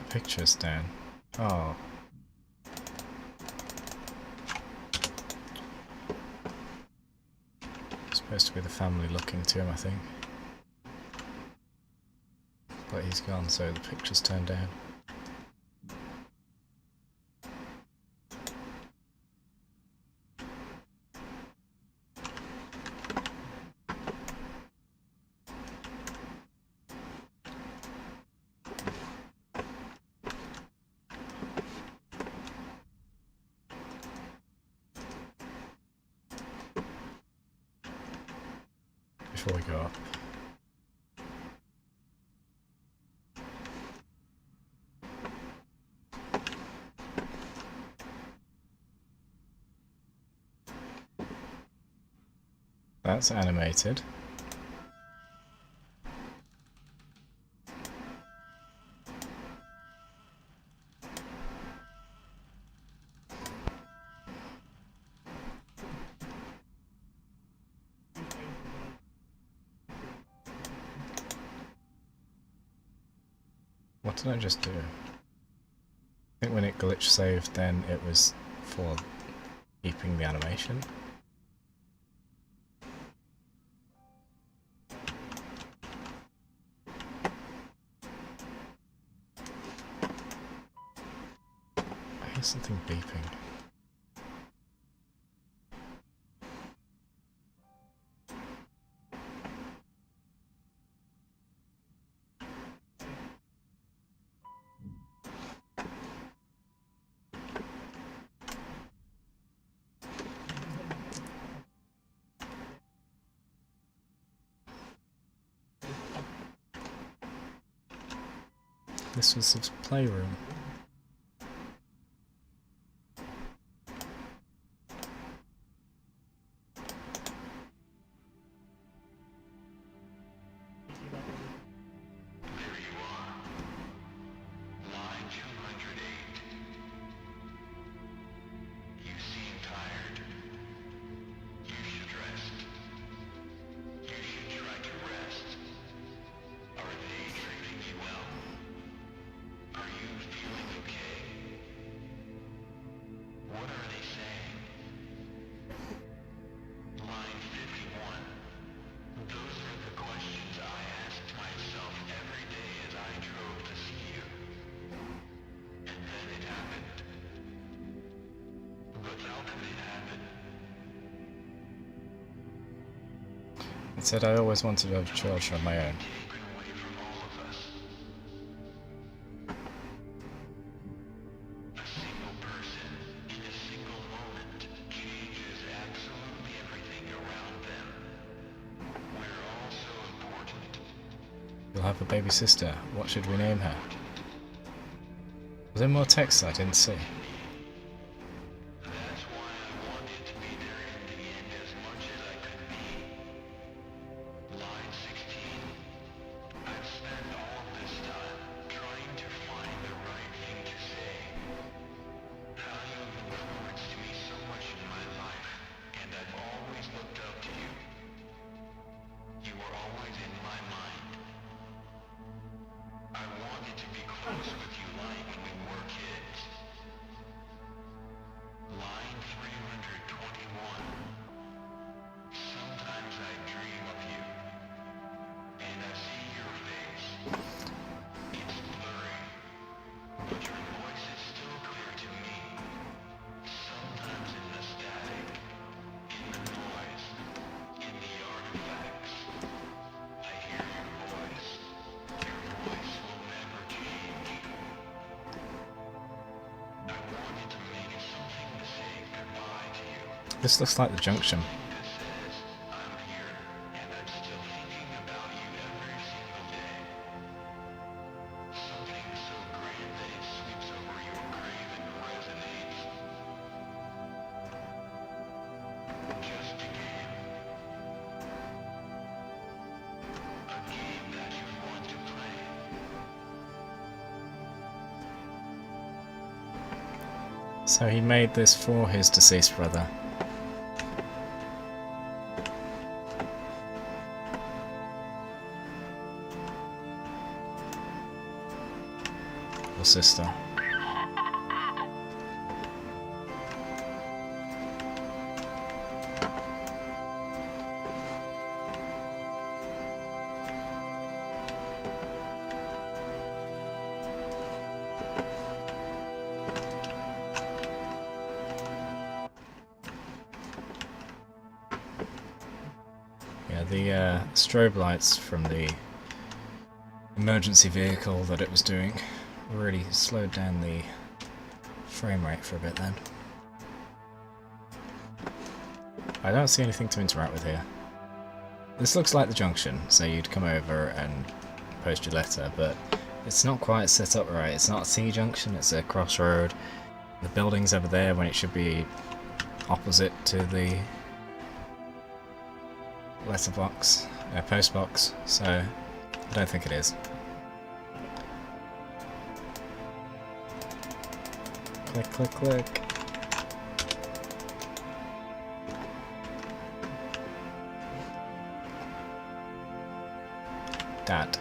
Pictures down. Oh. Supposed to be the family looking to him, I think. But he's gone, so the picture's turned down. Before we go up. That's animated. What did I just do? I think when it glitch saved, then it was for keeping the animation. I hear something beeping. This was his playroom. It said I always wanted to have children of my own. You'll have a baby sister. What should we name her? Was there more text I didn't see? This looks like the junction. So he made this for his deceased brother. Or sister. The strobe lights from the emergency vehicle that it was doing really slowed down the frame rate for a bit then. I don't see anything to interact with here. This looks like the junction, so you'd come over and post your letter, but it's not quite set up right. It's not a T-junction, it's a crossroad. The building's over there when it should be opposite to the letterbox, post box, so I don't think it is. Click, click, click. Dad.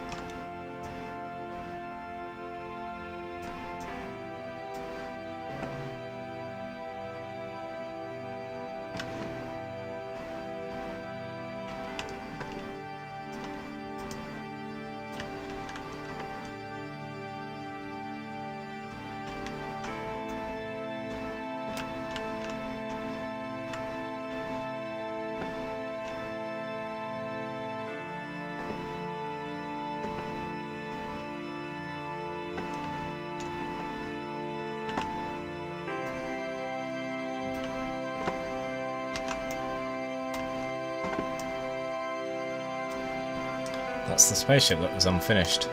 That's the spaceship that was unfinished.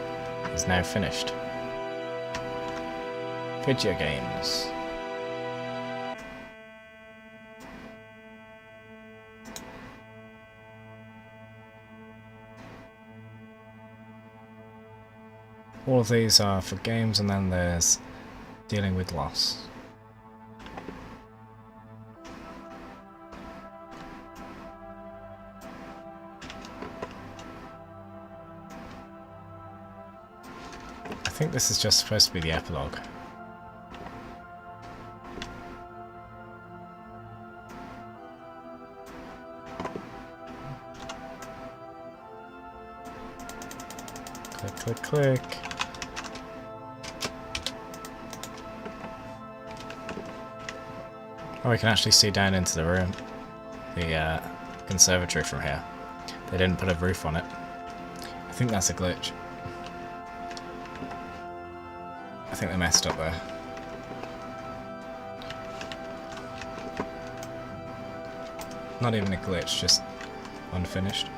Is now finished. Video games. All of these are for games, and then there's dealing with loss. I think this is just supposed to be the epilogue. Click, click, click. Oh, we can actually see down into the room, the conservatory from here. They didn't put a roof on it. I think that's a glitch. I think they messed up there. Not even a glitch, just unfinished.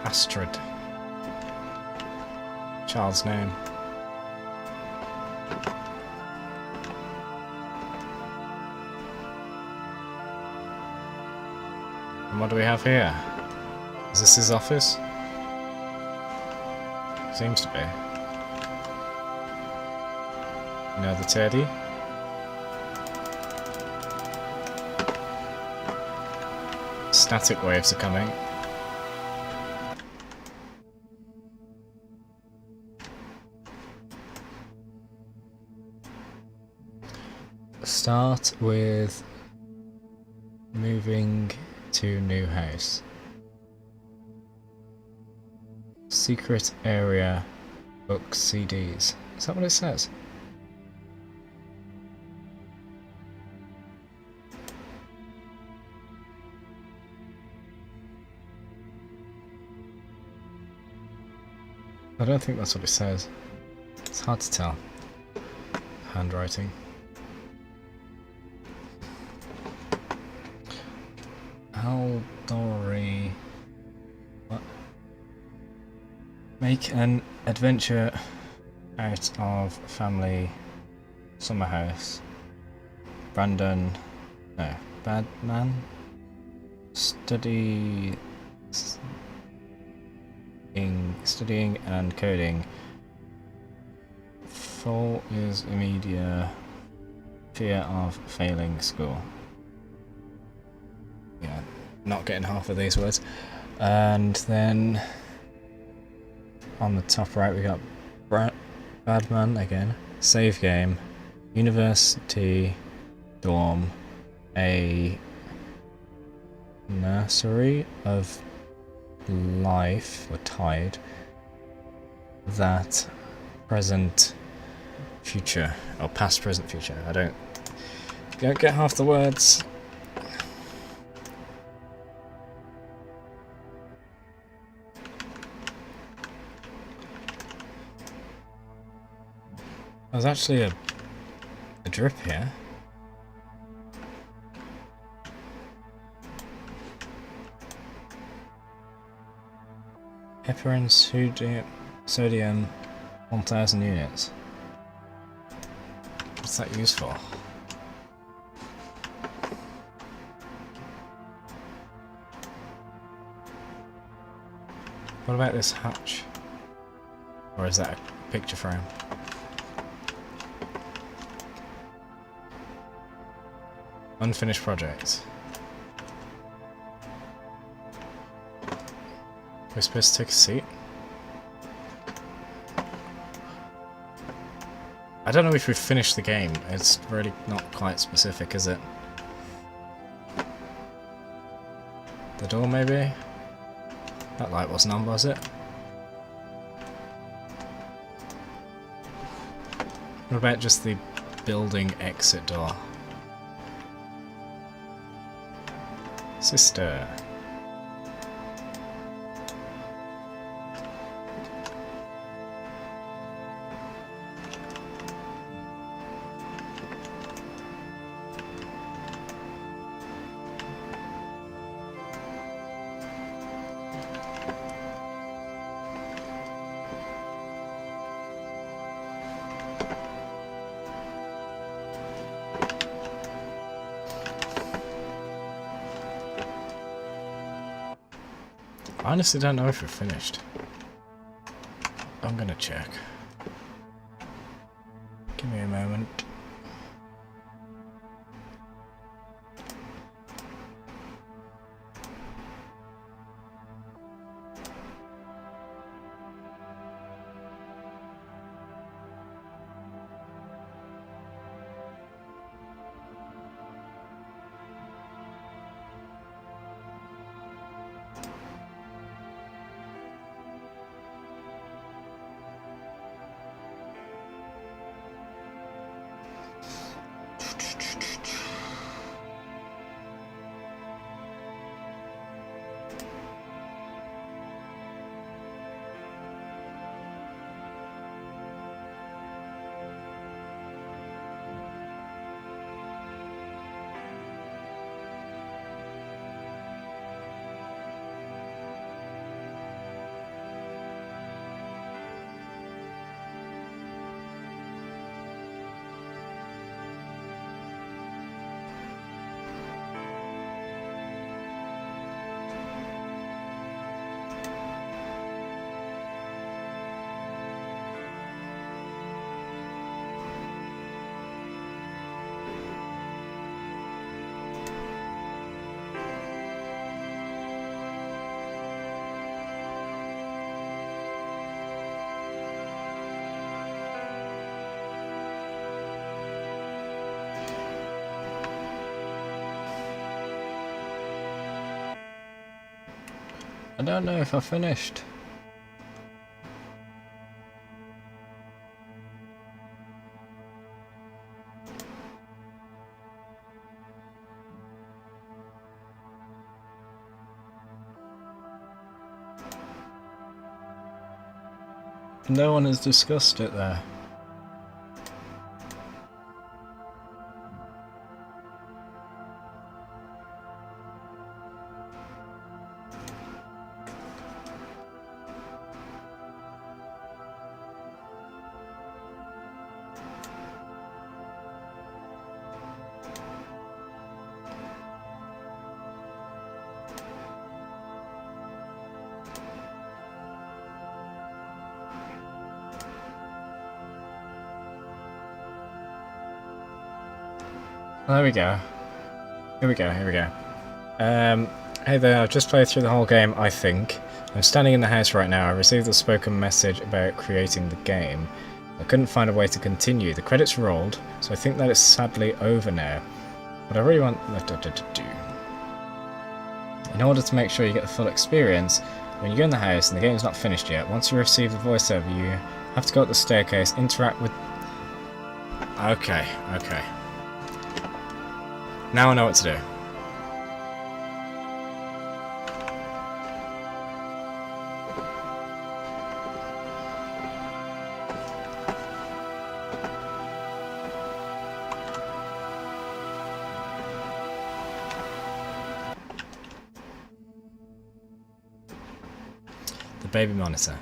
Astrid. Child's name. And what do we have here? Is this his office? Seems to be. Another teddy. Static waves are coming. Start with moving to new house. Secret area, book CDs. Is that what it says? I don't think that's what it says. It's hard to tell. Handwriting. Haldori. What? Make an adventure out of family summer house. Brandon. No. Badman. Studying and coding. Fall is immediate fear of failing school. Yeah, not getting half of these words. And then on the top right we got Badman again. Save game. University dorm. A nursery of life or tide. That present future or past present future. I don't get half the words. There's actually a drip here. Heparin sodium 1000 units. What's that used for? What about this hatch? Or is that a picture frame? Unfinished project. We're supposed to take a seat? I don't know if we've finished the game. It's really not quite specific, is it? The door, maybe? That light wasn't on, was it? What about just the building exit door? Sister. I honestly don't know if we're finished. I'm gonna check. Give me a moment. I don't know if I finished. No one has discussed it there. There we go. Here we go, here we go. Hey there, I've just played through the whole game, I think. I'm standing in the house right now. I received a spoken message about creating the game. I couldn't find a way to continue. The credits rolled, so I think that it's sadly over now. What I really want to do. In order to make sure you get the full experience, when you go in the house and the game's not finished yet, once you receive the voiceover, you have to go up the staircase, interact with... Okay, okay. Now I know what to do. The baby monitor.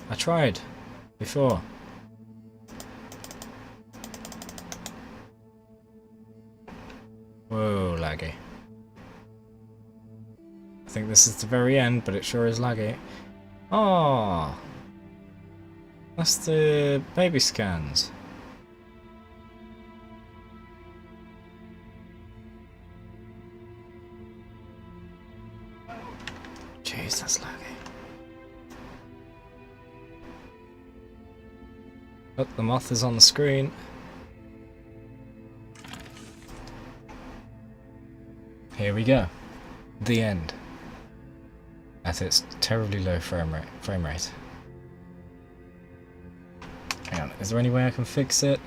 I tried before. Whoa, laggy. I think this is the very end, but it sure is laggy. Oh, that's the baby scans. Jeez, that's laggy. Oh, the moth is on the screen. Here we go. The end. At its terribly low frame rate. Hang on, is there any way I can fix it?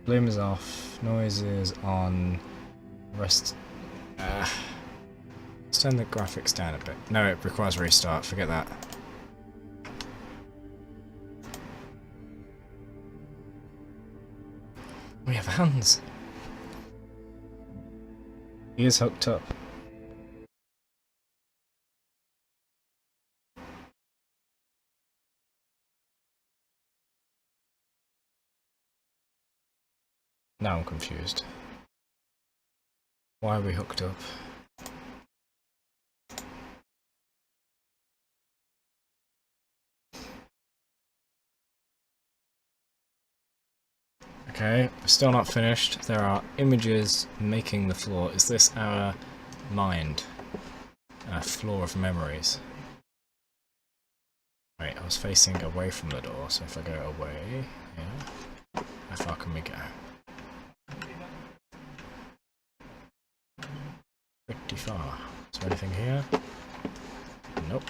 Bloom is off, noise is on, rest... let's turn the graphics down a bit. No, it requires restart, forget that. We have hands! He is hooked up. Now I'm confused. Why are we hooked up? Okay, still not finished. There are images making the floor. Is this our mind? Our floor of memories. Right, I was facing away from the door, so if I go away, yeah. How far can we go? Pretty far. Is there anything here? Nope.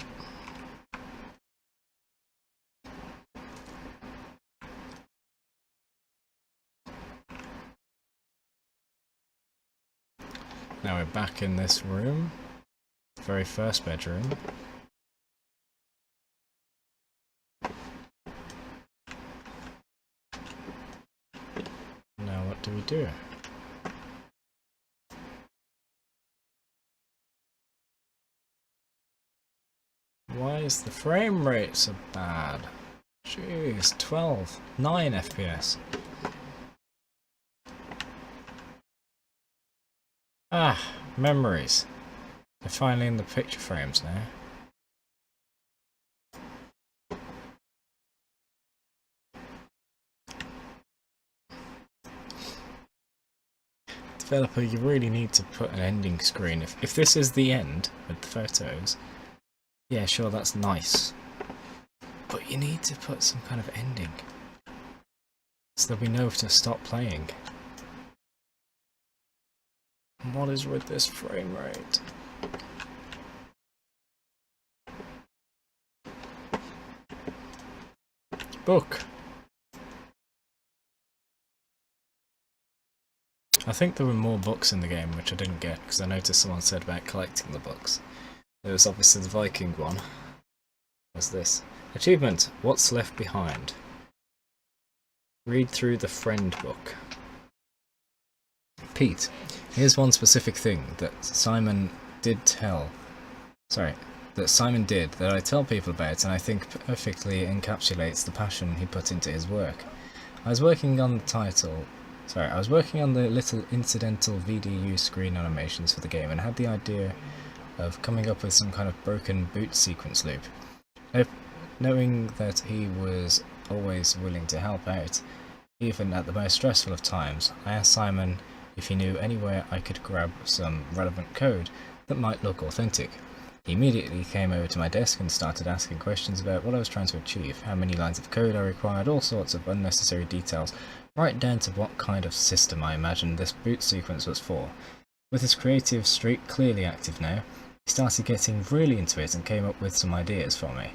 Now we're back in this room. Very first bedroom. Now what do we do? Why is the frame rate so bad? Jeez, 9 FPS. Ah, memories. They're finally in the picture frames now. Developer, you really need to put an ending screen. If this is the end with the photos, yeah, sure, that's nice. But you need to put some kind of ending. So that we know to stop playing. What is with this frame rate? Book. I think there were more books in the game, which I didn't get, because I noticed someone said about collecting the books. There was obviously the Viking one. What's this? Achievement, What's Left Behind. Read through the friend book. Pete, here's one specific thing that Simon did that I tell people about and I think perfectly encapsulates the passion he put into his work. I was working on the little incidental VDU screen animations for the game and had the idea of coming up with some kind of broken boot sequence loop. Knowing that he was always willing to help out, even at the most stressful of times, I asked Simon if he knew anywhere I could grab some relevant code that might look authentic. He immediately came over to my desk and started asking questions about what I was trying to achieve, how many lines of code I required, all sorts of unnecessary details, right down to what kind of system I imagined this boot sequence was for. With his creative streak clearly active now, he started getting really into it and came up with some ideas for me.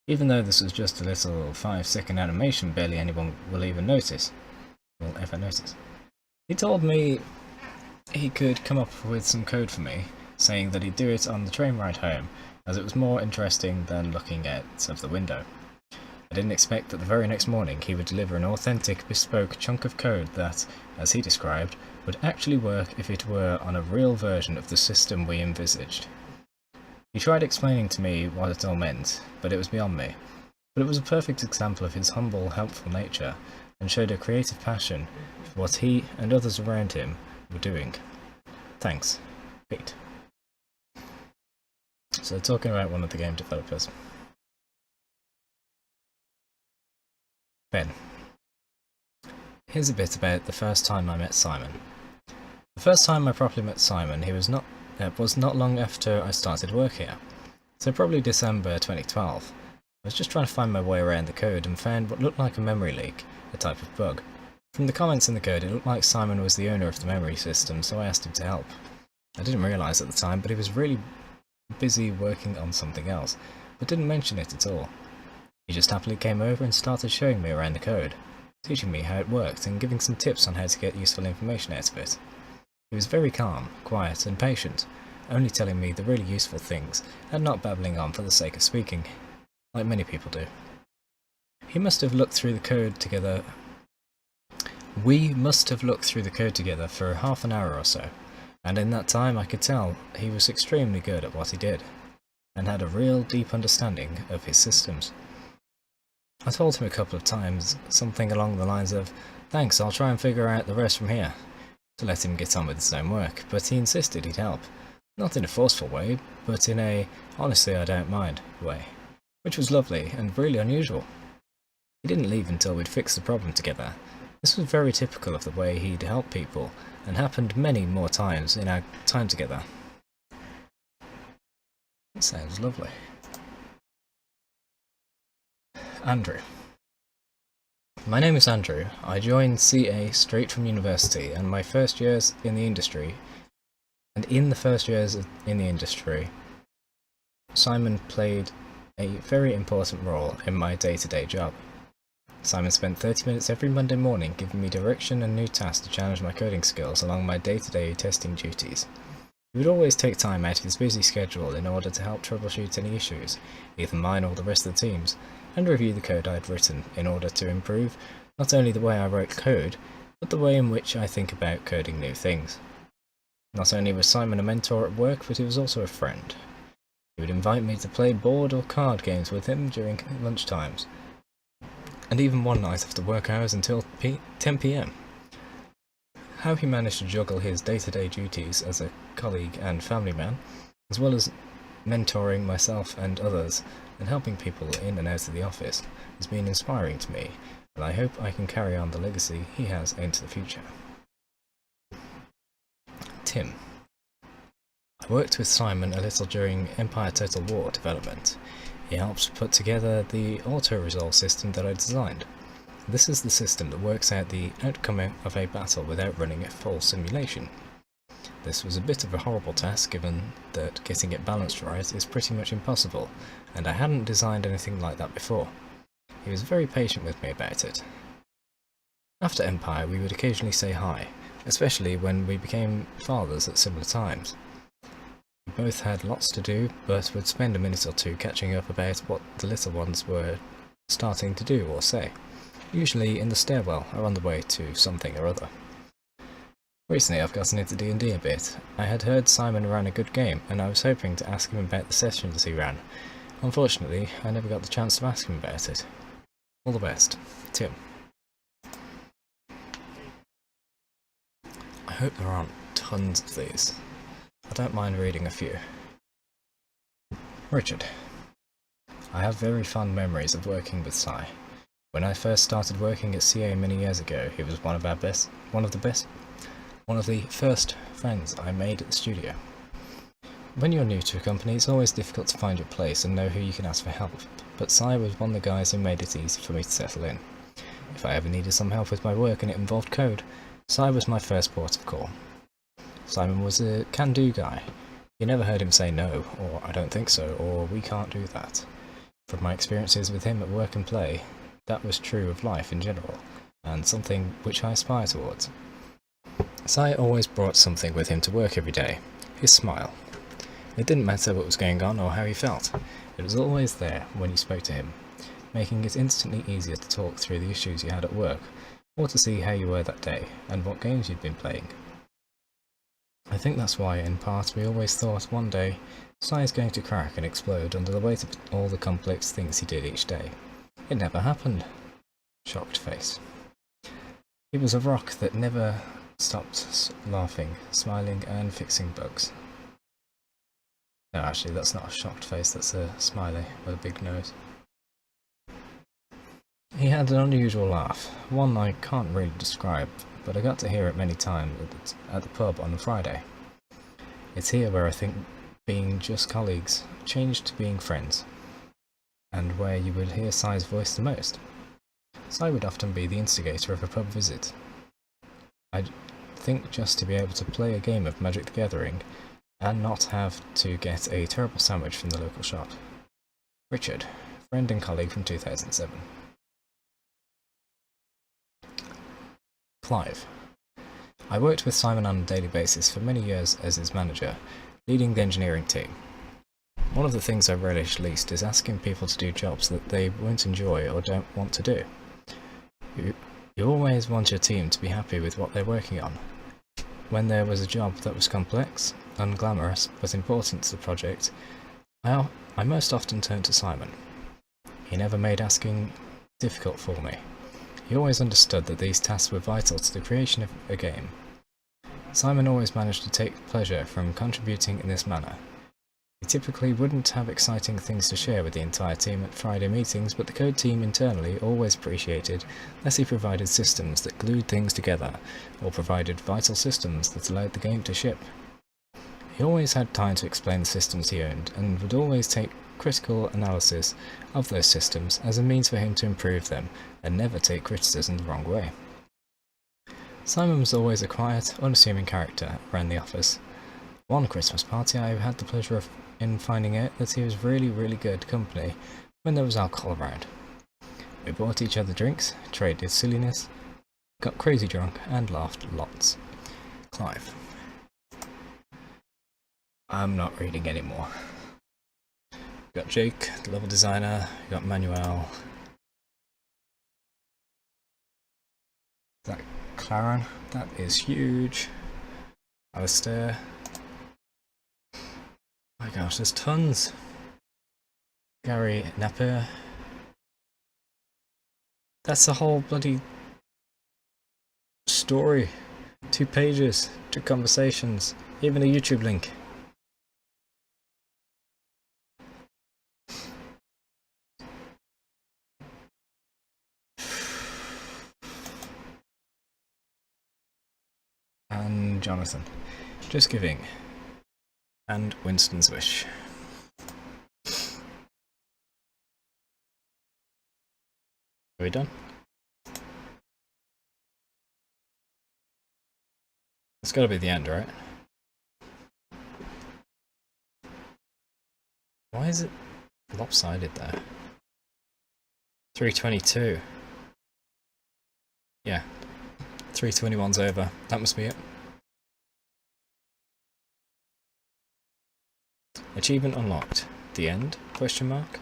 Even though this was just a little 5-second animation barely anyone will ever notice. He told me he could come up with some code for me, saying that he'd do it on the train ride home, as it was more interesting than looking out of the window. I didn't expect that the very next morning he would deliver an authentic, bespoke chunk of code that, as he described, would actually work if it were on a real version of the system we envisaged. He tried explaining to me what it all meant, but it was beyond me. But it was a perfect example of his humble, helpful nature, and showed a creative passion for what he and others around him were doing. Thanks, Pete. So talking about one of the game developers. Ben. Here's a bit about the first time I met Simon. The first time I properly met Simon, it was not long after I started work here. So probably December 2012. I was just trying to find my way around the code and found what looked like a memory leak, a type of bug. From the comments in the code, it looked like Simon was the owner of the memory system, so I asked him to help. I didn't realise at the time, but he was really busy working on something else, but didn't mention it at all. He just happily came over and started showing me around the code, teaching me how it worked and giving some tips on how to get useful information out of it. He was very calm, quiet and patient, only telling me the really useful things and not babbling on for the sake of speaking, like many people do. We must have looked through the code together for half an hour or so, and in that time I could tell he was extremely good at what he did, and had a real deep understanding of his systems. I told him a couple of times something along the lines of, "Thanks, I'll try and figure out the rest from here," to let him get on with his own work, but he insisted he'd help. Not in a forceful way, but in a honestly I don't mind way, which was lovely and really unusual. He didn't leave until we'd fixed the problem together. This was very typical of the way he'd help people, and happened many more times in our time together. That sounds lovely. Andrew. My name is Andrew. I joined CA straight from university, and my first years in the industry, Simon played a very important role in my day-to-day job. Simon spent 30 minutes every Monday morning giving me direction and new tasks to challenge my coding skills along my day-to-day testing duties. He would always take time out of his busy schedule in order to help troubleshoot any issues, either mine or the rest of the team's, and review the code I had written in order to improve not only the way I write code, but the way in which I think about coding new things. Not only was Simon a mentor at work, but he was also a friend. He would invite me to play board or card games with him during lunch times, and even one night after work hours until 10 PM. How he managed to juggle his day-to-day duties as a colleague and family man, as well as mentoring myself and others and helping people in and out of the office, has been inspiring to me, and I hope I can carry on the legacy he has into the future. Tim. I worked with Simon a little during Empire Total War development. He helped put together the auto-resolve system that I designed. This is the system that works out the outcome of a battle without running a full simulation. This was a bit of a horrible task given that getting it balanced right is pretty much impossible, and I hadn't designed anything like that before. He was very patient with me about it. After Empire we would occasionally say hi, especially when we became fathers at similar times. We both had lots to do, but would spend a minute or two catching up about what the little ones were starting to do or say, usually in the stairwell or on the way to something or other. Recently I've gotten into D&D a bit. I had heard Simon ran a good game, and I was hoping to ask him about the sessions he ran. Unfortunately, I never got the chance to ask him about it. All the best. Tim. I hope there aren't tons of these. I don't mind reading a few. Richard. I have very fond memories of working with Si. When I first started working at CA many years ago, he was one of the first friends I made at the studio. When you're new to a company, it's always difficult to find your place and know who you can ask for help, but Si was one of the guys who made it easy for me to settle in. If I ever needed some help with my work and it involved code, Si was my first port of call. Simon was a can-do guy. You never heard him say no, or I don't think so, or we can't do that. From my experiences with him at work and play, that was true of life in general, and something which I aspire towards. Si always brought something with him to work every day, his smile. It didn't matter what was going on or how he felt, it was always there when you spoke to him, making it instantly easier to talk through the issues you had at work, or to see how you were that day, and what games you'd been playing. I think that's why, in part, we always thought one day, Si is going to crack and explode under the weight of all the complex things he did each day. It never happened. Shocked face. He was a rock that never stopped laughing, smiling, and fixing bugs. No, actually, that's not a shocked face, that's a smiley with a big nose. He had an unusual laugh, one I can't really describe, but I got to hear it many times at the pub on a Friday. It's here where I think being just colleagues changed to being friends, and where you would hear Si's voice the most. Si would often be the instigator of a pub visit. I think just to be able to play a game of Magic the Gathering, and not have to get a terrible sandwich from the local shop. Richard, friend and colleague from 2007. Clive. I worked with Simon on a daily basis for many years as his manager, leading the engineering team. One of the things I relish least is asking people to do jobs that they won't enjoy or don't want to do. You always want your team to be happy with what they're working on. When there was a job that was complex, unglamorous, but important to the project, I most often turned to Simon. He never made asking difficult for me. He always understood that these tasks were vital to the creation of a game. Simon always managed to take pleasure from contributing in this manner. He typically wouldn't have exciting things to share with the entire team at Friday meetings, but the code team internally always appreciated that he provided systems that glued things together, or provided vital systems that allowed the game to ship. He always had time to explain the systems he owned, and would always take critical analysis of those systems as a means for him to improve them, and never take criticism the wrong way. Simon was always a quiet, unassuming character around the office. One Christmas party I had the pleasure of finding out that he was really good company when there was alcohol around. We bought each other drinks, traded silliness, got crazy drunk, and laughed lots. Clive. I'm not reading anymore. We got Jake, the level designer, we got Manuel. Is that Claren? That is huge. Alistair. My gosh, there's tons. Gary Napier. That's the whole bloody story. 2 pages, 2 conversations, even a YouTube link. And Jonathan. Just giving. And Winston's Wish. Are we done? It's gotta be the end, right? Why is it lopsided there? 322. Yeah. 321's over. That must be it. Achievement unlocked. The end? Question mark.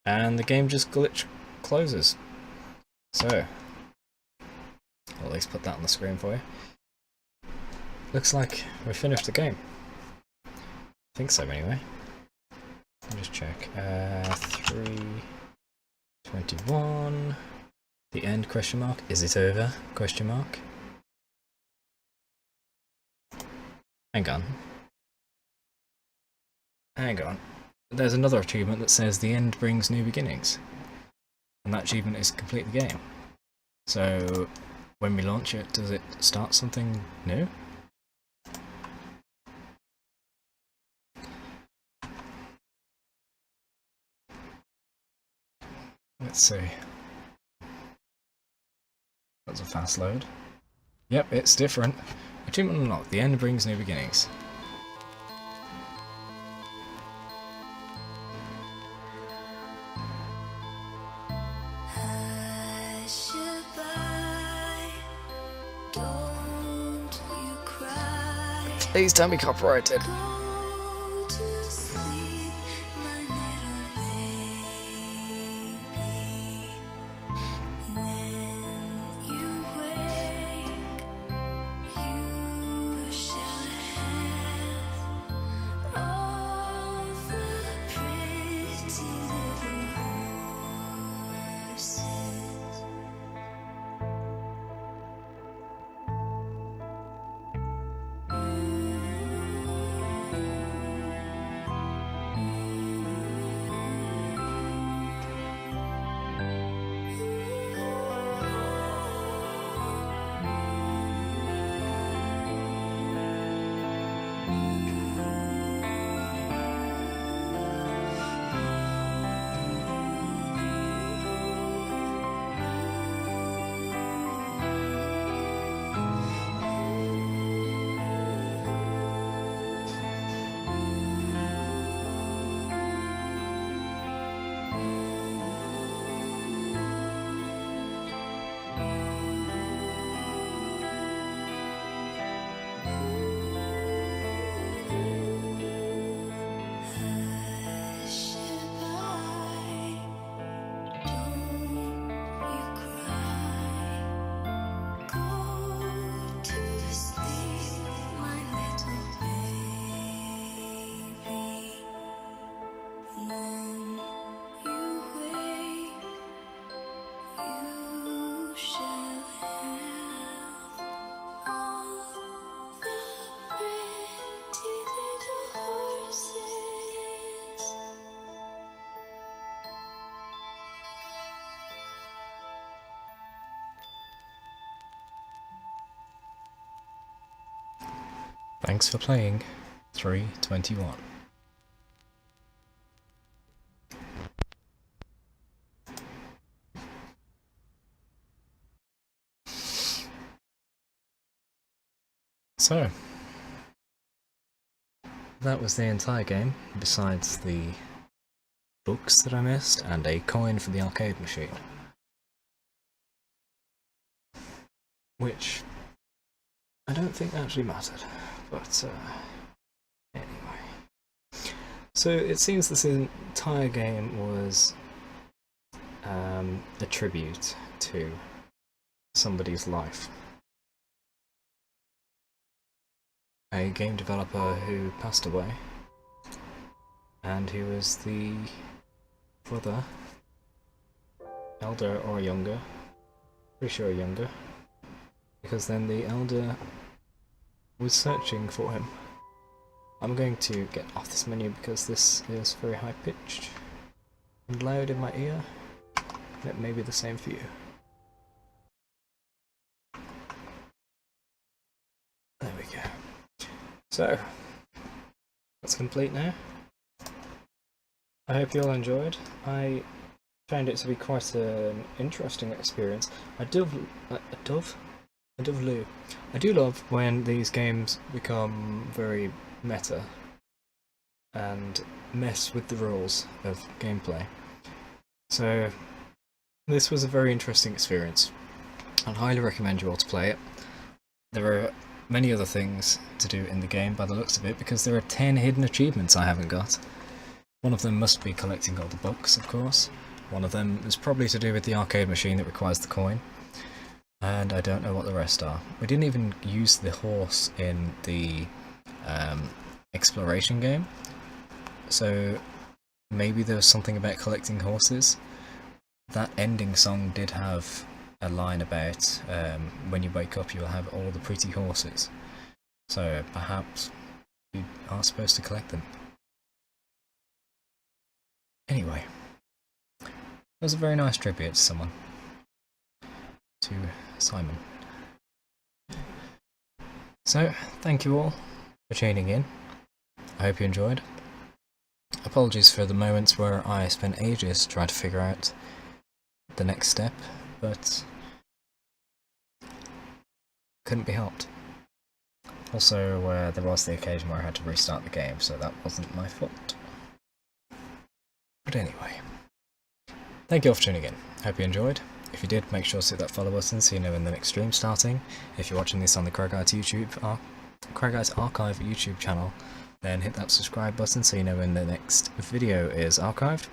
And the game just glitch closes. So, I'll at least put that on the screen for you. Looks like we've finished the game. I think so anyway. Let me just check. 321. The end? Question mark. Is it over? Question mark. Hang on. Hang on. There's another achievement that says the end brings new beginnings. And that achievement is complete the game. So, when we launch it, does it start something new? Let's see. That's a fast load. Yep, it's different. Achievement unlocked. The end brings new beginnings. Please don't be copyrighted. Thanks for playing 321. So, that was the entire game, besides the books that I missed and a coin for the arcade machine. Which I don't think actually mattered, but anyway. So it seems this entire game was a tribute to somebody's life. A game developer who passed away, and who was the brother, elder or younger, pretty sure younger, because then the elder was searching for him. I'm going to get off this menu because this is very high pitched and loud in my ear, and it may be the same for you. There we go. So, that's complete now. I hope you all enjoyed. I found it to be quite an interesting experience. I do love when these games become very meta and mess with the rules of gameplay. So, this was a very interesting experience. I'd highly recommend you all to play it. There are many other things to do in the game by the looks of it, because there are 10 hidden achievements I haven't got. One of them must be collecting all the books, of course. One of them is probably to do with the arcade machine that requires the coin. And I don't know what the rest are. We didn't even use the horse in the exploration game, so maybe there was something about collecting horses. That ending song did have a line about when you wake up you'll have all the pretty horses, so perhaps you are supposed to collect them. Anyway, it was a very nice tribute to someone, to Simon. So, thank you all for tuning in. I hope you enjoyed. Apologies for the moments where I spent ages trying to figure out the next step, but couldn't be helped. Also, there was the occasion where I had to restart the game, so that wasn't my fault. But anyway, thank you all for tuning in. Hope you enjoyed. If you did, make sure to hit that follow button so you know when the next stream's starting. If you're watching this on the Craigites Archive YouTube channel, then hit that subscribe button so you know when the next video is archived.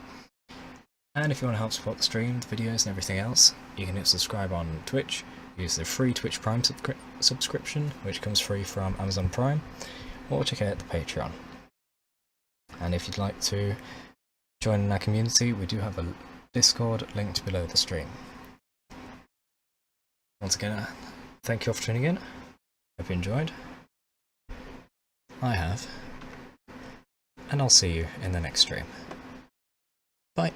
And if you want to help support the stream, the videos and everything else, you can hit subscribe on Twitch, use the free Twitch Prime subscription, which comes free from Amazon Prime, or check out the Patreon. And if you'd like to join in our community, we do have a Discord linked below the stream. Once again, thank you all for tuning in. Hope you enjoyed. I have. And I'll see you in the next stream. Bye.